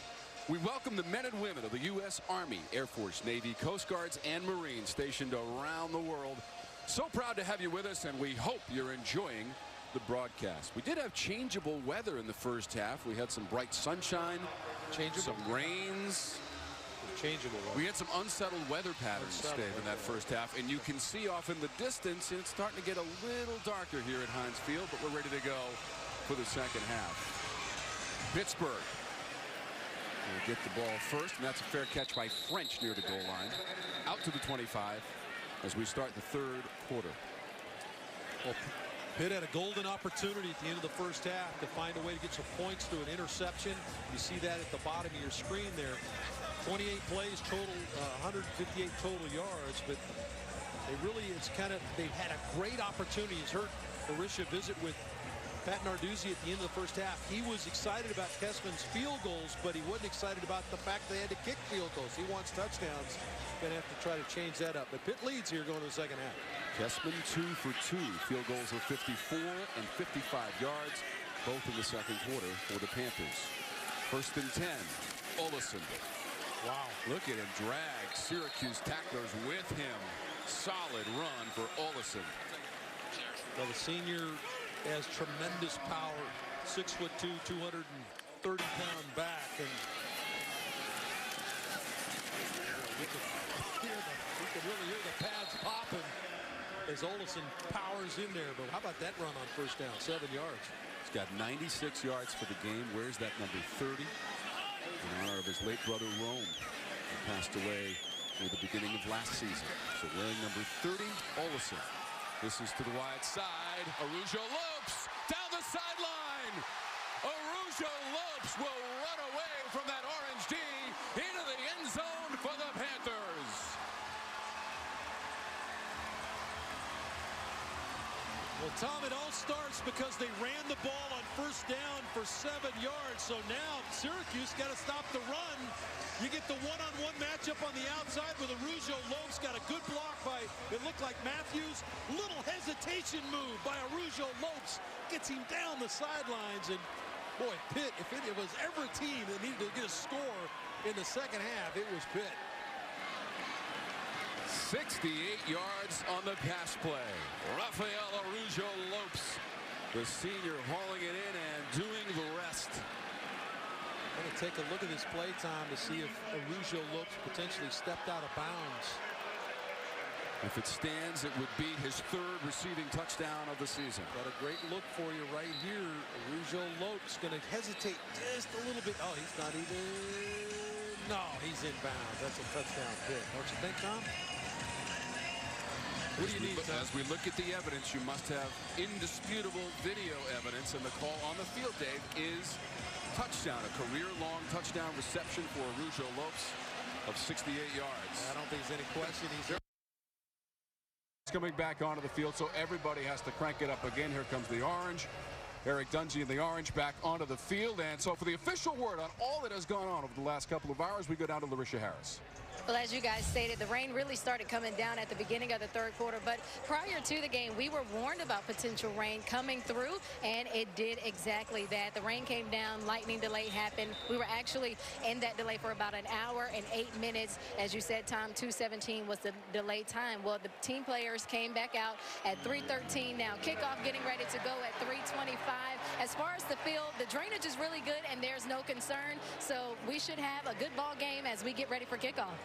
Speaker 2: We welcome the men and women of the U.S. Army, Air Force, Navy, Coast Guards, and Marines stationed around the world. So proud to have you with us, and we hope you're enjoying the broadcast. We did have changeable weather in the first half. We had some bright sunshine, some rains.
Speaker 5: Changeable weather.
Speaker 2: We had some unsettled weather patterns, Dave, in that first half, and you can see off in the distance, and it's starting to get a little darker here at Heinz Field, but we're ready to go for the second half. Pittsburgh will get the ball first, and that's a fair catch by French near the goal line. Out to the 25 as we start the third quarter.
Speaker 5: Well, Pitt had a golden opportunity at the end of the first half to find a way to get some points through an interception. You see that at the bottom of your screen there. 28 plays total, 158 total yards, but they've had a great opportunity. He's heard Barisha visit with Pat Narduzzi at the end of the first half. He was excited about Kessman's field goals, but he wasn't excited about the fact they had to kick field goals. He wants touchdowns. Going to have to try to change that up. But Pitt leads here going to the second half.
Speaker 2: Kessman 2 for 2. Field goals of 54 and 55 yards, both in the second quarter for the Panthers. First and 10. Ollison.
Speaker 5: Wow.
Speaker 2: Look at him drag Syracuse tacklers with him. Solid run for Ollison.
Speaker 5: Well, the senior has tremendous power. 6'2", 230-pound back, and we can really hear the pads popping as Ollison powers in there. But how about that run on first down? 7 yards.
Speaker 2: He's got 96 yards for the game. Where's that number 30? In honor of his late brother Rome, who passed away near the beginning of last season. So wearing number 30, Ollison. This is to the wide side. Araujo Lopes down the sideline. Araujo Lopes will run away from that orange D into the end zone for the Panthers.
Speaker 5: Well, Tom, it all starts because they ran the ball on first down for 7 yards. So now Syracuse got to stop the run. You get the one-on-one matchup on the outside with Araujo Lopes. Got a good block by, it looked like Matthews. Little hesitation move by Araujo Lopes. Gets him down the sidelines. And boy, Pitt, if it was ever a team that needed to get a score in the second half, it was Pitt.
Speaker 2: 68 yards on the pass play. Rafael Araujo Lopes, the senior, hauling it in and doing the rest.
Speaker 5: I'm going to take a look at this play time to see if Araujo Lopes potentially stepped out of bounds.
Speaker 2: If it stands, it would be his 3rd receiving touchdown of the season.
Speaker 5: Got a great look for you right here. Araujo Lopes going to hesitate just a little bit. Oh, he's not even. No, he's in bounds. That's a touchdown Pitt. Don't you think, Tom? What do you need, Tom?
Speaker 2: As we look at the evidence, you must have indisputable video evidence, and the call on the field, Dave, is touchdown, a career-long touchdown reception for Araujo Lopes of 68 yards.
Speaker 5: I don't think there's any question. He's
Speaker 2: coming back onto the field, so everybody has to crank it up again. Here comes the orange. Eric Dungy and the orange back onto the field. And so for the official word on all that has gone on over the last couple of hours, we go down to Larisha Harris.
Speaker 1: Well, as you guys stated, the rain really started coming down at the beginning of the third quarter. But prior to the game, we were warned about potential rain coming through, and it did exactly that. The rain came down, lightning delay happened. We were actually in that delay for about an hour and 8 minutes. As you said, Tom, 2:17 was the delay time. Well, the team players came back out at 3:13 now. Kickoff getting ready to go at 3:25. As far as the field, the drainage is really good, and there's no concern. So we should have a good ball game as we get ready for kickoff.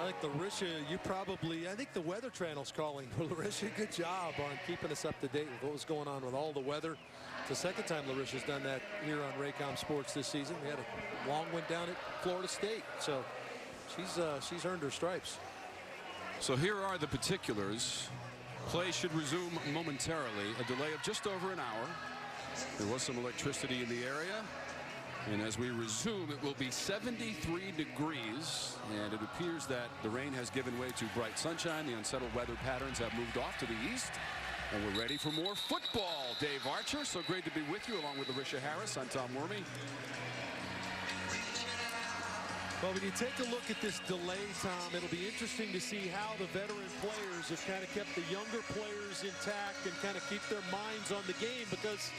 Speaker 5: I think Larisha, I think the Weather Channel's calling. Larisha, good job on keeping us up to date with what was going on with all the weather. It's the second time Larisha's done that here on Raycom Sports this season. We had a long one down at Florida State, so she's earned her stripes.
Speaker 2: So here are the particulars. Play should resume momentarily. A delay of just over an hour. There was some electricity in the area. And as we resume, it will be 73 degrees. And it appears that the rain has given way to bright sunshine. The unsettled weather patterns have moved off to the east. And we're ready for more football. Dave Archer, so great to be with you, along with Larisha Harris. I'm Tom Wormy.
Speaker 5: Well, when you take a look at this delay, Tom, it'll be interesting to see how the veteran players have kind of kept the younger players intact and kind of keep their minds on the game, because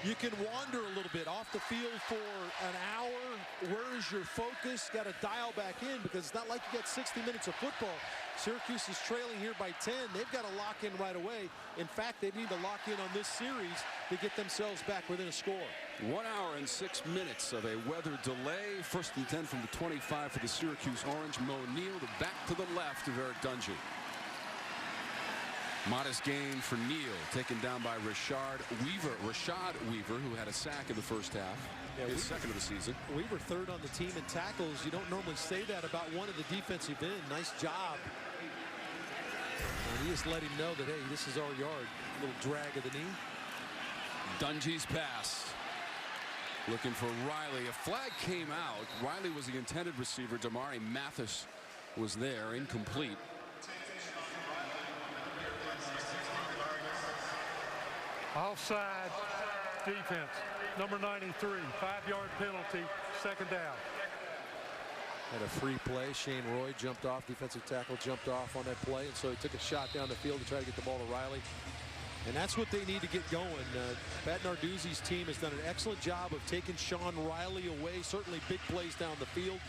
Speaker 5: you can wander a little bit off the field for an hour. Where is your focus? Got to dial back in, because it's not like you got 60 minutes of football. Syracuse is trailing here by 10. They've got to lock in right away. In fact, they need to lock in on this series to get themselves back within a score.
Speaker 2: 1 hour and 6 minutes of a weather delay. 1st and 10 from the 25 for the Syracuse Orange. Mo Neal back to the left of Eric Dungy. Modest gain for Neal, taken down by Rashad Weaver, who had a sack in the first half. Yeah, his second of the season.
Speaker 5: Weaver third on the team in tackles. You don't normally say that about one of the defensive end. Nice job. And he just let him know that, hey, this is our yard. A little drag of the knee.
Speaker 2: Dungy's pass. Looking for Riley. A flag came out. Riley was the intended receiver. Damari Mathis was there, incomplete.
Speaker 4: Offside defense, number 93, 5-yard penalty, 2nd down.
Speaker 5: Had a free play. Shane Roy jumped off. Defensive tackle jumped off on that play, and so he took a shot down the field to try to get the ball to Riley. And that's what they need to get going. Pat Narduzzi's team has done an excellent job of taking Sean Riley away. Certainly big plays down the field.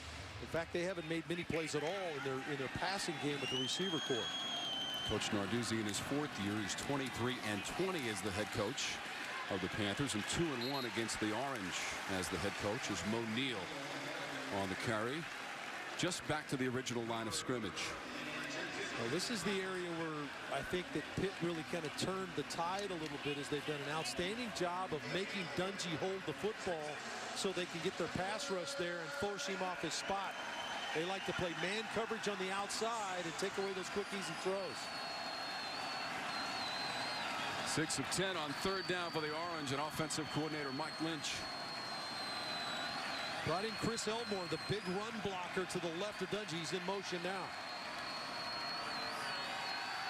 Speaker 5: In fact, they haven't made many plays at all in their passing game with the receiver corps.
Speaker 2: Coach Narduzzi in his 4th year. He's 23-20 as the head coach of the Panthers, and 2-1 against the Orange as the head coach. Is Mo Neal on the carry. Just back to the original line of scrimmage.
Speaker 5: Well, this is the area where I think that Pitt really kind of turned the tide a little bit, as they've done an outstanding job of making Dungy hold the football so they can get their pass rush there and force him off his spot. They like to play man coverage on the outside and take away those quick, easy throws.
Speaker 2: 6 of 10 on 3rd down for the Orange, and offensive coordinator Mike Lynch.
Speaker 5: Brought in Chris Elmore, the big run blocker to the left of Dungy. He's in motion now.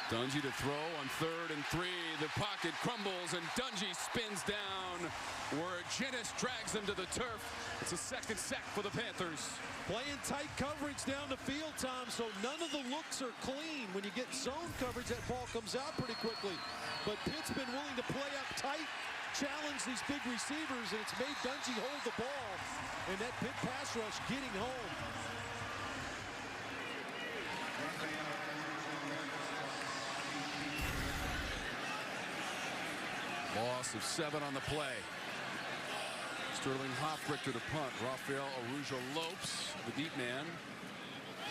Speaker 2: Dungy to throw on 3rd and 3. The pocket crumbles, and Dungy spins down where Ginnis drags him to the turf. It's a 2nd sack for the Panthers.
Speaker 5: Playing tight coverage down the field, Tom, so none of the looks are clean. When you get zone coverage, that ball comes out pretty quickly. But Pitt's been willing to play up tight, challenge these big receivers, and it's made Dungy hold the ball. And that Pitt pass rush getting home.
Speaker 2: Loss of 7 on the play. Sterling Hoffrichter to punt. Rafael Arujo-Lopes, the deep man,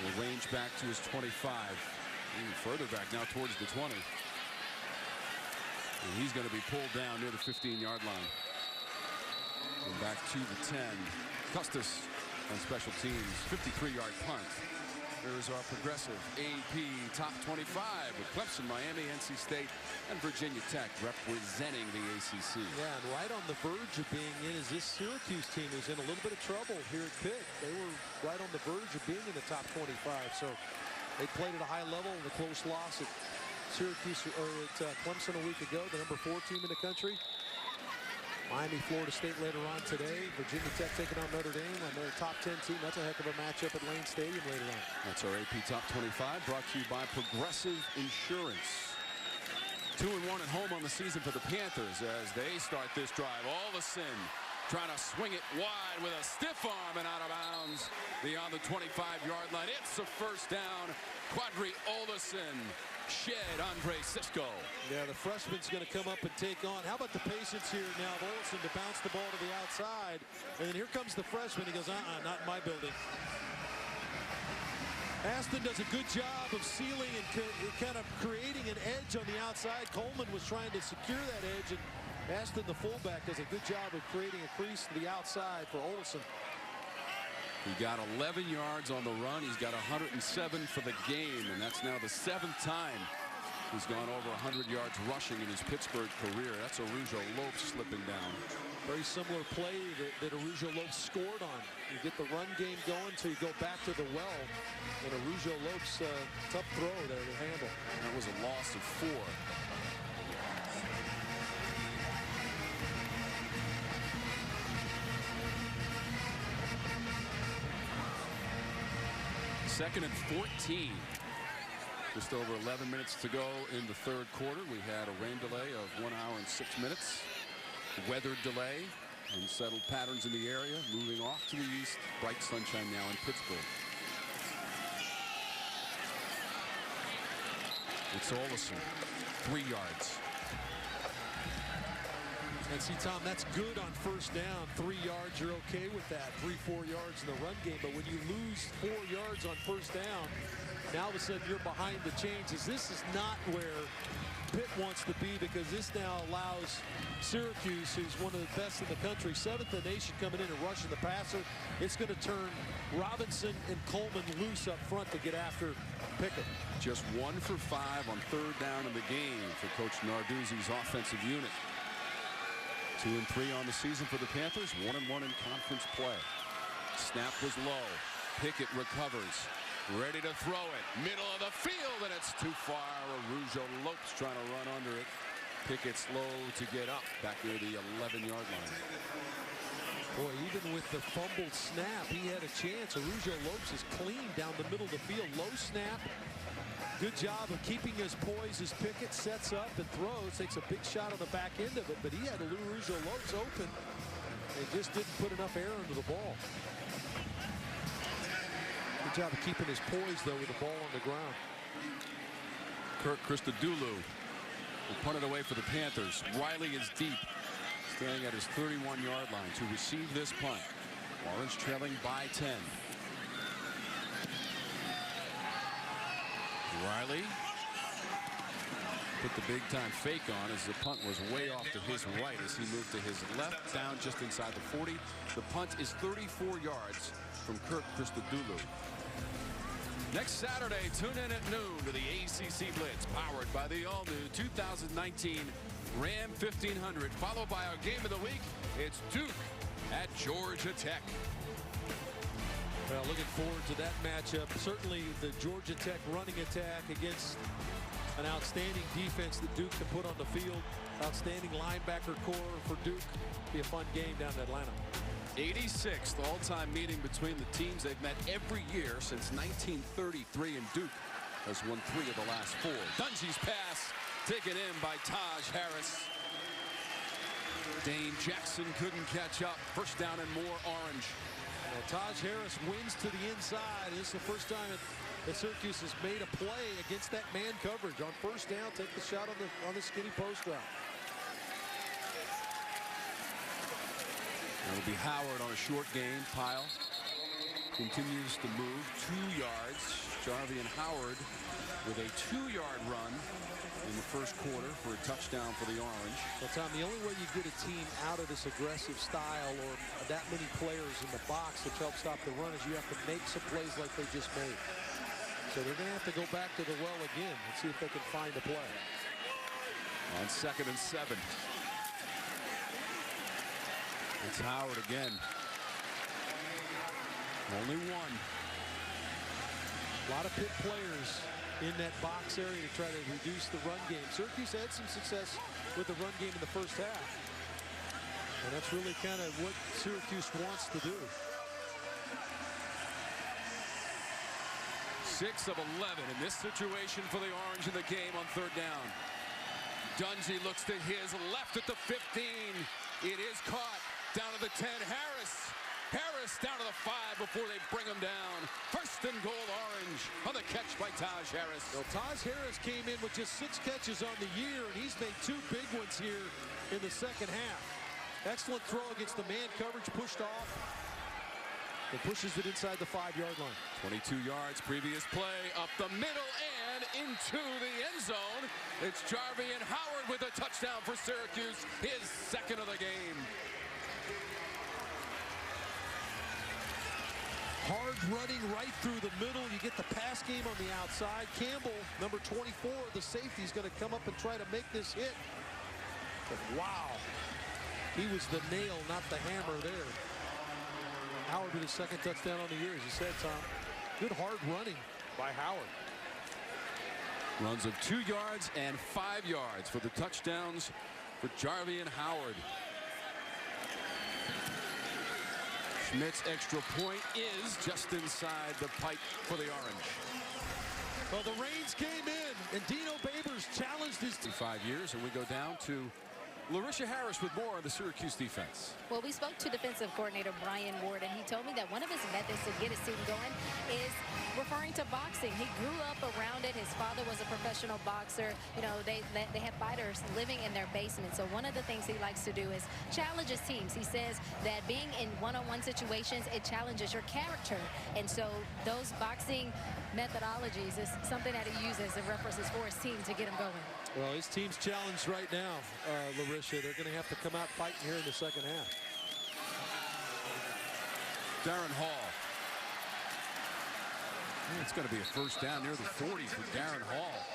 Speaker 2: will range back to his 25. Even further back now towards the 20. And he's going to be pulled down near the 15-yard line. And back to the 10. Custis on special teams. 53-yard punt. There's our progressive AP top 25 with Clemson, Miami, NC State, and Virginia Tech representing the ACC.
Speaker 5: Yeah, and right on the verge of being in is this Syracuse team, who's in a little bit of trouble here at Pitt. They were right on the verge of being in the top 25, so they played at a high level in a close loss at Syracuse or at Clemson a week ago, the number 4 team in the country. Miami, Florida State later on today. Virginia Tech taking on Notre Dame, another top 10 team. That's a heck of a matchup at Lane Stadium later on.
Speaker 2: That's our AP Top 25, brought to you by Progressive Insurance. 2-1 at home on the season for the Panthers as they start this drive. Ollison trying to swing it wide with a stiff arm and out of bounds beyond the 25-yard line. It's a 1st down. Qadree Ollison shed Andre Cisco.
Speaker 5: Yeah, the freshman's going to come up and take on. How about the patience here now of Ollison to bounce the ball to the outside. And then here comes the freshman. He goes, not in my building. Aston does a good job of sealing and kind of creating an edge on the outside. Coleman was trying to secure that edge, and Aston, the fullback, does a good job of creating a crease to the outside for Ollison.
Speaker 2: He got 11 yards on the run. He's got 107 for the game, and that's now the 7th time he's gone over 100 yards rushing in his Pittsburgh career. That's Araujo Lopes slipping down.
Speaker 5: Very similar play that Araujo Lopes scored on. You get the run game going till you go back to the well. And Araujo Lopes, tough throw there to handle.
Speaker 2: That was a loss of 4. Second and 14. Just over 11 minutes to go in the 3rd quarter. We had a rain delay of 1 hour and 6 minutes. Weather delay. Unsettled patterns in the area. Moving off to the east. Bright sunshine now in Pittsburgh. It's Ollison. 3 yards.
Speaker 5: And see, Tom, that's good on first down. 3 yards, you're okay with that. 3-4 yards in the run game. But when you lose 4 yards on first down, now all of a sudden you're behind the chains. This is not where Pitt wants to be, because this now allows Syracuse, who's one of the best in the country, 7th in the nation, coming in and rushing the passer. It's going to turn Robinson and Coleman loose up front to get after Pickett.
Speaker 2: Just 1 for 5 on 3rd down in the game for Coach Narduzzi's offensive unit. 2 and 3 on the season for the Panthers. 1 and 1 in conference play. Snap was low. Pickett recovers. Ready to throw it. Middle of the field, and it's too far. Araujo Lopes trying to run under it. Pickett slow to get up back near the 11-yard line.
Speaker 5: Boy, even with the fumbled snap, he had a chance. Araujo Lopes is clean down the middle of the field. Low snap. Good job of keeping his poise as Pickett sets up and throws. Takes a big shot on the back end of it, but he had Araujo Lopes open and just didn't put enough air into the ball. Good job of keeping his poise, though, with the ball on the ground.
Speaker 2: Kirk Christodoulou will punt it away for the Panthers. Riley is deep, standing at his 31-yard line to receive this punt. Orange trailing by 10. Riley put the big-time fake on as the punt was way off to his right as he moved to his left, down just inside the 40. The punt is 34 yards from Kirk Christodoulou. Next Saturday, tune in at noon to the ACC Blitz, powered by the all-new 2019 Ram 1500, followed by our game of the week. It's Duke at Georgia Tech.
Speaker 5: Well, looking forward to that matchup. Certainly the Georgia Tech running attack against an outstanding defense that Duke can put on the field. Outstanding linebacker core for Duke. Be a fun game down in Atlanta.
Speaker 2: 86th all-time meeting between the teams. They've met every year since 1933, and Duke has won 3 of the last 4. Dungy's pass taken in by Taj Harris. Dane Jackson couldn't catch up. First down and more Orange.
Speaker 5: Well, Taj Harris wins to the inside. This is the first time that Syracuse has made a play against that man coverage. On first down, take the shot on the skinny post route.
Speaker 2: It'll be Howard on a short game. Pyle continues to move 2 yards. Jarvie and Howard with a 2-yard run in the first quarter for a touchdown for the Orange.
Speaker 5: Well, Tom, the only way you get a team out of this aggressive style or that many players in the box to help stop the run is you have to make some plays like they just made. So they're going to have to go back to the well again and see if they can find a play.
Speaker 2: On 2nd and 7. It's Howard again. Only one.
Speaker 5: A lot of Pitt players in that box area to try to reduce the run game. Syracuse had some success with the run game in the first half. And that's really kind of what Syracuse wants to do.
Speaker 2: 6 of 11 in this situation for the Orange in the game on 3rd down. Dungy looks to his left at the 15. It is caught. Down to the 10, Harris down to the 5 before they bring him down. First and goal, Orange on the catch by Taj Harris.
Speaker 5: Well, Taj Harris came in with just 6 catches on the year, and he's made 2 big ones here in the second half. Excellent throw against the man coverage, pushed off. and pushes it inside the 5-yard line.
Speaker 2: 22 yards, previous play, up the middle and into the end zone. It's Jarvian Howard with a touchdown for Syracuse, his second of the game.
Speaker 5: Hard running right through the middle. You get the pass game on the outside. Campbell, number 24, the safety, is going to come up and try to make this hit. But wow. He was the nail, not the hammer there. Howard with his second touchdown on the year, as you said, Tom. Good hard running by Howard.
Speaker 2: Runs of 2 yards and 5 yards for the touchdowns for Jarvian Howard. Schmidt's extra point is just inside the pipe for the Orange.
Speaker 5: Well, the rains came in, and Dino Babers challenged his
Speaker 2: 5 years, and we go down to Larisha Harris with more on the Syracuse defense.
Speaker 1: Well, we spoke to defensive coordinator Brian Ward, and he told me that one of his methods to get his team going is referring to boxing. He grew up around it. His father was a professional boxer. You know, they have fighters living in their basement. So one of the things he likes to do is challenge his teams. He says that being in one-on-one situations, it challenges your character. And so those boxing methodologies is something that he uses and references for his team to get him going.
Speaker 5: Well, his team's challenged right now, Larisha. They're going to have to come out fighting here in the second half.
Speaker 2: Darrin Hall. It's going to be a first down near the 40 for Darrin Hall.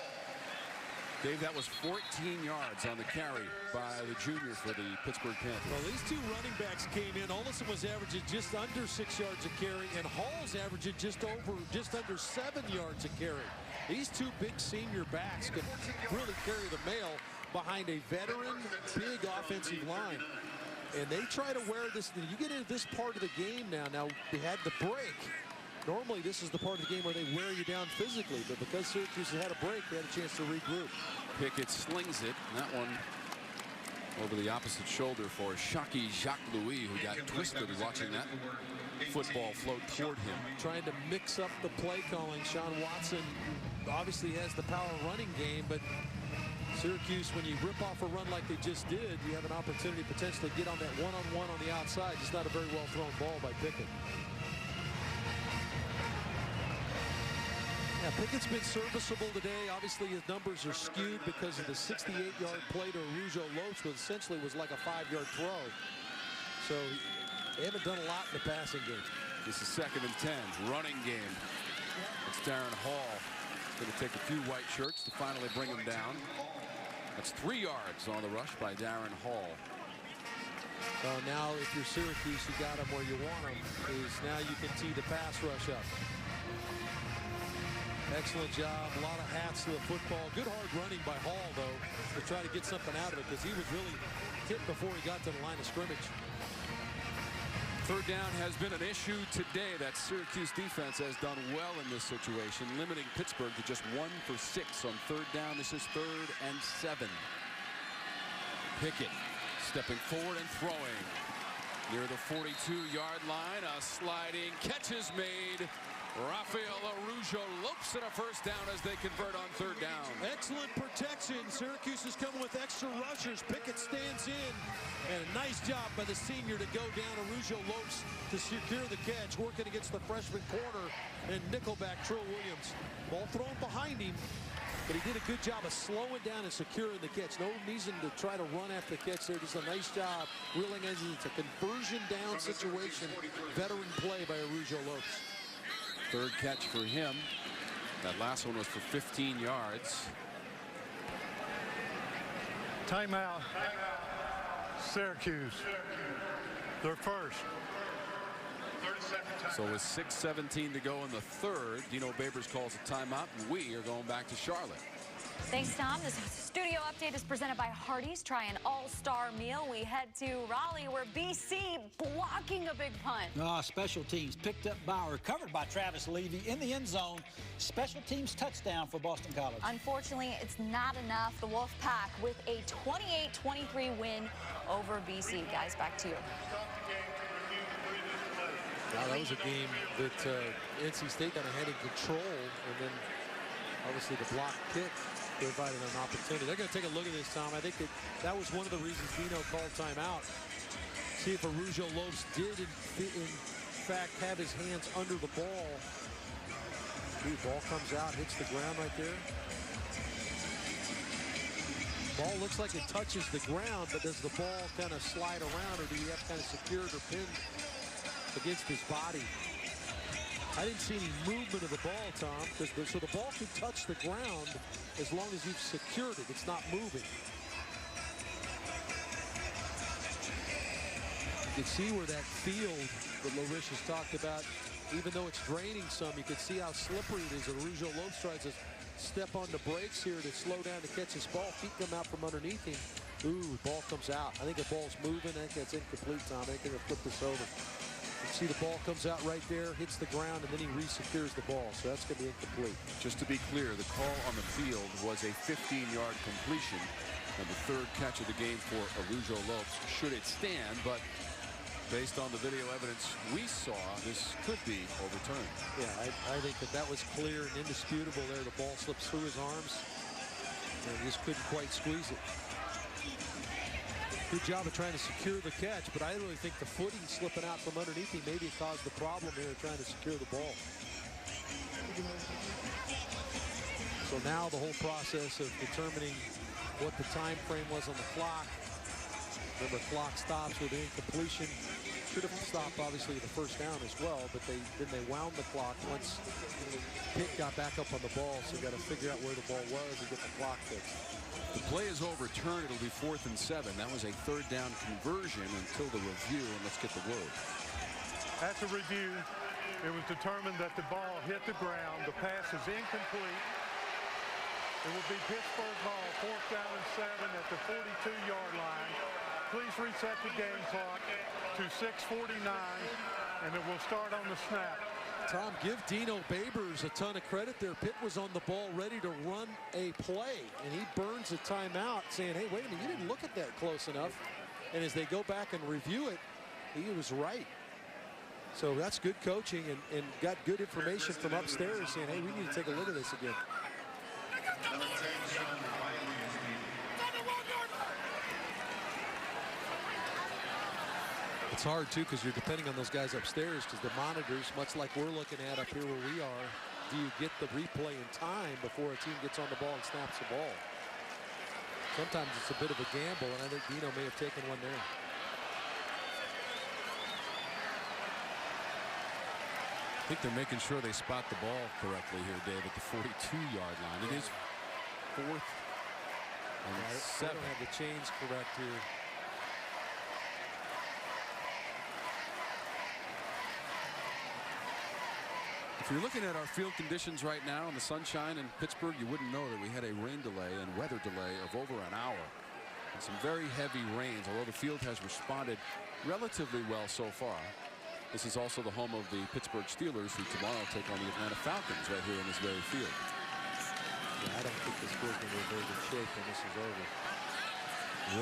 Speaker 2: Dave, that was 14 yards on the carry by the junior for the Pittsburgh Panthers.
Speaker 5: Well, these two running backs came in. Ollison was averaging just under 6 yards a carry, and Hall's averaging just under 7 yards a carry. These two big senior backs can really carry the mail behind a veteran, big offensive line. And they try to wear this. You get into this part of the game now. Now, we had the break. Normally, this is the part of the game where they wear you down physically. But because Syracuse had a break, they had a chance to regroup.
Speaker 2: Pickett slings it. And that one over the opposite shoulder for Shockey Jacques-Louis, who got twisted watching that football float toward him.
Speaker 5: Trying to mix up the play calling. Sean Watson obviously has the power running game, but Syracuse, when you rip off a run like they just did, you have an opportunity to potentially get on that one-on-one on the outside. Just not a very well thrown ball by Pickett. Yeah, Pickett's been serviceable today. Obviously, his numbers are skewed because of the 68-yard play to Arujo Lopes, which essentially was like a 5-yard throw. So they haven't done a lot in the passing game.
Speaker 2: This is 2nd and 10, running game. It's Darrin Hall. Going to take a few white shirts to finally bring him down. That's 3 yards on the rush by Darrin Hall.
Speaker 5: Well, now if you're Syracuse, you got him where you want him. Is now you can tee the pass rush up. Excellent job. A lot of hats to the football. Good hard running by Hall, though, to try to get something out of it because he was really hit before he got to the line of scrimmage.
Speaker 2: Third down has been an issue today. That Syracuse defense has done well in this situation, limiting Pittsburgh to just 1 for 6 on third down. This is 3rd and 7. Pickett stepping forward and throwing near the 42-yard line. A sliding catch is made. Rafael Arujo Lopes and a first down as they convert on third down.
Speaker 5: Excellent protection. Syracuse is coming with extra rushers. Pickett stands in. And a nice job by the senior to go down Arujo Lopes to secure the catch, working against the freshman corner and nickelback Trill Williams. Ball thrown behind him, but he did a good job of slowing down and securing the catch. No reason to try to run after the catch there. Just a nice job reeling in. It's a conversion down situation. Veteran play by Arujo Lopes.
Speaker 2: Third catch for him. That last one was for 15 yards.
Speaker 4: Timeout. Syracuse. They're first.
Speaker 2: So with 6:17 to go in the third, Dino Babers calls a timeout, and we are going back to Charlotte.
Speaker 7: Thanks, Tom. This studio update is presented by Hardee's. Try an all-star meal. We head to Raleigh, where BC blocking a big punt.
Speaker 8: Special teams picked up by, recovered by Travis Levy in the end zone. Special teams touchdown for Boston College.
Speaker 7: Unfortunately, it's not enough. The Wolfpack with a 28-23 win over BC. Guys, back to you.
Speaker 5: Wow, that was a game that NC State kind of had in control, and then obviously the block kick provided an opportunity. They're going to take a look at this, Tom. I think that was one of the reasons Dino called timeout. See if Arujo Lopes did in fact, have his hands under the ball. Ooh, ball comes out, hits the ground right there. Ball looks like it touches the ground, but does the ball kind of slide around, or do you have kind of secured or pinned against his body? I didn't see any movement of the ball, Tom, so the ball can touch the ground as long as you've secured it. It's not moving. You can see where that field that Larish has talked about, even though it's draining some, you can see how slippery it is. Araujo Lopes tries to step on the brakes here to slow down to catch his ball. Feet come out from underneath him. Ooh, ball comes out. I think the ball's moving. I think that's incomplete, Tom. I think they'll flip this over. You see the ball comes out right there, hits the ground, and then he re-secures the ball. So that's going to be incomplete.
Speaker 2: Just to be clear, the call on the field was a 15-yard completion and the third catch of the game for Araujo Lopes. Should it stand, but based on the video evidence we saw, this could be overturned.
Speaker 5: Yeah, I think that was clear and indisputable there. The ball slips through his arms and just couldn't quite squeeze it. Good job of trying to secure the catch, but I really think the footing slipping out from underneath him maybe caused the problem here trying to secure the ball. So now the whole process of determining what the time frame was on the clock. Remember, clock stops with the incompletion. Should have stopped, obviously, the first down as well, but then they wound the clock once Pitt got back up on the ball, so you got to figure out where the ball was and get the clock fixed.
Speaker 2: The play is overturned. It'll be 4th and 7. That was a third down conversion until the review, and let's get the word.
Speaker 4: At the review, it was determined that the ball hit the ground. The pass is incomplete. It will be Pittsburgh ball, 4th down and 7 at the 42-yard line. Please reset the game clock to 6:49, and it will start on the snap.
Speaker 5: Tom, give Dino Babers a ton of credit there. Pitt was on the ball ready to run a play, and he burns a timeout saying, hey, wait a minute, you didn't look at that close enough. And as they go back and review it, he was right. So that's good coaching and got good information from upstairs saying, hey, we need to take a look at this again. It's hard, too, because you're depending on those guys upstairs because the monitors, much like we're looking at up here where we are, do you get the replay in time before a team gets on the ball and snaps the ball? Sometimes it's a bit of a gamble, and I think Dino may have taken one there.
Speaker 2: I think they're making sure they spot the ball correctly here, Dave, at the 42-yard line. It is 4th and 7.
Speaker 5: I don't have the chains correct here.
Speaker 2: If you're looking at our field conditions right now in the sunshine in Pittsburgh, you wouldn't know that we had a rain delay and weather delay of over an hour. And some very heavy rains, although the field has responded relatively well so far. This is also the home of the Pittsburgh Steelers, who tomorrow take on the Atlanta Falcons right here in this very field.
Speaker 5: Yeah, I don't think this field's going to be in very good shape when this is over.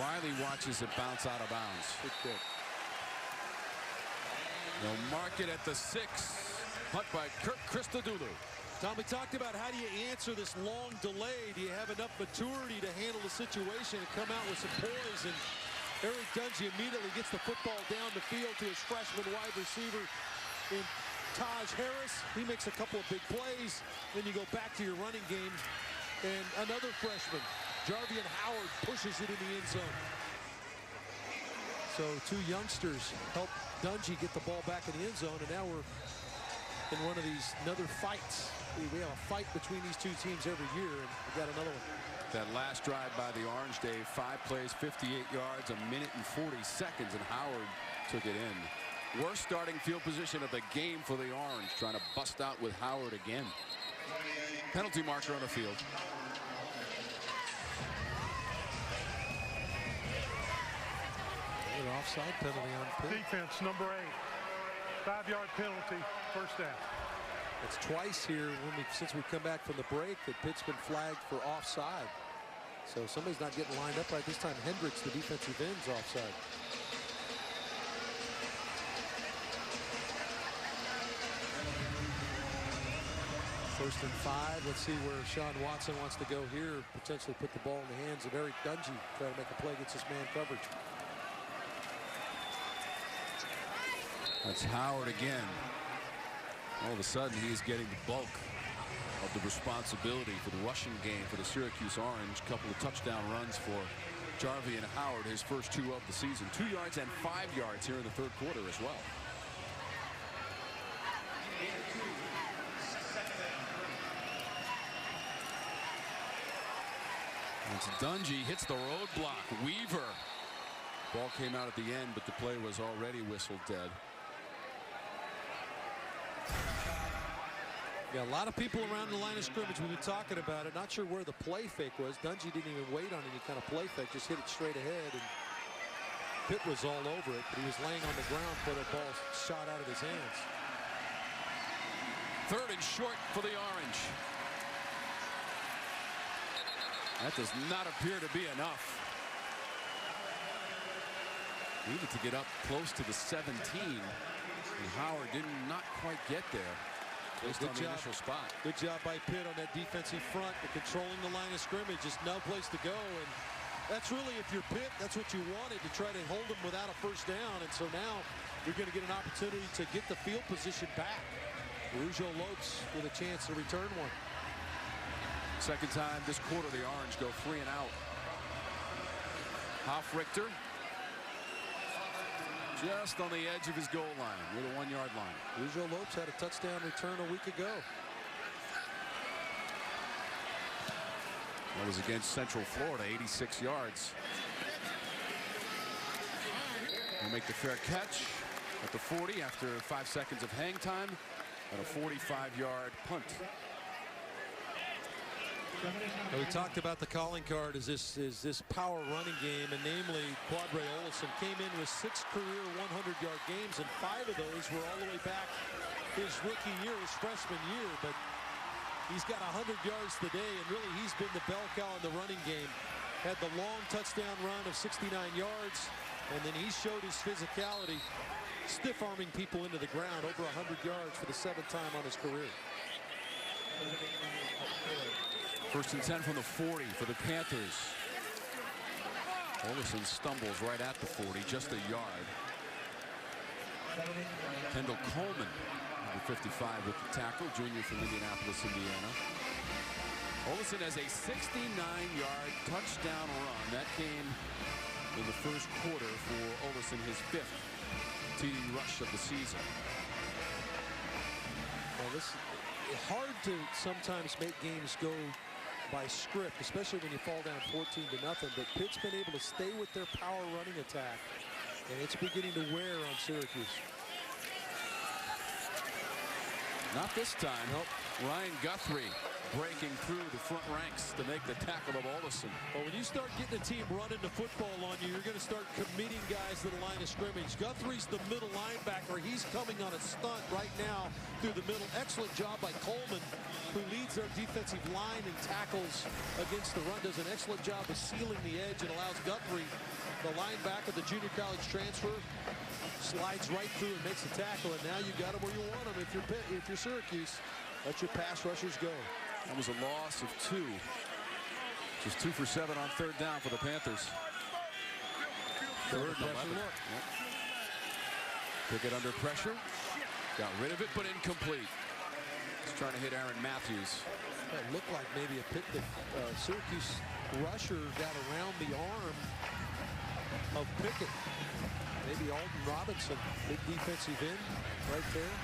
Speaker 2: Riley watches it bounce out of bounds.
Speaker 5: Good kick.
Speaker 2: They'll mark it at the 6. Punt by Kirk Christodoulou.
Speaker 5: Tom, we talked about how do you answer this long delay? Do you have enough maturity to handle the situation and come out with some poise? And Eric Dungey immediately gets the football down the field to his freshman wide receiver in Taj Harris. He makes a couple of big plays. Then you go back to your running game. And another freshman, Jarvian Howard, pushes it in the end zone. So 2 youngsters help Dungey get the ball back in the end zone. And now we're in one of these other fights. We have a fight between these 2 teams every year, and we got another one.
Speaker 2: That last drive by the Orange, Dave, 5 plays, 58 yards, 1 minute and 40 seconds, and Howard took it in. Worst starting field position of the game for the Orange, trying to bust out with Howard again. Penalty marker on the field.
Speaker 5: An offside penalty on Pitt.
Speaker 4: Defense, number 8. 5-yard penalty, first down.
Speaker 5: It's twice here since we come back from the break that Pitt's been flagged for offside. So somebody's not getting lined up right this time. Hendricks, the defensive end's offside. First and 5. Let's see where Sean Watson wants to go here. Potentially put the ball in the hands of Eric Dungey. Try to make a play against this man coverage.
Speaker 2: That's Howard again. All of a sudden, he is getting the bulk of the responsibility for the rushing game for the Syracuse Orange. Couple of touchdown runs for Jarvie and Howard, his first 2 of the season. 2 yards and 5 yards here in the third quarter as well. It's Dungy, hits the roadblock. Weaver. Ball came out at the end, but the play was already whistled dead.
Speaker 5: Yeah, a lot of people around the line of scrimmage. We've been talking about it. Not sure where the play fake was. Dungy didn't even wait on any kind of play fake. Just hit it straight ahead. And Pitt was all over it, but he was laying on the ground before the ball shot out of his hands.
Speaker 2: 3rd and short for the Orange. That does not appear to be enough. Needed to get up close to the 17. And Howard did not quite get there. Based on the initial spot.
Speaker 5: Good job by Pitt on that defensive front, controlling the line of scrimmage. Just no place to go. And that's really, if you're Pitt, that's what you wanted, to try to hold them without a first down. And so now you're going to get an opportunity to get the field position back. Rougeau Lopes with a chance to return one.
Speaker 2: Second time this quarter the Orange go 3 and out. Hoffrichter just on the edge of his goal line with a 1-yard line.
Speaker 5: Rougeau Lopes had a touchdown return a week ago.
Speaker 2: That was against Central Florida, 86 yards. He'll make the fair catch at the 40 after 5 seconds of hang time and a 45-yard punt.
Speaker 5: Now, we talked about the calling card is this power running game, and namely Qadree Ollison came in with 6 career 100-yard games, and 5 of those were all the way back his rookie year, his freshman year. But he's got 100 yards today, and really he's been the bell cow in the running game. Had the long touchdown run of 69 yards, and then he showed his physicality, stiff-arming people into the ground over 100 yards for the 7th time on his career.
Speaker 2: 1st and 10 from the 40 for the Panthers. Ollison stumbles right at the 40, just a yard. Kendall Coleman, number 55 with the tackle, junior from Indianapolis, Indiana. Ollison has a 69-yard touchdown run. That came in the first quarter for Ollison, his 5th TD rush of the season.
Speaker 5: Well, it's hard to sometimes make games go by script, especially when you fall down 14-0, but Pitt's been able to stay with their power running attack, and it's beginning to wear on Syracuse.
Speaker 2: Not this time. Nope. Ryan Guthrie breaking through the front ranks to make the tackle of Ollison.
Speaker 5: Well, when you start getting a team running the football on you, you're going to start committing guys to the line of scrimmage. Guthrie's the middle linebacker. He's coming on a stunt right now through the middle. Excellent job by Coleman, who leads their defensive line and tackles against the run. Does an excellent job of sealing the edge and allows Guthrie, the linebacker, the junior college transfer, slides right through and makes the tackle. And now you got him where you want him. If you're Syracuse, let your pass rushers go.
Speaker 2: That was a loss of 2. Just 2 for 7 on 3rd down for the Panthers. 3rd and 11. Yep. Pickett under pressure. Got rid of it, but incomplete. He's trying to hit Aaron Matthews.
Speaker 5: It looked like maybe a Syracuse rusher got around the arm of Pickett. Maybe Alden Robinson, big defensive end right there.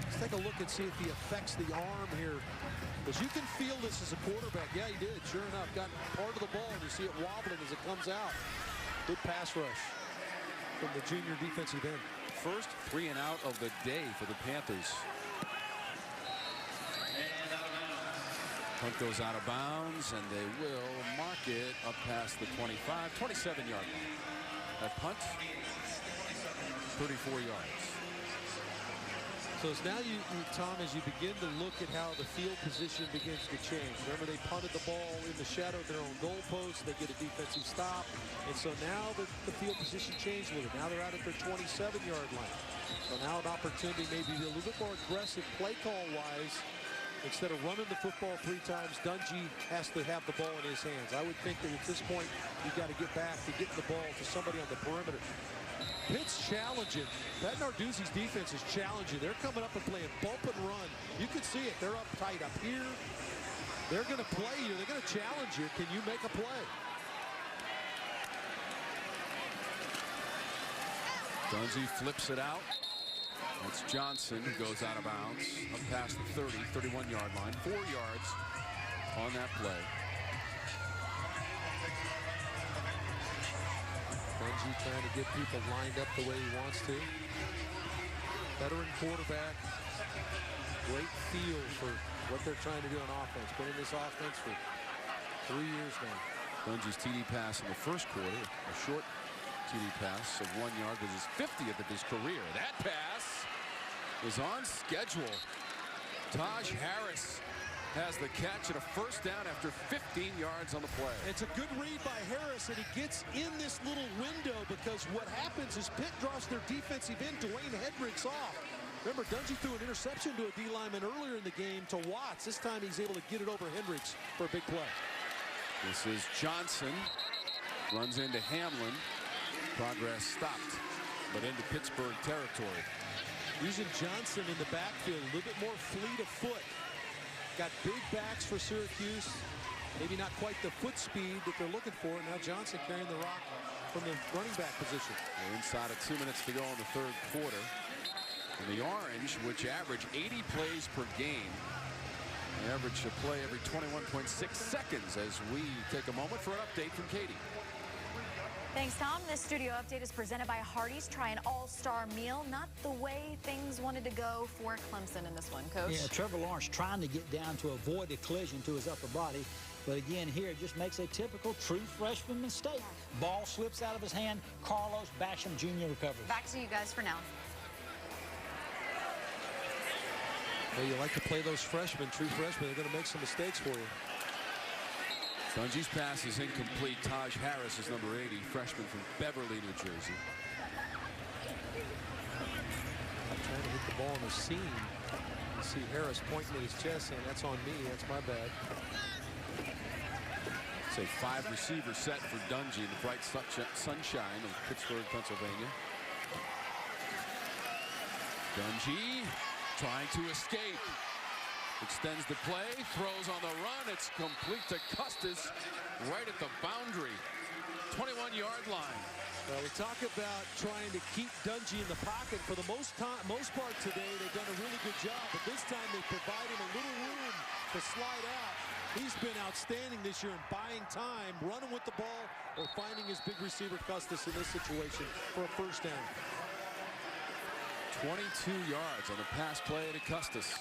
Speaker 5: Let's take a look and see if he affects the arm here. Because you can feel this as a quarterback. Yeah, he did. Sure enough, got part of the ball, and you see it wobbling as it comes out. Good pass rush from the junior defensive end.
Speaker 2: First 3 and out of the day for the Panthers. Punt goes out of bounds, and they will mark it up past the 25, 27-yard line. That punt, 34 yards.
Speaker 5: So it's now Tom, as you begin to look at how the field position begins to change. Remember, they punted the ball in the shadow of their own goalpost. They get a defensive stop. And so now the field position changed a little. Now they're out at their 27-yard line. So now an opportunity maybe to be a little bit more aggressive play call-wise Instead of running the football 3 times, Dungey has to have the ball in his hands. I would think that at this point, you've got to get back to getting the ball to somebody on the perimeter. Pitt's challenging. Pat Narduzzi's defense is challenging. They're coming up and playing bump and run. You can see it. They're up tight up here. They're going to play you. They're going to challenge you. Can you make a play?
Speaker 2: Dungey flips it out. It's Johnson who goes out of bounds up past the 31-yard line. 4 yards on that play.
Speaker 5: Dungey trying to get people lined up the way he wants to. Veteran quarterback. Great feel for what they're trying to do on offense. Been in this offense for 3 years now.
Speaker 2: Dungey's TD pass in the first quarter. A short TD pass of 1 yard was his 50th of his career. That pass is on schedule. Taj Harris has the catch and a first down after 15 yards on the play.
Speaker 5: It's a good read by Harris, and he gets in this little window because what happens is Pitt draws their defensive end, Dwayne Hedricks off. Remember, Dungey threw an interception to a D lineman earlier in the game to Watts. This time he's able to get it over Hendricks for a big play.
Speaker 2: This is Johnson. Runs into Hamlin. Progress stopped, but into Pittsburgh territory.
Speaker 5: Using Johnson in the backfield, a little bit more fleet of foot. Got big backs for Syracuse. Maybe not quite the foot speed that they're looking for. Now Johnson carrying the rock from the running back position.
Speaker 2: We're inside of 2 minutes to go in the third quarter. And the Orange, which average 80 plays per game, average a play every 21.6 seconds as we take a moment for an update from Katie.
Speaker 7: Thanks, Tom. This studio update is presented by Hardee's. Try an all-star meal. Not the way things wanted to go for Clemson in this one, Coach.
Speaker 8: Yeah, Trevor Lawrence trying to get down to avoid a collision to his upper body. But again, here it just makes a typical true freshman mistake. Ball slips out of his hand. Carlos Basham Jr. recovers.
Speaker 7: Back to you guys for now.
Speaker 5: Well, you like to play those freshmen, true freshmen. They're going to make some mistakes for you.
Speaker 2: Dungey's pass is incomplete. Taj Harris is number 80, freshman from Beverly, New Jersey.
Speaker 5: Trying to hit the ball on the seam. You see Harris pointing at his chest saying, that's on me, that's my bad.
Speaker 2: It's a 5-receiver set for Dungey in the bright sunshine of Pittsburgh, Pennsylvania. Dungey trying to escape. Extends the play, throws on the run. It's complete to Custis right at the boundary. 21-yard line.
Speaker 5: Well, we talk about trying to keep Dungey in the pocket. For the most part today, they've done a really good job. But this time they provide him a little room to slide out. He's been outstanding this year in buying time, running with the ball, or finding his big receiver Custis in this situation for a first down.
Speaker 2: 22 yards on the pass play to Custis.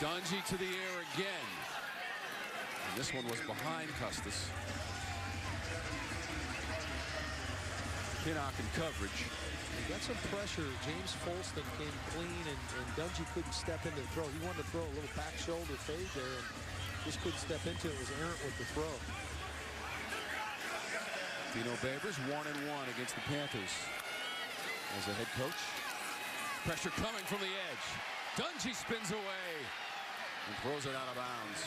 Speaker 2: Dungey to the air again. And this one was behind Custis. Pinnock in coverage.
Speaker 5: He got some pressure. James Folston came clean, and Dungey couldn't step into the throw. He wanted to throw a little back shoulder fade there, and just couldn't step into it. Was errant with the throw.
Speaker 2: Dino Babers 1-1 against the Panthers as a head coach. Pressure coming from the edge. Dungey spins away and throws it out of bounds.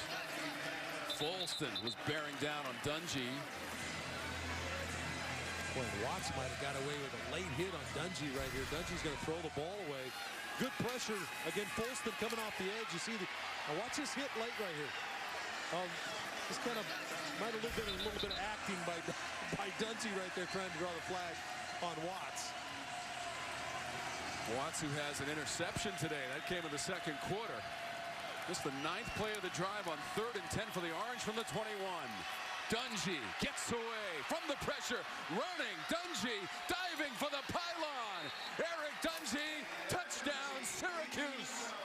Speaker 2: Folston was bearing down on Dungey.
Speaker 5: Boy, Watts might have got away with a late hit on Dungey right here. Dungey's going to throw the ball away. Good pressure. Again, Folston coming off the edge. You see, watch this hit late right here. Just kind of might have been a little bit of acting by Dungey right there trying to draw the flag on Watts.
Speaker 2: Watts, who has an interception today. That came in the second quarter. This is the 9th play of the drive on 3rd and 10 for the Orange from the 21. Dungey gets away from the pressure. Running. Dungey diving for the pylon. Eric Dungey, touchdown, Syracuse.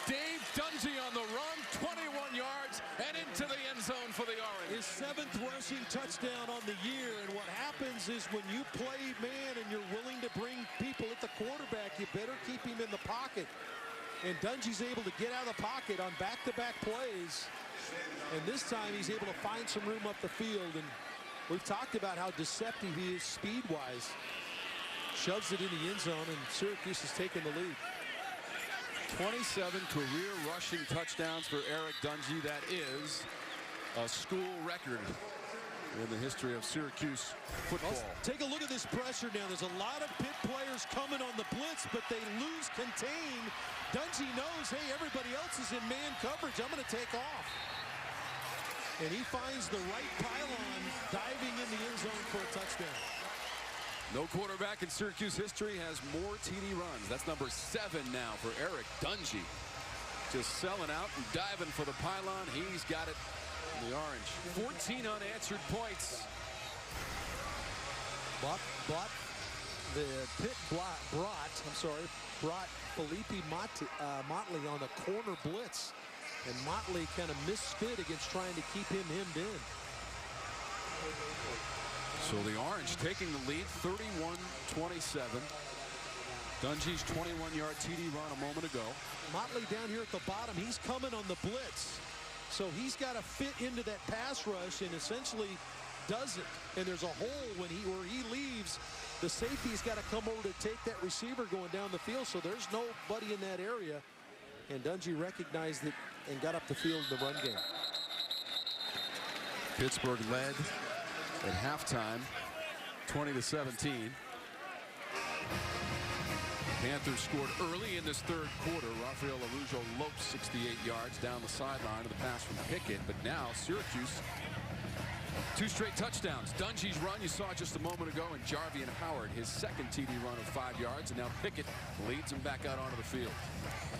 Speaker 2: Dave Dungey on the run, 21 yards, and into the end zone for the Orange.
Speaker 5: His 7th rushing touchdown on the year, and what happens is when you play man and you're willing to bring people at the quarterback, you better keep him in the pocket. And Dungey's able to get out of the pocket on back-to-back plays, and this time he's able to find some room up the field, and we've talked about how deceptive he is speed-wise. shoves it in the end zone, and Syracuse has taken the lead.
Speaker 2: 27 career rushing touchdowns for Eric Dungey. That is a school record in the history of Syracuse football.
Speaker 5: Take a look at this pressure now. There's a lot of Pitt players coming on the blitz, but they lose contain. Dungey knows, hey, everybody else is in man coverage. I'm going to take off. And he finds the right pylon, diving in the end zone for a touchdown.
Speaker 2: No quarterback in Syracuse history has more TD runs. That's number 7 now for Eric Dungey. Just selling out and diving for the pylon. He's got it in the orange. 14 unanswered points.
Speaker 5: The Pitt brought Felipe Motley on the corner blitz. And Motley kind of misfit against trying to keep him hemmed in.
Speaker 2: So the Orange taking the lead, 31-27. Dungey's 21-yard TD run a moment ago.
Speaker 5: Motley down here at the bottom, he's coming on the blitz. So he's got to fit into that pass rush and essentially doesn't. And there's a hole where he leaves. The safety's got to come over to take that receiver going down the field. So there's nobody in that area. And Dungey recognized it and got up the field in the run game.
Speaker 2: Pittsburgh led at halftime, 20-17. Panthers scored early in this third quarter. Rafael Araujo loped 68 yards down the sideline of the pass from Pickett. But now Syracuse, 2 straight touchdowns. Dungey's run you saw just a moment ago, and Jarvian Howard, his second TD run of 5 yards. And now Pickett leads him back out onto the field.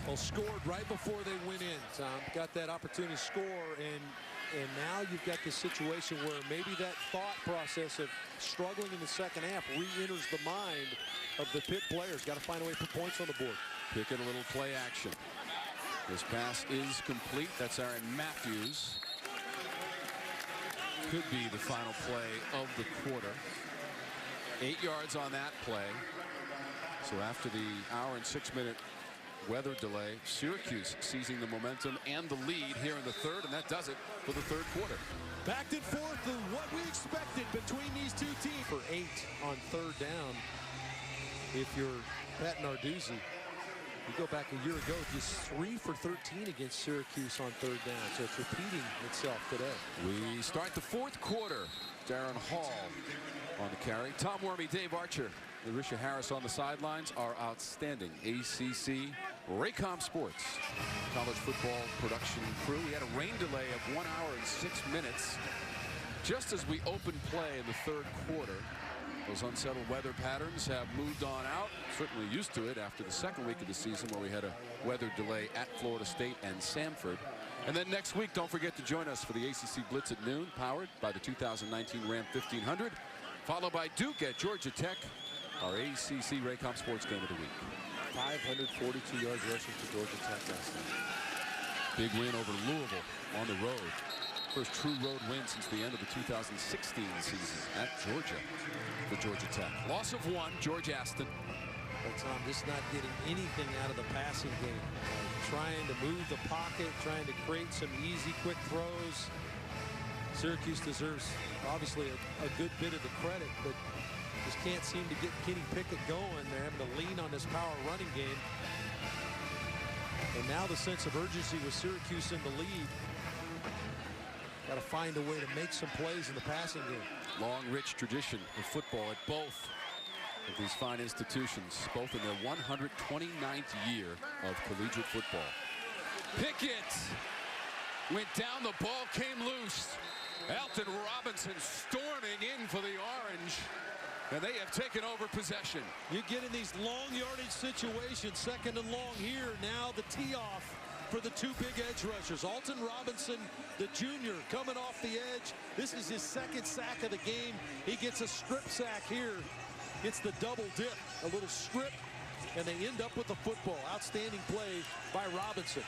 Speaker 5: Well, scored right before they went in, Tom. Got that opportunity to score, and now you've got this situation where maybe that thought process of struggling in the second half re-enters the mind of the Pitt players. Got to find a way to put points on the board.
Speaker 2: Pickett, a little play action. This pass is complete. That's Aaron Matthews. Could be the final play of the quarter. 8 yards on that play. So after the hour and 6-minute weather delay, Syracuse seizing the momentum and the lead here in the third, and that does it for the third quarter.
Speaker 5: Back and forth and what we expected between these two teams. For 8 on third down, if you're Pat Narduzzi. You go back a year ago, just 3 for 13 against Syracuse on third down. So it's repeating itself today.
Speaker 2: We start the fourth quarter. Darrin Hall on the carry. Tom Wormy, Dave Archer, Larisha Harris on the sidelines. Our outstanding ACC Raycom Sports college football production crew. We had a rain delay of 1 hour and 6 minutes just as we opened play in the third quarter. Those unsettled weather patterns have moved on out. Certainly used to it after the second week of the season where we had a weather delay at Florida State and Samford. And then next week, don't forget to join us for the ACC Blitz at noon, powered by the 2019 Ram 1500, followed by Duke at Georgia Tech, our ACC Raycom Sports Game of the Week.
Speaker 5: 542 yards rushing to Georgia Tech last night.
Speaker 2: Big win over Louisville on the road. First true road win since the end of the 2016 season at Georgia for Georgia Tech. Loss of 1, George Aston.
Speaker 5: But Tom, just not getting anything out of the passing game. Trying to move the pocket, trying to create some easy, quick throws. Syracuse deserves, obviously, a good bit of the credit, but just can't seem to get Kenny Pickett going. They're having to lean on this power running game. And now the sense of urgency with Syracuse in the lead. Got to find a way to make some plays in the passing game.
Speaker 2: Long, rich tradition of football at both of these fine institutions, both in their 129th year of collegiate football. Pickett went down, the ball came loose. Alton Robinson storming in for the Orange, and they have taken over possession.
Speaker 5: You get in these long yardage situations, second and long here. Now the tee off for the 2 big edge rushers. Alton Robinson, the junior, coming off the edge. This is his second sack of the game. He gets a strip sack here. Gets the double dip, a little strip, and they end up with the football. Outstanding play by Robinson.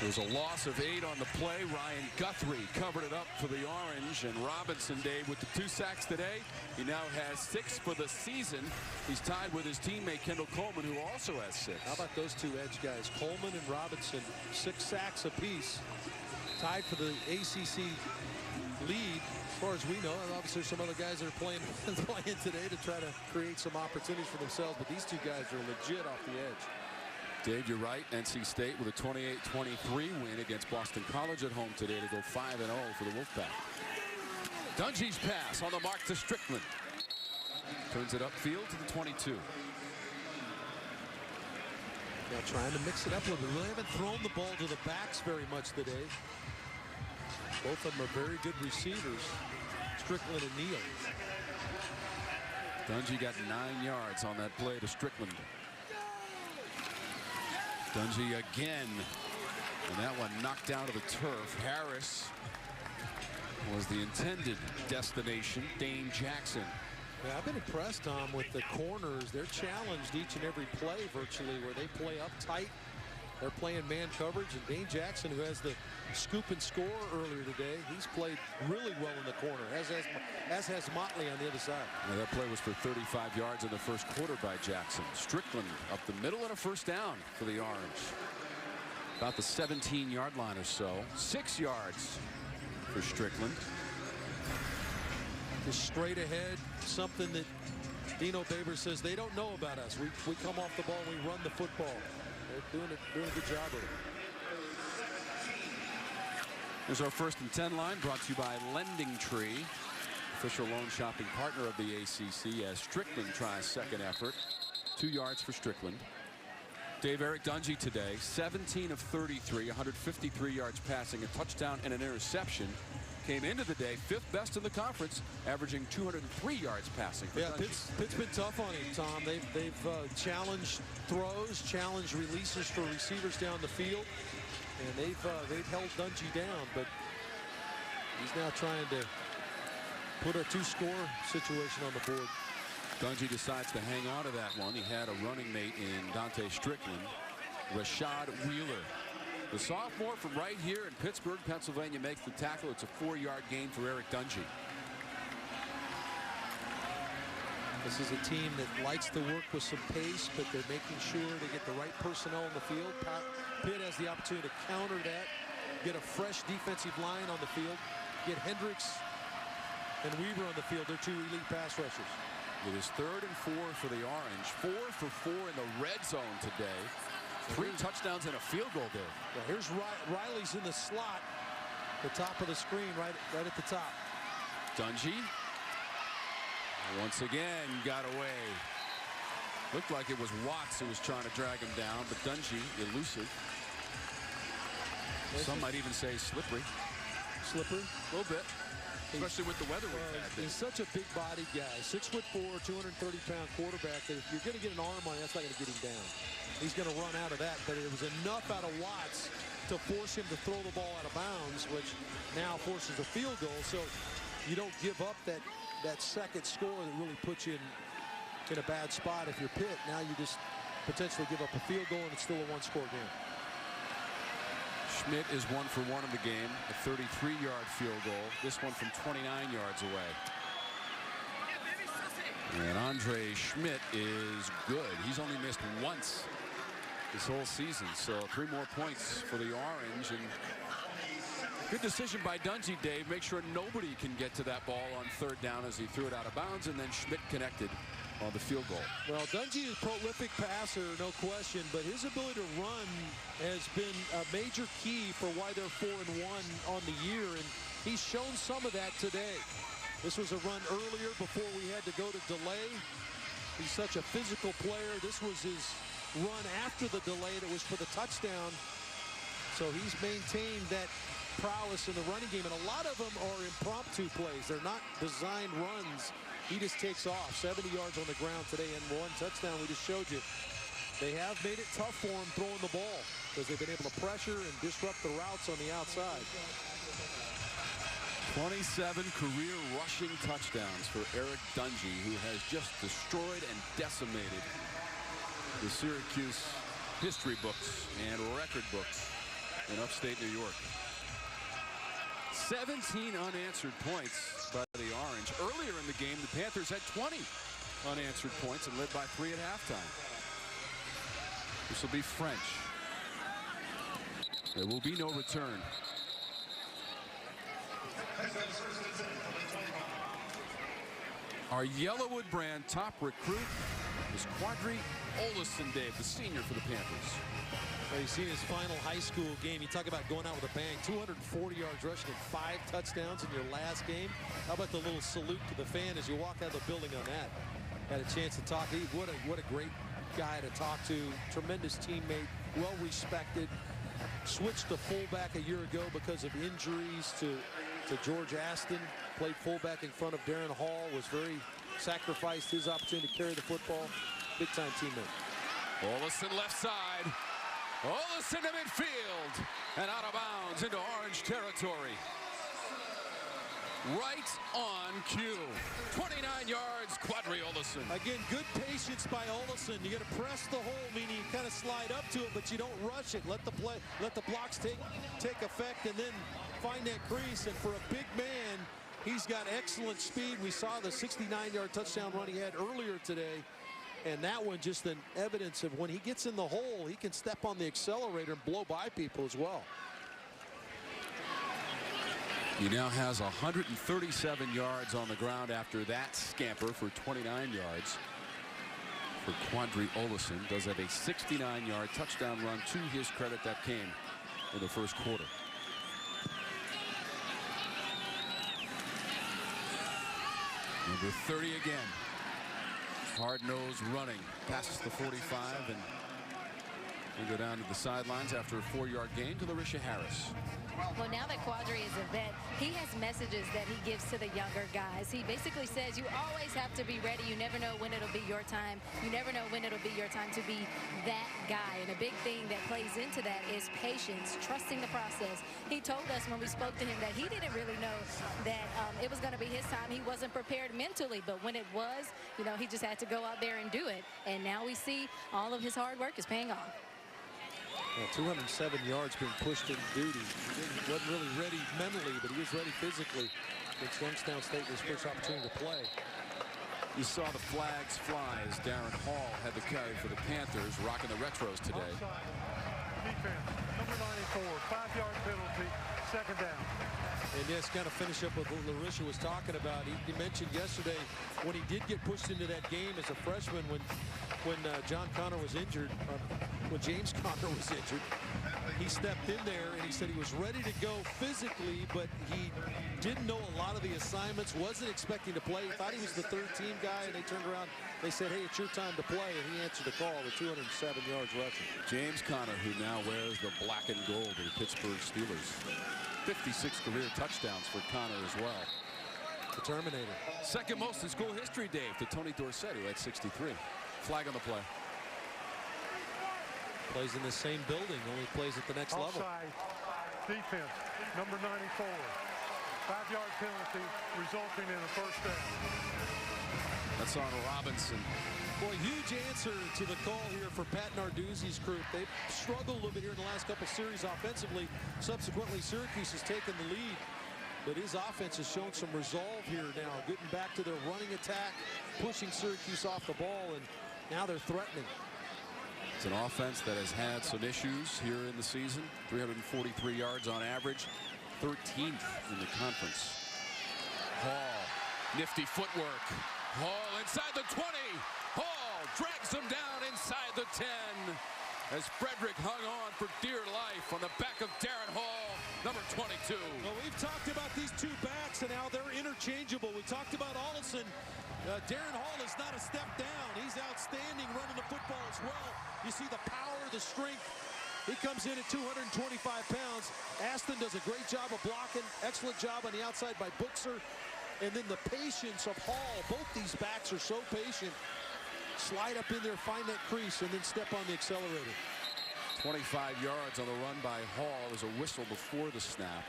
Speaker 2: There's a loss of 8 on the play. Ryan Guthrie covered it up for the Orange, and Robinson, Dave, with the 2 sacks today. He now has 6 for the season. He's tied with his teammate Kendall Coleman, who also has 6.
Speaker 5: How about those 2 edge guys? Coleman and Robinson, 6 sacks apiece. Tied for the ACC lead, as far as we know. And obviously, there's some other guys that are playing today to try to create some opportunities for themselves. But these two guys are legit off the edge.
Speaker 2: Dave, you're right. NC State with a 28-23 win against Boston College at home today to go 5-0 for the Wolfpack. Dungey's pass on the mark to Strickland. Turns it upfield to the 22.
Speaker 5: Now trying to mix it up a little bit. Really haven't thrown the ball to the backs very much today. Both of them are very good receivers, Strickland and Neal.
Speaker 2: Dungey got 9 yards on that play to Strickland. Dungey again, and that one knocked out of the turf. Harris was the intended destination. Dane Jackson.
Speaker 5: Yeah, I've been impressed, Tom, with the corners. They're challenged each and every play virtually, where they play up tight. They're playing man coverage, and Dane Jackson, who has the scoop and score earlier today, he's played really well in the corner, as has Motley on the other side.
Speaker 2: Yeah, that play was for 35 yards in the first quarter by Jackson. Strickland up the middle and a first down for the Orange. About the 17-yard line or so. 6 yards for Strickland.
Speaker 5: Just straight ahead, something that Dino Babers says they don't know about us. We come off the ball, we run the football. They're doing a good job of it.
Speaker 2: Here's our 1st and 10 line, brought to you by Lending Tree, official loan shopping partner of the ACC, as Strickland tries second effort. 2 yards for Strickland. Dave, Eric Dungey today, 17 of 33, 153 yards passing, a touchdown and an interception. Came into the day 5th best in the conference, averaging 203 yards passing.
Speaker 5: Yeah, Pitt's been tough on him, Tom. They've challenged throws, challenged releases for receivers down the field, and they've held Dungey down. But he's now trying to put a 2-score situation on the board.
Speaker 2: Dungey decides to hang on to that one. He had a running mate in Dante Strickland, Rashad Wheeler. The sophomore from right here in Pittsburgh, Pennsylvania, makes the tackle. It's a 4-yard gain for Eric Dungey.
Speaker 5: This is a team that likes to work with some pace, but they're making sure they get the right personnel on the field. Pitt has the opportunity to counter that, get a fresh defensive line on the field, get Hendricks and Weaver on the field. They're 2 elite pass rushers.
Speaker 2: It is 3rd and 4 for the Orange. 4 for 4 in the red zone today. 3 touchdowns and a field goal there.
Speaker 5: Yeah, here's Riley's in the slot, the top of the screen, right at the top.
Speaker 2: Dungey once again got away. Looked like it was Watts who was trying to drag him down, but Dungey elusive. Some might even say slippery.
Speaker 5: Slippery?
Speaker 2: A little bit. Especially with the weather we've had.
Speaker 5: He's such a big body guy. 6'4", 230-pound quarterback that if you're going to get an arm on him, that's not going to get him down. He's going to run out of that, but it was enough out of Watts to force him to throw the ball out of bounds, which now forces a field goal. So you don't give up that second score that really puts you in a bad spot if you're Pitt. Now you just potentially give up a field goal, and it's still a 1-score game.
Speaker 2: Schmidt is 1 for 1 in the game, a 33-yard field goal. This one from 29 yards away. And Andre Schmidt is good. He's only missed once this whole season, so 3 more points for the Orange. And good decision by Dungey, Dave. Make sure nobody can get to that ball on 3rd down as he threw it out of bounds, and then Schmidt connected on the field goal.
Speaker 5: Well, Dungey is a prolific passer, no question, but his ability to run has been a major key for why they're 4-1 on the year, and he's shown some of that today. This was a run earlier before we had to go to delay. He's such a physical player. This was his run after the delay that was for the touchdown. So he's maintained that prowess in the running game, and a lot of them are impromptu plays. They're not designed runs. He just takes off. 70 yards on the ground today and 1 touchdown. We just showed you. They have made it tough for him throwing the ball because they've been able to pressure and disrupt the routes on the outside.
Speaker 2: 27 career rushing touchdowns for Eric Dungey, who has just destroyed and decimated the Syracuse history books and record books in upstate New York. 17 unanswered points by the Orange. Earlier in the game, the Panthers had 20 unanswered points and led by 3 at halftime. This will be French. There will be no return. Our Yellowwood brand top recruit is Qadree Ollison, Dave, the senior for the Panthers.
Speaker 5: Well, you see his final high school game. You talk about going out with a bang. 240 yards rushing and 5 touchdowns in your last game. How about the little salute to the fan as you walk out of the building on that? Had a chance to talk. What a great guy to talk to. Tremendous teammate, well respected. Switched to fullback a year ago because of injuries to George Aston. Played fullback in front of Darrin Hall. Was very sacrificed his opportunity to carry the football. Big time teammate.
Speaker 2: Ollison left side. Ollison to midfield and out of bounds into orange territory. Right on cue. 29 yards, Qadree Ollison.
Speaker 5: Again, good patience by Ollison. You got to press the hole, meaning you kind of slide up to it, but you don't rush it. Let the blocks take effect, and then find that crease. And for a big man, he's got excellent speed. We saw the 69-yard touchdown run he had earlier today. And that one just an evidence of when he gets in the hole, he can step on the accelerator and blow by people as well.
Speaker 2: He now has 137 yards on the ground after that scamper for 29 yards. For Qadree Ollison, does have a 69-yard touchdown run to his credit that came in the first quarter. Number 30 again. Hard-nosed running, passes the 45, and we go down to the sidelines after a 4-yard gain to Larisha Harris.
Speaker 1: Well, now that Qadree is a vet, he has messages that he gives to the younger guys. He basically says you always have to be ready. You never know when it'll be your time. You never know when it'll be your time to be that guy. And a big thing that plays into that is patience, trusting the process. He told us when we spoke to him that he didn't really know that it was going to be his time. He wasn't prepared mentally, but when it was, you know, he just had to go out there and do it. And now we see all of his hard work is paying off.
Speaker 5: Well, 207 yards being pushed in duty. He wasn't really ready mentally, but he was ready physically. Against Youngstown State, his first opportunity to play.
Speaker 2: You saw the flags fly as Darrin Hall had the carry for the Panthers, rocking the retros today.
Speaker 4: Offside. Defense, number 94, 5-yard penalty, second down.
Speaker 5: And yes, kind of finish up with what Larisha was talking about. He mentioned yesterday when he did get pushed into that game as a freshman when John Connor was injured, when James Connor was injured, he stepped in there and he said he was ready to go physically, but he didn't know a lot of the assignments, wasn't expecting to play. He thought he was the third team guy, and they turned around. They said, hey, it's your time to play, and he answered the call with 207 yards rushing.
Speaker 2: James Connor, who now wears the black and gold of the Pittsburgh Steelers. 56 career touchdowns for Connor as well.
Speaker 5: The Terminator.
Speaker 2: Second most in school history, Dave, to Tony Dorsett, who had 63. Flag on the play.
Speaker 5: Plays in the same building, only plays at the next level.
Speaker 4: Offside. Defense, number 94. 5-yard penalty, resulting in a first down.
Speaker 2: That's on Robinson.
Speaker 5: Boy, huge answer to the call here for Pat Narduzzi's group. They've struggled a little bit here in the last couple series offensively. Subsequently, Syracuse has taken the lead. But his offense has shown some resolve here now, getting back to their running attack, pushing Syracuse off the ball, and now they're threatening.
Speaker 2: It's an offense that has had some issues here in the season. 343 yards on average, 13th in the conference. Hall, nifty footwork. Hall inside the 20. Hall drags him down inside the 10. As Frederick hung on for dear life on the back of Darrin Hall, number 22.
Speaker 5: Well, we've talked about these two backs and how they're interchangeable. We talked about Ollison. Darrin Hall is not a step down. He's outstanding running the football as well. You see the power, the strength. He comes in at 225 pounds. Aston does a great job of blocking. Excellent job on the outside by Buchser. And then the patience of Hall. Both these backs are so patient. Slide up in there, find that crease, and then step on the accelerator.
Speaker 2: 25 yards on the run by Hall. There's a whistle before the snap.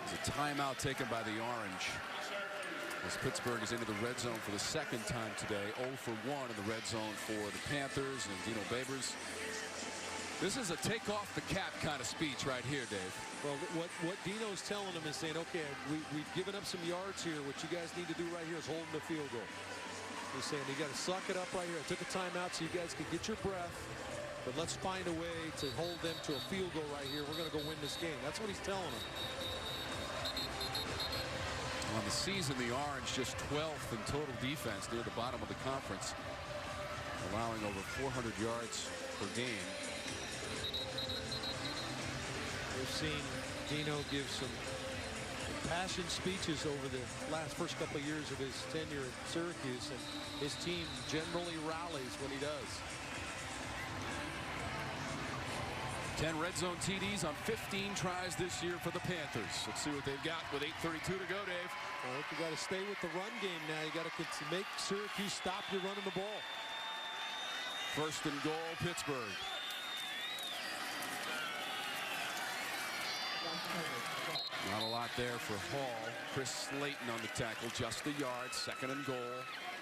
Speaker 2: There's a timeout taken by the Orange. As Pittsburgh is into the red zone for the second time today. 0 for 1 in the red zone for the Panthers and Dino Babers. This is a take off the cap kind of speech right here, Dave.
Speaker 5: Well, what Dino's telling them is saying, okay, we've given up some yards here. What you guys need to do right here is hold them to field goal. He's saying you got to suck it up right here. I took a timeout so you guys could get your breath, but let's find a way to hold them to a field goal right here. We're going to go win this game. That's what he's telling them.
Speaker 2: On the season, the Orange just 12th in total defense, near the bottom of the conference, allowing over 400 yards per game.
Speaker 5: We've seen Dino give some impassioned speeches over the first couple of years of his tenure at Syracuse, and his team generally rallies when he does.
Speaker 2: 10 red zone TDs on 15 tries this year for the Panthers. Let's see what they've got with 8:32 to go, Dave.
Speaker 5: Well, you got to stay with the run game now. You got to make Syracuse stop you running the ball.
Speaker 2: First and goal, Pittsburgh. Not a lot there for Hall. Chris Slayton on the tackle, just a yard. Second and goal.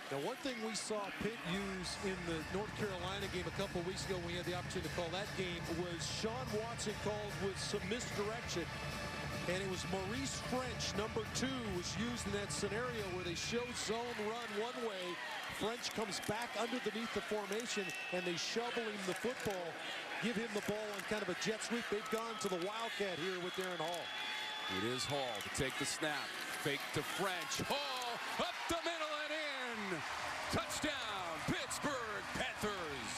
Speaker 5: Now, one thing we saw Pitt use in the North Carolina game a couple of weeks ago when we had the opportunity to call that game was Sean Watson called with some misdirection. And it was Maurice French, number 2, was used in that scenario where they showed zone run one way. French comes back underneath the formation, and they shovel him the football, give him the ball on kind of a jet sweep. They've gone to the Wildcat here with Darrin Hall.
Speaker 2: It is Hall to take the snap. Fake to French. Hall up the middle and in. Touchdown, Pittsburgh Panthers.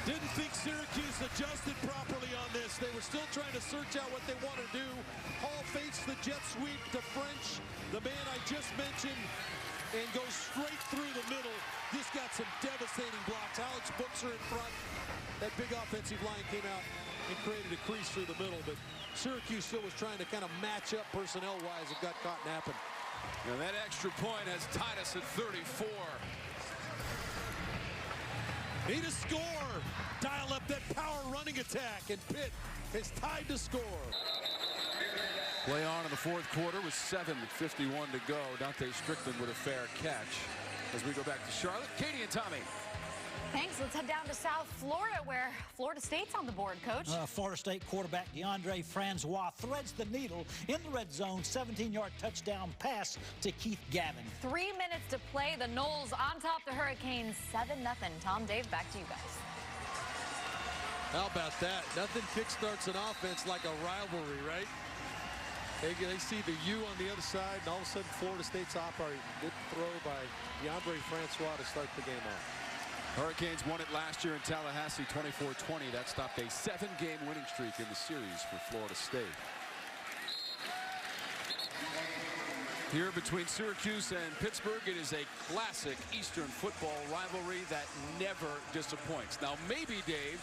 Speaker 5: Didn't think Syracuse adjusted properly on this. They were still trying to search out what they want to do. Hall fakes the jet sweep to French, the man I just mentioned, and goes straight through the middle. Just got some devastating blocks. Alex Buxer in front. That big offensive line came out and created a crease through the middle, but Syracuse still was trying to kind of match up personnel-wise and got caught napping.
Speaker 2: Now that extra point has tied us at 34.
Speaker 5: Need a score. Dial up that power running attack, and Pitt is tied to score.
Speaker 2: Play on in the fourth quarter with 7:51 to go. Dante Strickland with a fair catch. As we go back to Charlotte, Katie and Tommy.
Speaker 7: Thanks. Let's head down to South Florida, where Florida State's on the board, Coach.
Speaker 8: Florida State quarterback DeAndre Francois threads the needle in the red zone. 17-yard touchdown pass to Keith Gavin.
Speaker 7: 3 minutes to play. The Noles on top. The Hurricanes 7-0. Tom, Dave, back to you guys.
Speaker 5: How about that? Nothing kickstarts an offense like a rivalry, right? They see the U on the other side, and all of a sudden Florida State's operating. Good throw by DeAndre Francois to start the game off.
Speaker 2: Hurricanes won it last year in Tallahassee, 24-20. That stopped a 7-game winning streak in the series for Florida State. Here between Syracuse and Pittsburgh, it is a classic Eastern football rivalry that never disappoints. Now, maybe, Dave,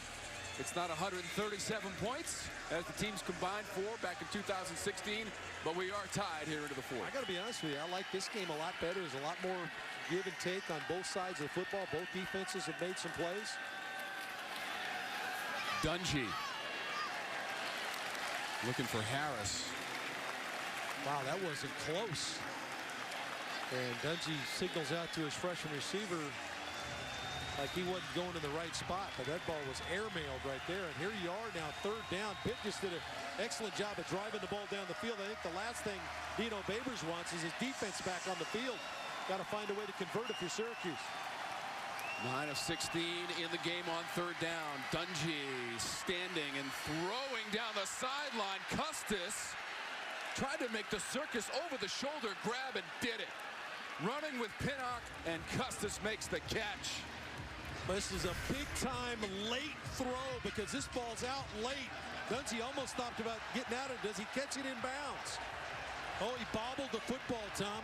Speaker 2: it's not 137 points as the teams combined for back in 2016, but we are tied here into the fourth.
Speaker 5: I got to be honest with you, I like this game a lot better. There's a lot more give and take on both sides of the football. Both defenses have made some plays.
Speaker 2: Dungy looking for Harris.
Speaker 5: Wow, that wasn't close. And Dungy signals out to his freshman receiver like he wasn't going in the right spot, but that ball was airmailed right there. And here you are now, third down. Pitt just did an excellent job of driving the ball down the field. I think the last thing Dino Babers wants is his defense back on the field. Got to find a way to convert if you're Syracuse.
Speaker 2: 9 of 16 in the game on third down. Dungy standing and throwing down the sideline. Custis tried to make the circus over the shoulder grab and did it. Running with Pinnock, and Custis makes the catch.
Speaker 5: This is a big-time late throw because this ball's out late. Dungy almost stopped about getting out of it. Does he catch it in bounds? Oh, he bobbled the football, Tom.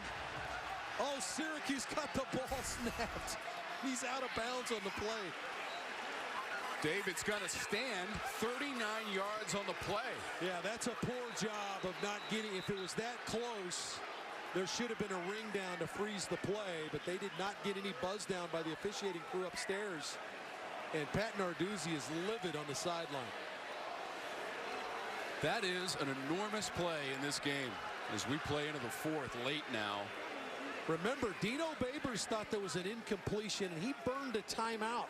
Speaker 5: Oh, Syracuse got the ball snapped. He's out of bounds on the play.
Speaker 2: Dave, it's going to stand 39 yards on the play.
Speaker 5: Yeah, that's a poor job of not getting. If it was that close, there should have been a ring down to freeze the play, but they did not get any buzz down by the officiating crew upstairs. And Pat Narduzzi is livid on the sideline.
Speaker 2: That is an enormous play in this game as we play into the fourth late now.
Speaker 5: Remember, Dino Babers thought there was an incompletion, and he burned a timeout.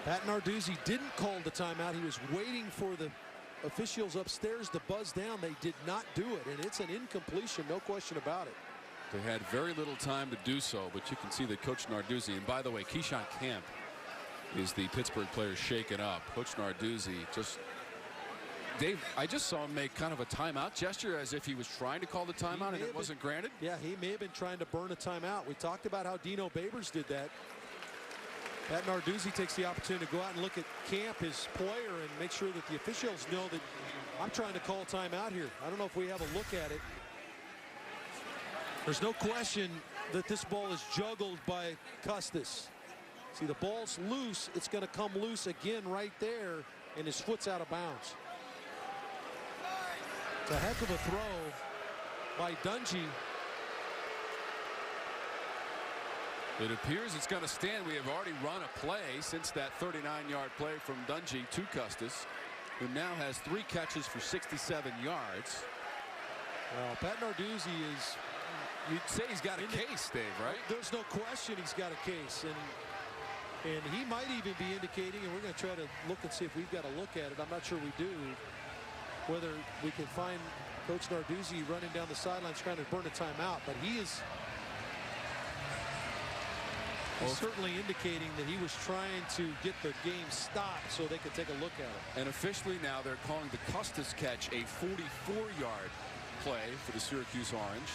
Speaker 5: Pat Narduzzi didn't call the timeout. He was waiting for the officials upstairs to buzz down. They did not do it, and it's an incompletion, no question about it.
Speaker 2: They had very little time to do so, but you can see that Coach Narduzzi, and by the way, Keyshawn Camp is the Pittsburgh player shaken up. Coach Narduzzi just, Dave, I just saw him make kind of a timeout gesture as if he was trying to call the timeout and it wasn't granted.
Speaker 5: Yeah, he may have been trying to burn a timeout. We talked about how Dino Babers did that. Pat Narduzzi takes the opportunity to go out and look at Camp, his player, and make sure that the officials know that I'm trying to call timeout here. I don't know if we have a look at it. There's no question that this ball is juggled by Custis. See, the ball's loose. It's going to come loose again right there, and his foot's out of bounds. It's a heck of a throw by Dungy.
Speaker 2: It appears it's going to stand. We have already run a play since that 39-yard play from Dungy to Custis, who now has 3 catches for 67 yards.
Speaker 5: Pat Narduzzi is...
Speaker 2: You'd say he's got a case, Dave, right?
Speaker 5: There's no question he's got a case. And he might even be indicating, and we're going to try to look and see if we've got a look at it. I'm not sure we do. Whether we can find Coach Narduzzi running down the sidelines trying to burn a timeout. But he's certainly indicating that he was trying to get the game stopped so they could take a look at it.
Speaker 2: And officially now they're calling the Custis catch a 44-yard play for the Syracuse Orange.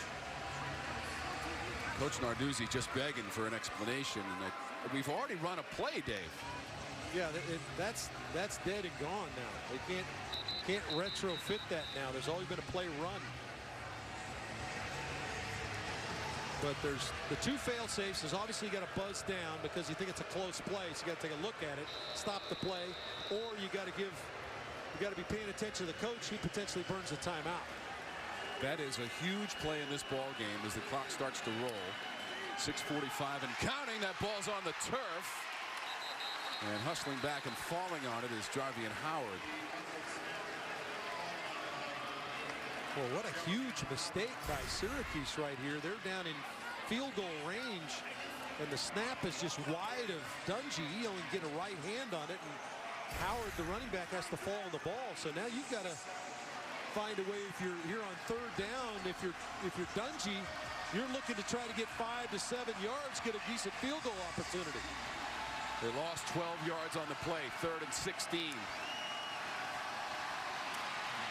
Speaker 2: Coach Narduzzi just begging for an explanation, and we've already run a play, Dave.
Speaker 5: Yeah, that's dead and gone now. They can't retrofit that now. There's always been a play run. But there's the 2 fail safes. There's obviously you got to buzz down because you think it's a close play, so you got to take a look at it, stop the play, or you got to be paying attention to the coach. He potentially burns a timeout.
Speaker 2: That is a huge play in this ball game as the clock starts to roll. 6:45 and counting. That ball's on the turf. And hustling back and falling on it is Jarvian Howard.
Speaker 5: Well, what a huge mistake by Syracuse right here. They're down in field goal range, and the snap is just wide of Dungy. He only get a right hand on it, and Howard, the running back, has to fall on the ball. So now you've got to find a way. If you're here on 3rd down, if you're Dungy, you're looking to try to get 5 to 7 yards, get a decent field goal opportunity.
Speaker 2: They lost 12 yards on the play. 3rd and 16.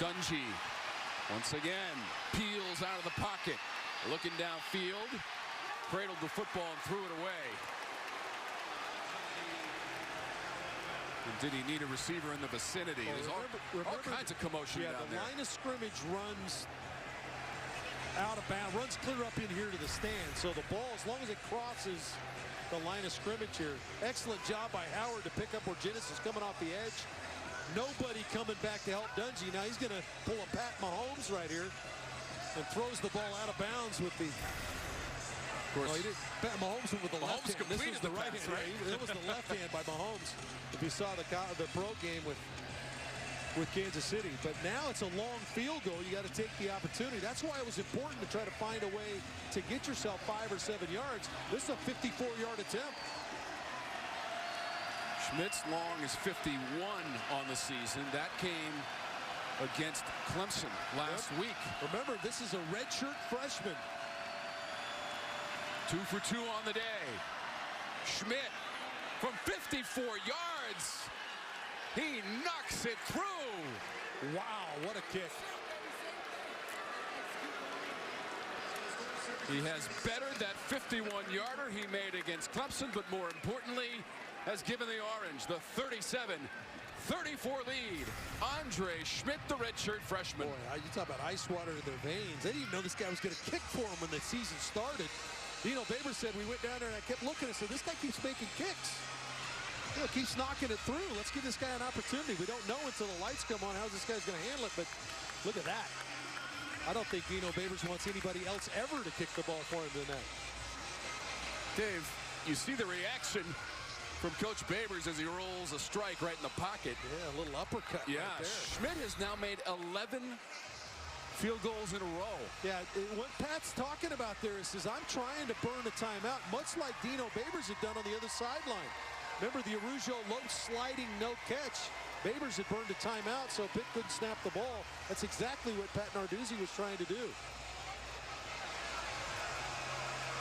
Speaker 2: Dungy once again peels out of the pocket, looking downfield, cradled the football and threw it away. And did he need a receiver in the vicinity? There's all kinds of commotion down there.
Speaker 5: The line of scrimmage runs out of bounds, runs clear up in here to the stand. So the ball, as long as it crosses the line of scrimmage here, excellent job by Howard to pick up where Genesis is coming off the edge. Nobody coming back to help Dungy. Now he's going to pull a Pat Mahomes right here and throws the ball out of bounds with the... Of course, he did. Pat Mahomes with the left hand. This was the right hand. Right? It was the left hand by Mahomes. If you saw the pro game with Kansas City. But now it's a long field goal. You got to take the opportunity. That's why it was important to try to find a way to get yourself 5 or 7 yards. This is a 54-yard attempt.
Speaker 2: Schmidt's long is 51 on the season. That came against Clemson last week.
Speaker 5: Remember, this is a redshirt freshman.
Speaker 2: 2 for 2 on the day. Schmidt from 54 yards. He knocks it through.
Speaker 5: Wow, what a kick.
Speaker 2: He has bettered that 51-yarder he made against Clemson, but more importantly, has given the Orange the 37-34 lead. Andre Schmidt, the redshirt freshman.
Speaker 5: Boy, you talk about ice water in their veins. They didn't even know this guy was going to kick for him when the season started. Dino Babers said, we went down there and I kept looking and said, this guy keeps making kicks. You know, keeps knocking it through. Let's give this guy an opportunity. We don't know until the lights come on how this guy's going to handle it, but look at that. I don't think Dino Babers wants anybody else ever to kick the ball for him than that.
Speaker 2: Dave, you see the reaction from Coach Babers as he rolls a strike right in the pocket.
Speaker 5: Yeah, a little uppercut.
Speaker 2: Yeah,
Speaker 5: right there.
Speaker 2: Schmidt has now made 11 field goals in a row.
Speaker 5: Yeah, what Pat's talking about there is I'm trying to burn a timeout, much like Dino Babers had done on the other sideline. Remember the Arujo low sliding no catch. Babers had burned a timeout, so Pitt couldn't snap the ball. That's exactly what Pat Narduzzi was trying to do.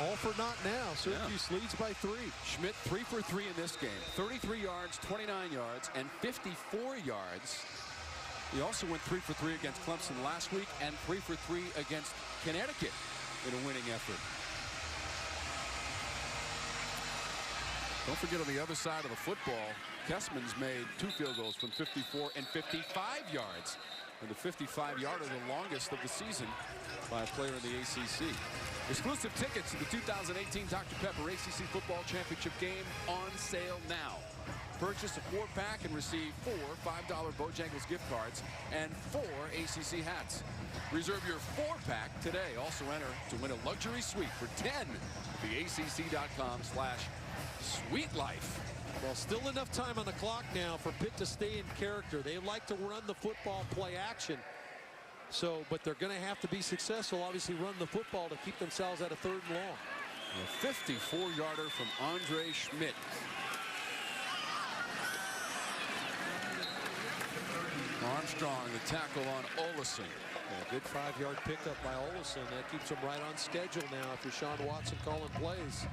Speaker 5: All for naught now. Syracuse leads by 3.
Speaker 2: Schmidt 3 for 3 in this game. 33 yards, 29 yards, and 54 yards. He also went 3 for 3 against Clemson last week and 3 for 3 against Connecticut in a winning effort. Don't forget, on the other side of the football, Kessman's made 2 field goals from 54 and 55 yards. And the 55-yarder, the longest of the season by a player in the ACC. Exclusive tickets to the 2018 Dr. Pepper ACC Football Championship game on sale now. Purchase a 4-pack and receive 4 $5 Bojangles gift cards and 4 ACC hats. Reserve your 4-pack today. Also enter to win a luxury suite for 10 at the ACC.com/SweetLife.
Speaker 5: Well, still enough time on the clock now for Pitt to stay in character. They like to run the football, play action. So, but they're going to have to be successful, obviously run the football to keep themselves at a 3rd and long.
Speaker 2: A 54-yarder from Andre Schmidt. Armstrong, the tackle on Ollison.
Speaker 5: A good 5-yard pickup by Ollison. That keeps him right on schedule now if you're Sean Watson calling plays.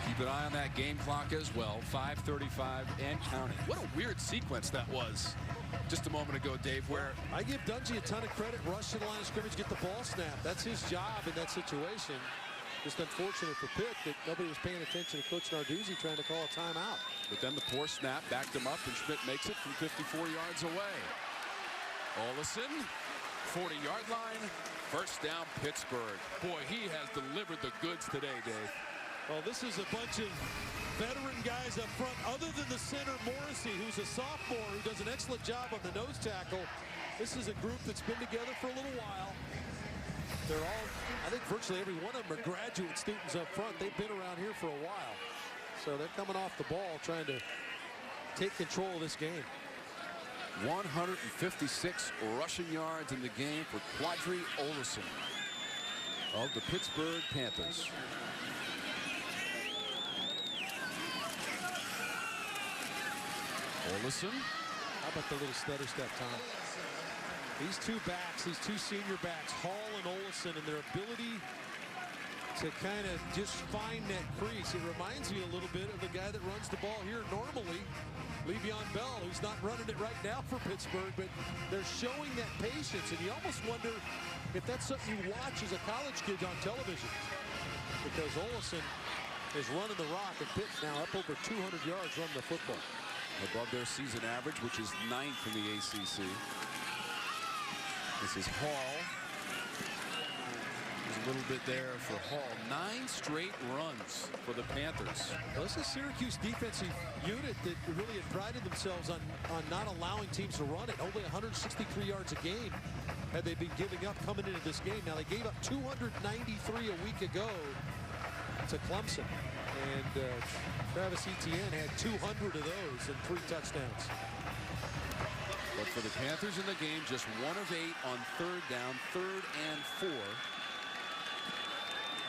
Speaker 2: Keep an eye on that game clock as well. 5:35 and counting. What a weird sequence that was just a moment ago, Dave, where
Speaker 5: I give Dungy a ton of credit. Rush to the line of scrimmage, get the ball snapped. That's his job in that situation. Just unfortunate for Pitt that nobody was paying attention to Coach Narduzzi trying to call a timeout.
Speaker 2: But then the poor snap backed him up, and Schmidt makes it from 54 yards away. Ollison, 40-yard line, first down Pittsburgh. Boy, he has delivered the goods today, Dave.
Speaker 5: Well, this is a bunch of veteran guys up front, other than the center, Morrissey, who's a sophomore, who does an excellent job on the nose tackle. This is a group that's been together for a little while. They're all, I think virtually every one of them are graduate students up front. They've been around here for a while. So they're coming off the ball, trying to take control of this game.
Speaker 2: 156 rushing yards in the game for Qadree Ollison of the Pittsburgh Panthers. Ollison.
Speaker 5: How about the little stutter step, Tom? These two backs, these two senior backs, Hall and Ollison, and their ability to kind of just find that crease. It reminds me a little bit of the guy that runs the ball here normally, Le'Veon Bell, who's not running it right now for Pittsburgh, but they're showing that patience, and you almost wonder if that's something you watch as a college kid on television, because Ollison is running the rock, and Pitt now up over 200 yards running the football.
Speaker 2: Above their season average, which is 9th in the ACC. This is Hall. There's a little bit there for Hall. 9 straight runs for the Panthers.
Speaker 5: Well, this is Syracuse defensive unit that really had prided themselves on not allowing teams to run it. Only 163 yards a game had they been giving up coming into this game. Now, they gave up 293 a week ago to Clemson. And Travis Etienne had 200 of those and 3 touchdowns.
Speaker 2: But for the Panthers in the game, just 1 of 8 on 3rd down, 3rd and 4.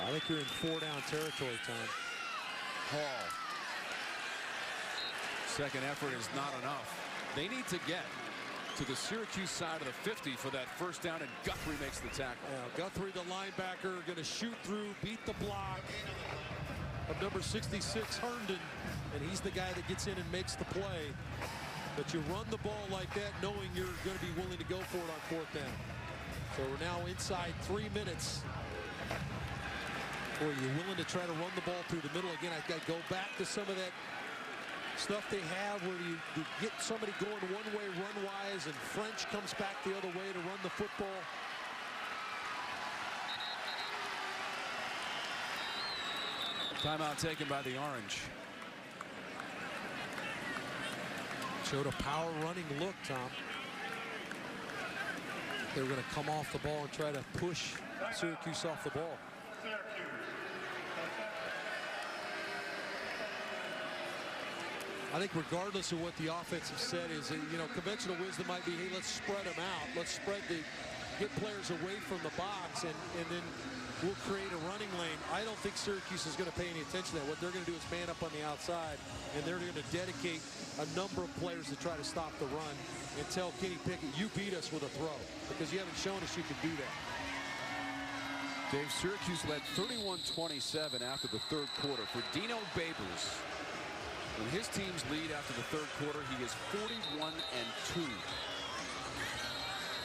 Speaker 5: I think you're in 4-down territory, Tom.
Speaker 2: Hall. Second effort is not enough. They need to get to the Syracuse side of the 50 for that first down, and Guthrie makes the tackle.
Speaker 5: Guthrie, the linebacker, going to shoot through, beat the block of number 66, Herndon, and he's the guy that gets in and makes the play. But you run the ball like that knowing you're going to be willing to go for it on 4th down. So we're now inside 3 minutes. Boy, you're willing to try to run the ball through the middle. Again, I've got to go back to some of that stuff they have where you get somebody going one way run-wise, and French comes back the other way to run the football.
Speaker 2: Timeout taken by the Orange.
Speaker 5: Showed a power running look, Tom. They were going to come off the ball and try to push Syracuse off the ball. I think regardless of what the offense has said is, you know, conventional wisdom might be, hey, let's spread them out. Let's get players away from the box, and then we'll create a running lane. I don't think Syracuse is going to pay any attention to that. What they're going to do is man up on the outside, and they're going to dedicate a number of players to try to stop the run and tell Kenny Pickett, you beat us with a throw, because you haven't shown us you can do that.
Speaker 2: Dave, Syracuse led 31-27 after the third quarter. For Dino Babers, when his teams lead after the third quarter, he is 41-2.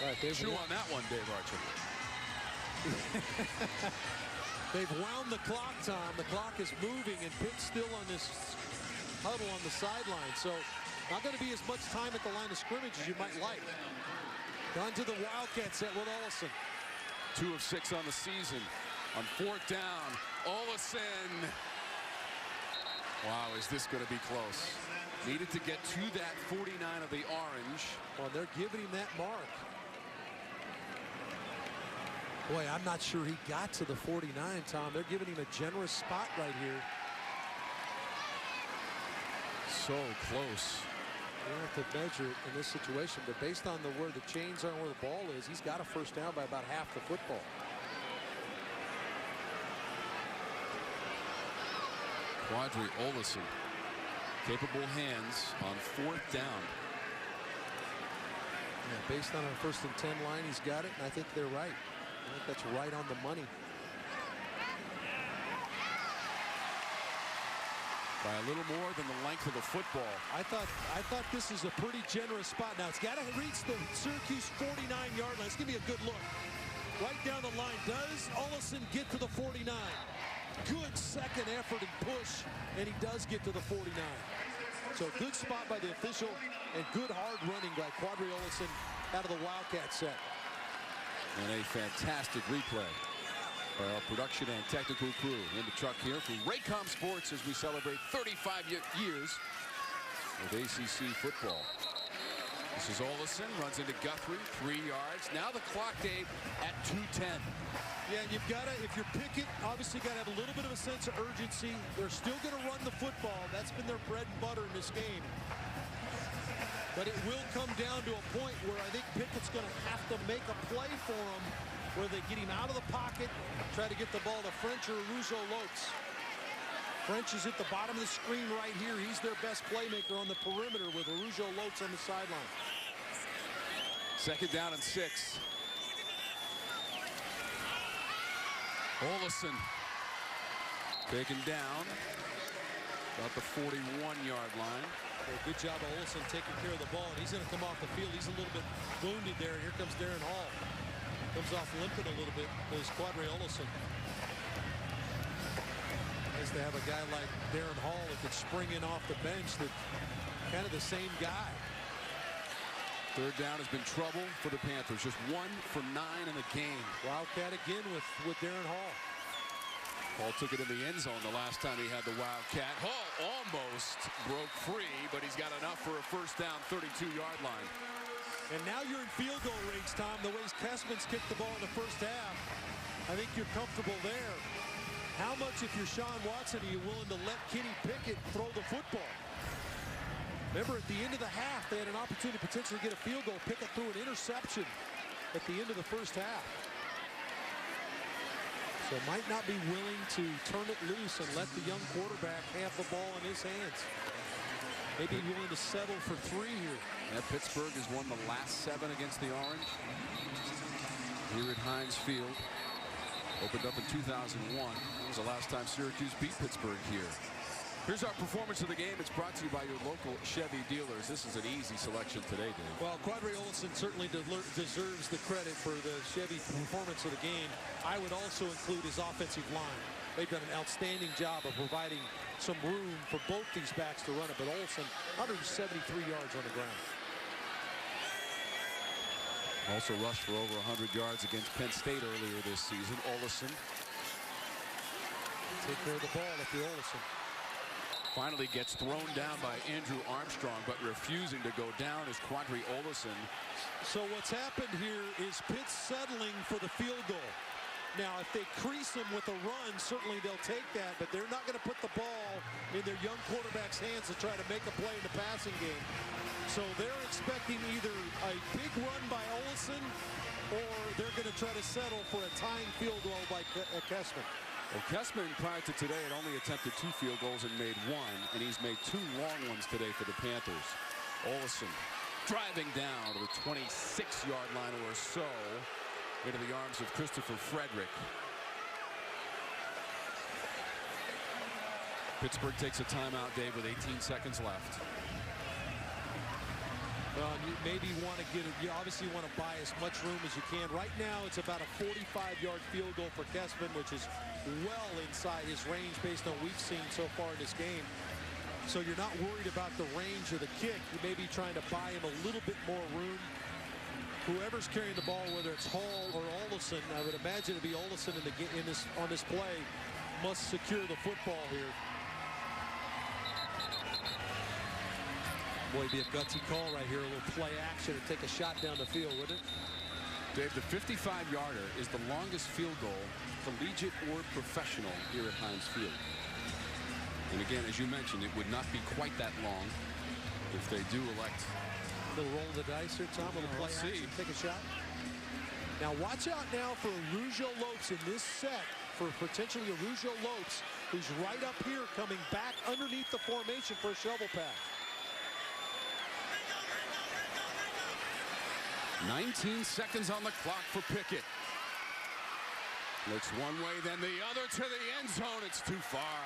Speaker 5: Right,
Speaker 2: chew on that one, Dave Archer.
Speaker 5: They've wound the clock, Tom. The clock is moving, and Pitt's still on this huddle on the sideline. So not going to be as much time at the line of scrimmage as you might like. Gone to the Wildcat set with Ollison.
Speaker 2: 2 of 6 on the season. On 4th down, Ollison. Wow, is this going to be close? Needed to get to that 49 of the orange.
Speaker 5: Well, they're giving him that mark. Boy, I'm not sure he got to the 49, Tom. They're giving him a generous spot right here.
Speaker 2: So close.
Speaker 5: You don't have to measure it in this situation, but based on where the chains are and where the ball is, he's got a first down by about half the football.
Speaker 2: Qadree Ollison, capable hands on 4th down.
Speaker 5: Yeah, based on our 1st and 10 line, he's got it, and I think they're right. I think that's right on the money.
Speaker 2: By a little more than the length of the football.
Speaker 5: I thought this is a pretty generous spot. Now it's got to reach the Syracuse 49-yard line. Let's give me a good look. Right down the line. Does Ollison get to the 49? Good second effort and push, and he does get to the 49. So good spot by the official and good hard running by Qadree Ollison out of the Wildcat set.
Speaker 2: And a fantastic replay by our production and technical crew in the truck here from Raycom Sports as we celebrate 35 years of ACC football. This is Ollison, runs into Guthrie, 3 yards. Now the clock, Dave, at 2:10.
Speaker 5: Yeah, you've got to, if you're Pickett, obviously got to have a little bit of a sense of urgency. They're still going to run the football. That's been their bread and butter in this game. But it will come down to a point where I think Pickett's going to have to make a play for him, where they get him out of the pocket, try to get the ball to French or Rougeau-Lopes. French is at the bottom of the screen right here. He's their best playmaker on the perimeter with Rougeau-Lopes on the sideline.
Speaker 2: 2nd down and 6. Ollison taken down about the 41-yard line.
Speaker 5: Good job of Ollison taking care of the ball, and he's going to come off the field. He's a little bit wounded there. Here comes Darrin Hall. Comes off limping a little bit. There's Qadree Ollison. Nice to have a guy like Darrin Hall that could spring in off the bench, that kind of the same guy.
Speaker 2: 3rd down has been trouble for the Panthers. Just 1 for 9 in the game.
Speaker 5: Wildcat again with Darrin Hall.
Speaker 2: Hall took it in the end zone the last time he had the Wildcat. Hall almost broke free, but he's got enough for a first down, 32-yard line.
Speaker 5: And now you're in field goal range, Tom. The way Kessman's kicked the ball in the first half, I think you're comfortable there. How much, if you're Sean Watson, are you willing to let Kenny Pickett throw the football? Remember, at the end of the half, they had an opportunity to potentially get a field goal. Pickett threw an interception at the end of the first half. So might not be willing to turn it loose and let the young quarterback have the ball in his hands. Maybe willing to settle for 3 here.
Speaker 2: Yeah, Pittsburgh has won the last 7 against the Orange here at Heinz Field. Opened up in 2001. That was the last time Syracuse beat Pittsburgh here. Here's our performance of the game. It's brought to you by your local Chevy dealers. This is an easy selection today, Dave.
Speaker 5: Well, Qadree Ollison certainly deserves the credit for the Chevy performance of the game. I would also include his offensive line. They've done an outstanding job of providing some room for both these backs to run it. But Ollison, 173 yards on the ground.
Speaker 2: Also rushed for over 100 yards against Penn State earlier this season. Ollison.
Speaker 5: Take care of the ball if you're Ollison.
Speaker 2: Finally gets thrown down by Andrew Armstrong, but refusing to go down is Qadree Ollison.
Speaker 5: So what's happened here is Pitt settling for the field goal. Now, if they crease him with a run, certainly they'll take that, but they're not going to put the ball in their young quarterback's hands to try to make a play in the passing game. So they're expecting either a big run by Ollison, or they're going to try to settle for a tying field goal by Kessman.
Speaker 2: Well, Kessman, prior to today, had only attempted 2 field goals and made 1, and he's made 2 long ones today for the Panthers. Ollison driving down to the 26-yard line or so into the arms of Christopher Frederick. Pittsburgh takes a timeout, Dave, with 18 seconds left.
Speaker 5: Well, you maybe want to get it. You obviously want to buy as much room as you can. Right now, it's about a 45-yard field goal for Kessman, which is well inside his range based on what we've seen so far in this game. So you're not worried about the range of the kick. You may be trying to buy him a little bit more room. Whoever's carrying the ball, whether it's Hall or Ollison, I would imagine it'd be Ollison on this play, must secure the football here. Boy, it'd be a gutsy call right here, a little play action to take a shot down the field, wouldn't it?
Speaker 2: Dave, the 55-yarder is the longest field goal, collegiate or professional, here at Heinz Field. And again, as you mentioned, it would not be quite that long if they do elect.
Speaker 5: A little roll of the dice here, Tom, a little play action, take a shot. Now watch out now for Rougeau Lopes in this set, for potentially a Rougeau Lopes, who's right up here coming back underneath the formation for a shovel pass.
Speaker 2: 19 seconds on the clock for Pickett. Looks one way, then the other to the end zone. It's too far.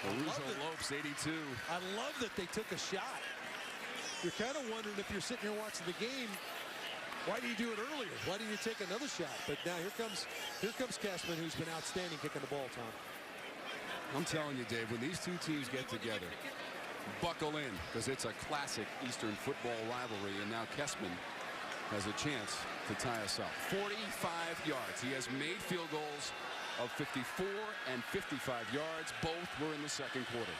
Speaker 2: Rougeau Lopes, 82.
Speaker 5: I love that they took a shot. You're kind of wondering, if you're sitting here watching the game, why do you do it earlier? Why didn't you take another shot? But now here comes Kessman, who's been outstanding kicking the ball, Tom.
Speaker 2: I'm telling you, Dave, when these two teams get together, buckle in, because it's a classic Eastern football rivalry, and now Kessman has a chance to tie us up. 45 yards. He has made field goals of 54 and 55 yards. Both were in the second quarter.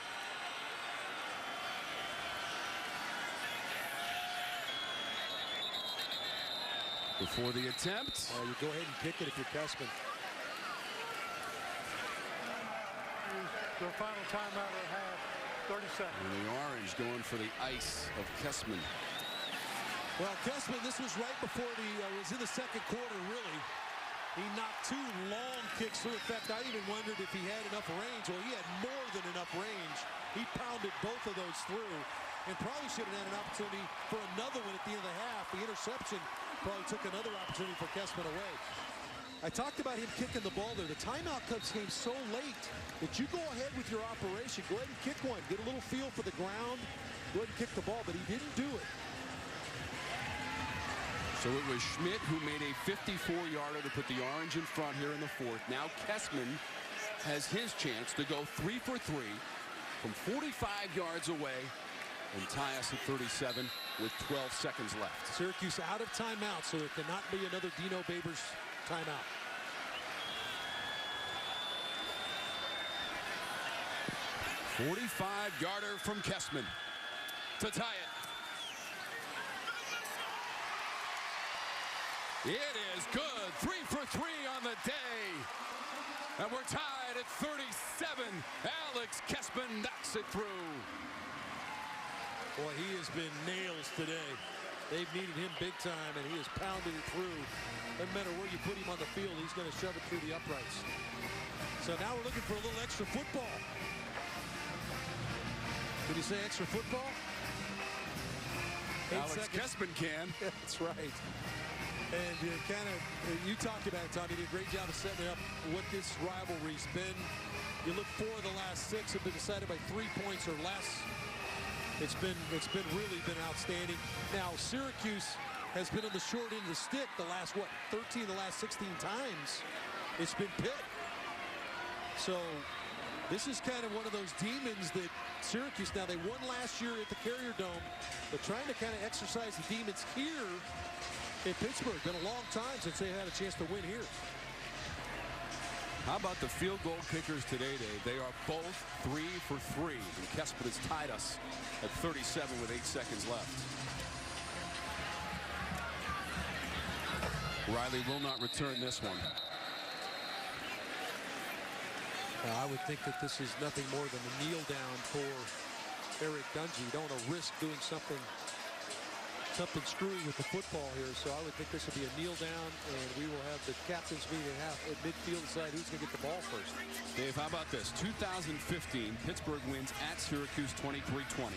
Speaker 2: Before the attempt.
Speaker 5: You go ahead and kick it if you're Kessman.
Speaker 4: The final timeout at half, 30 seconds.
Speaker 2: And the orange going for the ice of Kessman.
Speaker 5: Well, Kessman, this was right before was in the second quarter, really. He knocked two long kicks through. In fact, I even wondered if he had enough range. Well, he had more than enough range. He pounded both of those through and probably should have had an opportunity for another one at the end of the half. The interception probably took another opportunity for Kessman away. I talked about him kicking the ball there. The timeout came so late that you go ahead with your operation. Go ahead and kick one. Get a little feel for the ground. Go ahead and kick the ball, but he didn't do it.
Speaker 2: So it was Schmidt who made a 54-yarder to put the orange in front here in the fourth. Now Kessman has his chance to go 3 for 3 from 45 yards away and tie us at 37 with 12 seconds left.
Speaker 5: Syracuse out of timeout, so there cannot be another Dino Babers timeout.
Speaker 2: A 45-yarder from Kessman to tie it. It is good. 3 for 3 on the day. And we're tied at 37. Alex Kessman knocks it through.
Speaker 5: Boy, he has been nails today. They've needed him big time, and he has pounded it through. Doesn't matter where you put him on the field, he's going to shove it through the uprights. So now we're looking for a little extra football. Did you say extra football?
Speaker 2: Alex Kessman can.
Speaker 5: That's right. And you talked about it, Tom. You did a great job of setting up what this rivalry's been. You look, 4 of the last 6 have been decided by 3 points or less. It's really been outstanding. Now Syracuse has been on the short end of the stick the last 13 of the last 16 times. It's been Pitt. So this is kind of one of those demons that Syracuse, now they won last year at the Carrier Dome, but trying to kind of exercise the demons here in Pittsburgh. Been a long time since they had a chance to win here.
Speaker 2: How about the field goal kickers today, Dave? They are both 3 for 3. And Kessman has tied us at 37 with 8 seconds left. Riley will not return this one.
Speaker 5: I would think that this is nothing more than a kneel down for Eric Dungy. You don't want to risk doing something screwy with the football here, so I would think this would be a kneel down, and we will have the captain's meeting at midfield decide who's going to get the ball first.
Speaker 2: Dave, how about this? 2015, Pittsburgh wins at Syracuse 23-20.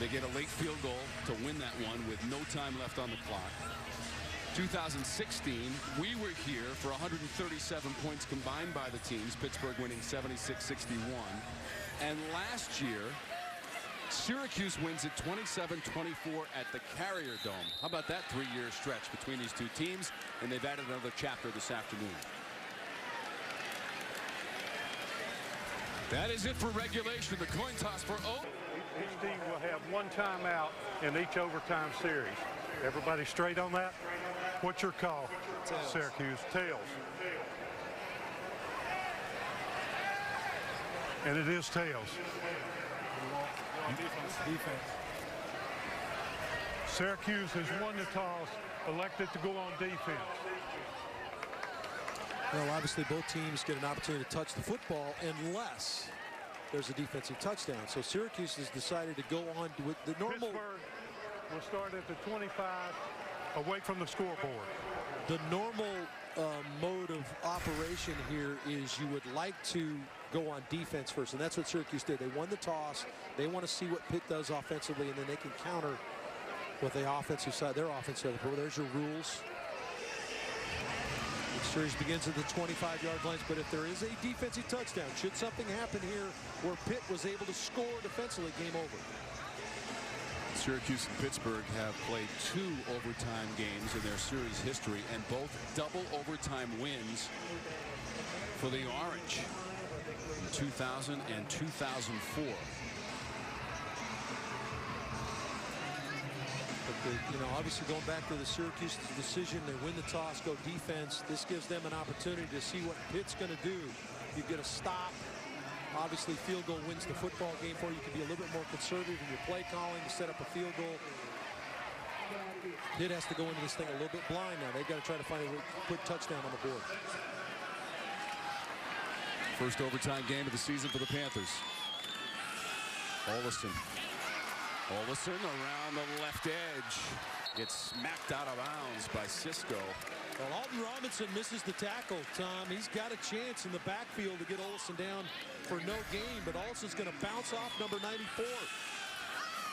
Speaker 2: They get a late field goal to win that one with no time left on the clock. 2016, we were here for 137 points combined by the teams, Pittsburgh winning 76-61. And last year, Syracuse wins it 27-24 at the Carrier Dome. How about that 3-year stretch between these two teams? And they've added another chapter this afternoon. That is it for regulation. The coin toss for O.
Speaker 4: Each team will have one timeout in each overtime series. Everybody straight on that? What's your call?
Speaker 5: Tails.
Speaker 4: Syracuse. Tails. And it is tails.
Speaker 5: Defense.
Speaker 4: Syracuse has won the toss, elected to go on defense.
Speaker 5: Well, obviously both teams get an opportunity to touch the football unless there's a defensive touchdown. So Syracuse has decided to go on with the normal.
Speaker 4: Pittsburgh will start at the 25, away from the scoreboard.
Speaker 5: The normal mode of operation here is you would like to go on defense first, and that's what Syracuse did. They won the toss. They want to see what Pitt does offensively, and then they can counter with the offensive side, their offensive. Well, there's your rules. The series begins at the 25-yard lines, but if there is a defensive touchdown, should something happen here where Pitt was able to score defensively, game over.
Speaker 2: Syracuse and Pittsburgh have played 2 overtime games in their series history, and both double overtime wins for the Orange in 2000 and 2004.
Speaker 5: But obviously going back to the Syracuse decision, they win the toss, go defense. This gives them an opportunity to see what Pitt's going to do. You get a stop. Obviously, field goal wins the football game for you. You can be a little bit more conservative in your play calling to set up a field goal. Pitt has to go into this thing a little bit blind now. They've got to try to find a quick touchdown on the board.
Speaker 2: First overtime game of the season for the Panthers. Ollison around the left edge. Gets smacked out of bounds by Cisco.
Speaker 5: Well, Alton Robinson misses the tackle, Tom. He's got a chance in the backfield to get Ollison down for no gain, but Ollison's going to bounce off number 94.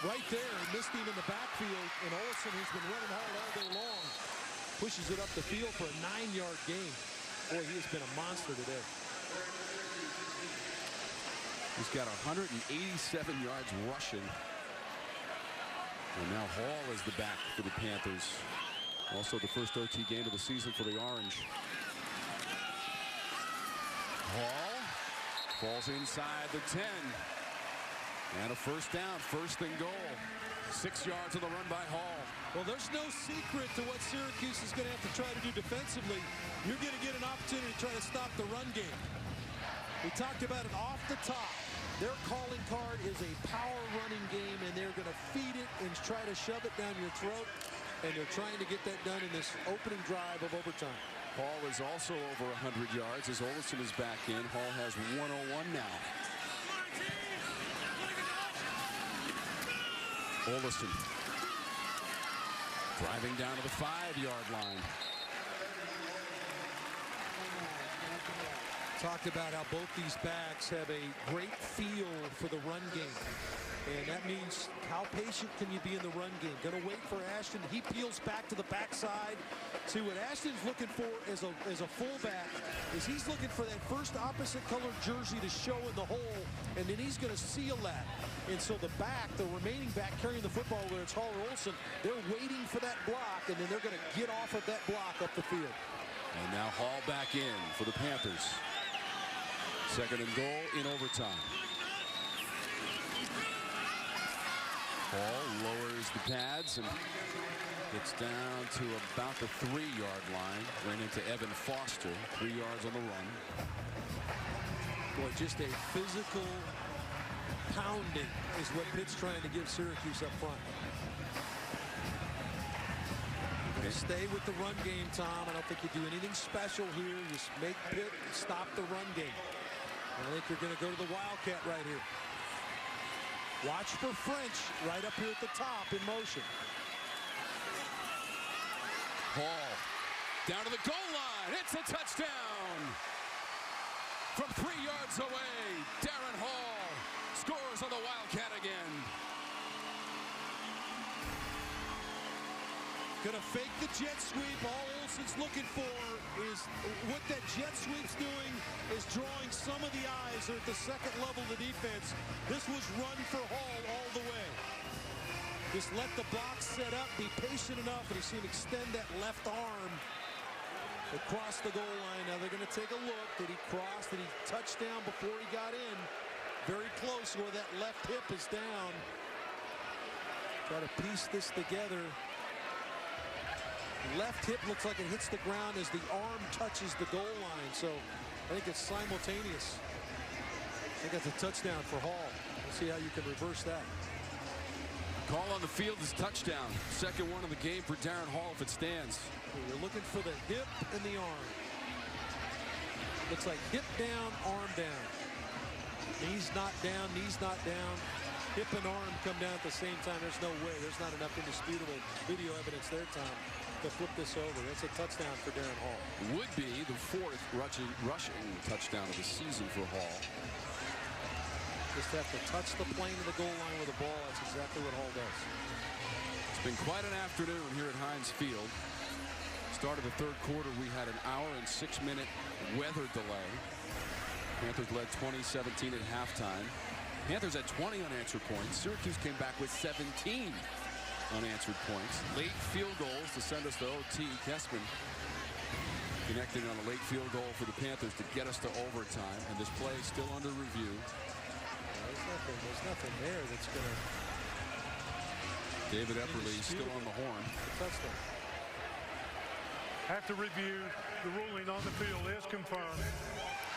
Speaker 5: Right there, missed him in the backfield, and Ollison, who's been running hard all day long, pushes it up the field for a 9-yard gain. Boy, he has been a monster today.
Speaker 2: He's got 187 yards rushing. And now Hall is the back for the Panthers. Also the first OT game of the season for the Orange. Hall falls inside the 10. And a first down, first and goal. 6 yards on the run by Hall.
Speaker 5: Well, there's no secret to what Syracuse is going to have to try to do defensively. You're going to get an opportunity to try to stop the run game. We talked about it off the top. Their calling card is a power running game, and they're going to feed it and try to shove it down your throat. And they're trying to get that done in this opening drive of overtime.
Speaker 2: Hall is also over 100 yards as Ollison is back in. Hall has 101 now. Ollison driving down to the 5-yard line.
Speaker 5: Talked about how both these backs have a great feel for the run game. And that means how patient can you be in the run game? Going to wait for Ashton. He peels back to the backside. See, what Ashton's looking for as a fullback is he's looking for that first opposite colored jersey to show in the hole, and then he's going to seal that. And so the back, the remaining back carrying the football, whether it's Hall or Ollison, they're waiting for that block, and then they're going to get off of that block up the field.
Speaker 2: And now Hall back in for the Panthers. Second and goal in overtime. Hall lowers the pads and gets down to about the 3-yard line. Ran into Evan Foster, 3 yards on the run.
Speaker 5: Boy, just a physical pounding is what Pitt's trying to give Syracuse up front. Stay with the run game, Tom. I don't think you do anything special here. Just make Pitt stop the run game. I think you're going to go to the Wildcat right here. Watch for French right up here at the top in motion.
Speaker 2: Hall down to the goal line. It's a touchdown. From 3 yards away, Darrin Hall scores on the Wildcat again.
Speaker 5: Gonna fake the jet sweep. All Olson's looking for is what that jet sweep's doing is drawing some of the eyes at the second level of the defense. This was run for Hall all the way. Just let the box set up, be patient enough, and you see him extend that left arm across the goal line. Now they're going to take a look. Did he cross? Did he touch down before he got in? Very close where that left hip is down. Try to piece this together. Left hip looks like it hits the ground as the arm touches the goal line. So I think it's simultaneous. I think that's a touchdown for Hall. Let's see how you can reverse that.
Speaker 2: Call on the field is touchdown. Second one of the game for Darrin Hall if it stands.
Speaker 5: We're looking for the hip and the arm. Looks like hip down, arm down. Knees not down, knees not down. Hip and arm come down at the same time. There's no way. There's not enough indisputable video evidence there, Tom, to flip this over. That's a touchdown for Darrin Hall.
Speaker 2: Would be the fourth rushing touchdown of the season for Hall.
Speaker 5: Just have to touch the plane of the goal line with the ball. That's exactly what Hall does.
Speaker 2: It's been quite an afternoon here at Heinz Field. Start of the third quarter, we had an hour and 6-minute weather delay. Panthers led 20-17 at halftime. Panthers had 20 unanswered points. Syracuse came back with 17 unanswered points. Late field goals to send us to OT. Kessman connected on a late field goal for the Panthers to get us to overtime. And this play is still under review.
Speaker 5: There's nothing there that's going to...
Speaker 2: David Epperly still on the horn.
Speaker 5: Touchdown.
Speaker 4: After review, the ruling on the field is confirmed.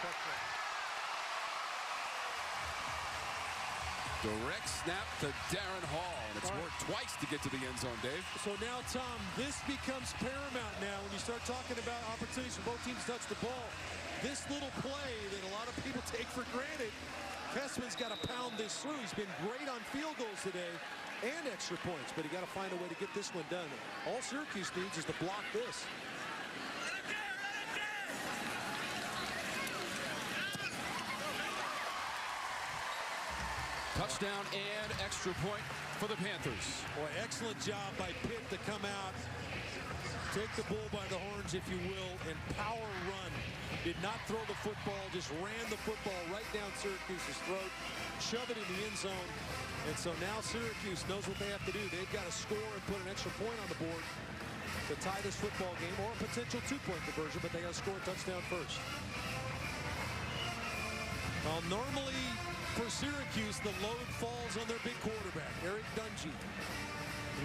Speaker 4: Touchdown.
Speaker 2: Direct snap to Darrin Hall, and it's worked twice to get to the end zone, Dave.
Speaker 5: So now, Tom, this becomes paramount now when you start talking about opportunities for both teams to touch the ball. This little play that a lot of people take for granted, Kessman's got to pound this through. He's been great on field goals today and extra points, but he got to find a way to get this one done. All Syracuse needs is to block this.
Speaker 2: Touchdown and extra point for the Panthers.
Speaker 5: Boy, excellent job by Pitt to come out, take the bull by the horns, if you will, and power run. Did not throw the football, just ran the football right down Syracuse's throat, shove it in the end zone. And so now Syracuse knows what they have to do. They've got to score and put an extra point on the board to tie this football game, or a potential two-point conversion, but they got to score a touchdown first. Well, normally for Syracuse, the load falls on their big quarterback, Eric Dungey,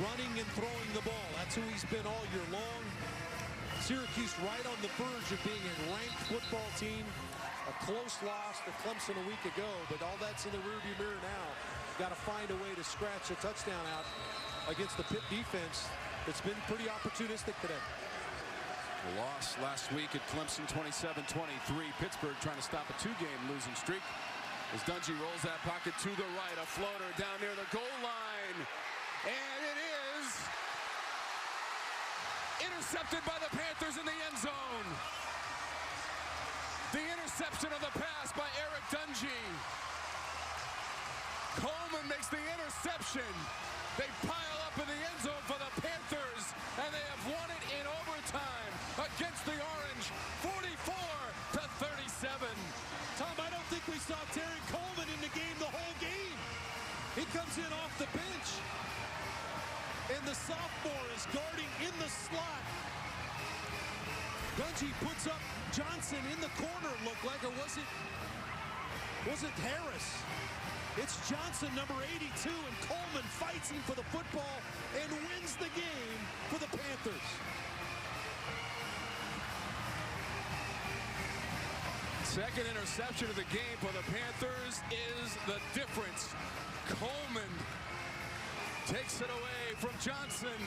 Speaker 5: running and throwing the ball. That's who he's been all year long. Syracuse right on the verge of being a ranked football team. A close loss to Clemson a week ago, but all that's in the rearview mirror now. Got to find a way to scratch a touchdown out against the Pitt defense that's been pretty opportunistic today.
Speaker 2: The loss last week at Clemson, 27-23. Pittsburgh trying to stop a two-game losing streak. As Dungey rolls that pocket to the right, a floater down near the goal line. And it is intercepted by the Panthers in the end zone. The interception of the pass by Eric Dungey. Coleman makes the interception. They pile up in the end zone for the Panthers, and they have won it in overtime against the Orange, 44-37.
Speaker 5: Tom, I don't think we saw Darrin Coleman in the game the whole game. He comes in off the bench, and the sophomore is guarding in the slot. Dungey puts up Johnson in the corner, it looked like, or was it Harris? It's Johnson, number 82, and Coleman fights him for the football and wins the game for the Panthers.
Speaker 2: Second interception of the game for the Panthers is the difference. Coleman takes it away from Johnson,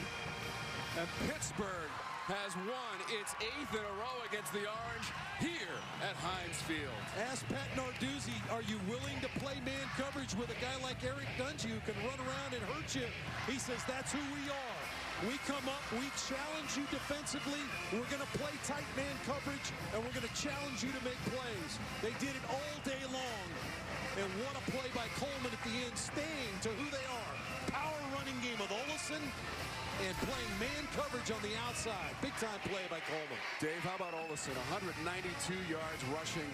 Speaker 2: and Pittsburgh has won its 8th in a row against the Orange here at Heinz Field.
Speaker 5: Ask Pat Narduzzi, are you willing to play man coverage with a guy like Eric Dungey who can run around and hurt you? He says that's who we are. We come up, we challenge you defensively, we're going to play tight man coverage, and we're going to challenge you to make plays. They did it all day long, and what a play by Coleman at the end, staying to who they are. Power running game with Ollison, and playing man coverage coverage on the outside. Big-time play by Coleman.
Speaker 2: Dave, how about Ollison? 192 yards rushing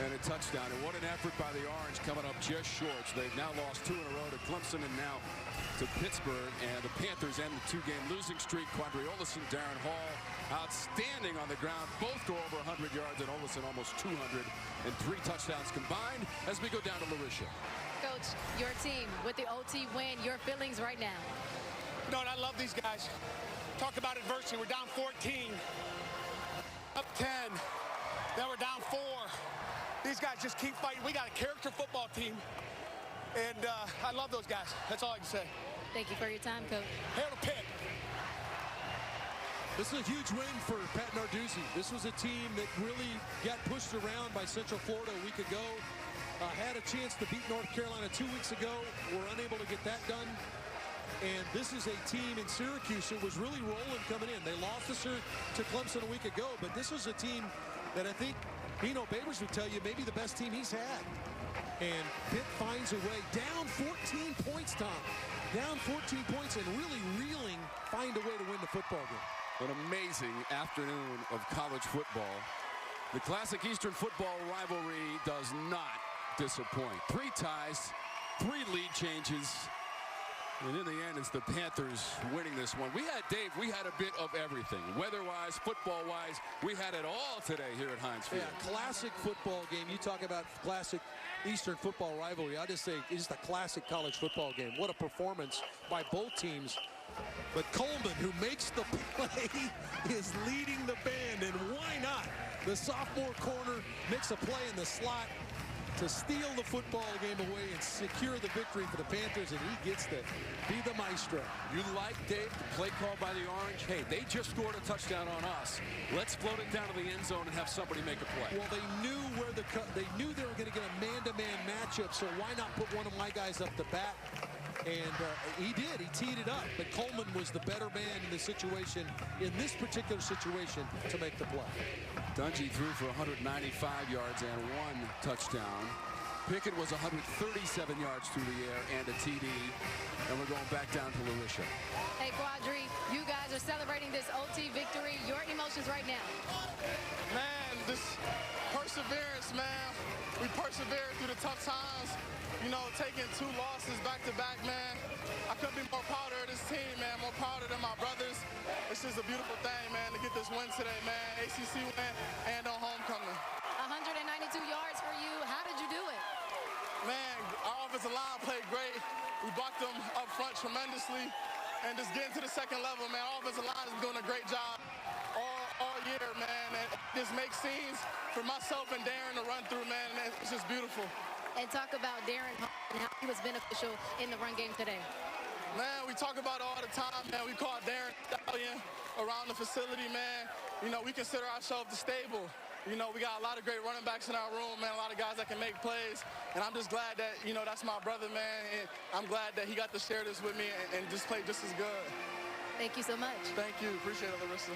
Speaker 2: and a touchdown. And what an effort by the Orange, coming up just short. So they've now lost 2 in a row to Clemson and now to Pittsburgh. And the Panthers end the 2-game losing streak. Qadree Ollison, Darrin Hall, outstanding on the ground. Both go over 100 yards, and Ollison almost 200. And 3 touchdowns combined as we go down to Larisha.
Speaker 1: Coach, your team with the OT win, your feelings right now?
Speaker 9: No, and I love these guys. Talk about adversity. We're down 14, up 10, then we're down 4. These guys just keep fighting. We got a character football team, and I love those guys. That's all I can say.
Speaker 1: Thank you for your time, Coach.
Speaker 9: Hail to Pitt.
Speaker 5: This is a huge win for Pat Narduzzi. This was a team that really got pushed around by Central Florida a week ago. Had a chance to beat North Carolina 2 weeks ago. Were unable to get that done. And this is a team in Syracuse that was really rolling coming in. They lost to Clemson a week ago, but this was a team that I think Dino Babers would tell you maybe the best team he's had. And Pitt finds a way. Down 14 points, Tom. Down 14 points and really reeling, find a way to win the football game.
Speaker 2: An amazing afternoon of college football. The classic Eastern football rivalry does not disappoint. 3 ties, 3 lead changes. And in the end, it's the Panthers winning this one. We had a bit of everything. Weather-wise, football-wise, we had it all today here at Heinz Field.
Speaker 5: Yeah, classic football game. You talk about classic Eastern football rivalry. I just say it's just a classic college football game. What a performance by both teams. But Coleman, who makes the play, is leading the band. And why not? The sophomore corner makes a play in the slot to steal the football game away and secure the victory for the Panthers, and he gets to be the maestro.
Speaker 2: You like, Dave, the play call by the Orange? Hey, they just scored a touchdown on us. Let's float it down to the end zone and have somebody make a play.
Speaker 5: Well, they knew they were going to get a man-to-man matchup, so why not put one of my guys up to bat? And he did. He teed it up. But Coleman was the better man in the situation, in this particular situation, to make the play.
Speaker 2: Dungy threw for 195 yards and 1 touchdown. Pickett was 137 yards through the air and a TD. And we're going back down to Larisha.
Speaker 1: Hey, Qadree, you guys are celebrating this OT victory. Your emotions right now?
Speaker 10: Man, this perseverance, man. We persevered through the tough times. You know, taking 2 losses back-to-back, man. I couldn't be more prouder of this team, man. More prouder than my brothers. It's just a beautiful thing, man, to get this win today, man. ACC win and on homecoming.
Speaker 1: 192 yards for you. How did you do it?
Speaker 10: Man, our offensive line played great. We blocked them up front tremendously. And just getting to the second level, man, our offensive line is doing a great job all year, man. And this makes scenes for myself and Darrin to run through, man. And it's just beautiful.
Speaker 1: And talk about Darrin Hall and how he was beneficial in the run game today.
Speaker 10: Man, we talk about it all the time, man. We call Darrin Stallion around the facility, man. You know, we consider ourselves the stable. You know, we got a lot of great running backs in our room, man, a lot of guys that can make plays. And I'm just glad that, you know, that's my brother, man. And I'm glad that he got to share this with me and just play just as good.
Speaker 1: Thank you so much.
Speaker 10: Thank you. Appreciate it, Larissa.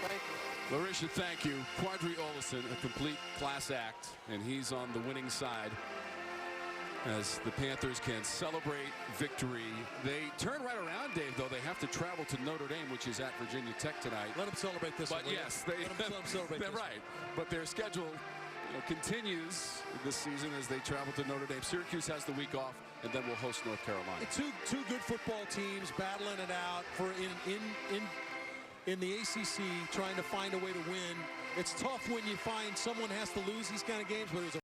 Speaker 10: Thank you.
Speaker 2: Larisha, thank you. Qadree Ollison, a complete class act, and he's on the winning side as the Panthers can celebrate victory. They turn right around, Dave, though. They have to travel to Notre Dame, which is at Virginia Tech tonight.
Speaker 5: Let them celebrate this
Speaker 2: but
Speaker 5: one.
Speaker 2: Yes,
Speaker 5: let them celebrate
Speaker 2: they're
Speaker 5: this
Speaker 2: right. But their schedule continues this season as they travel to Notre Dame. Syracuse has the week off, and then we'll host North Carolina.
Speaker 5: Two good football teams battling it out for in the ACC, trying to find a way to win. It's tough when you find someone has to lose these kind of games, but it was a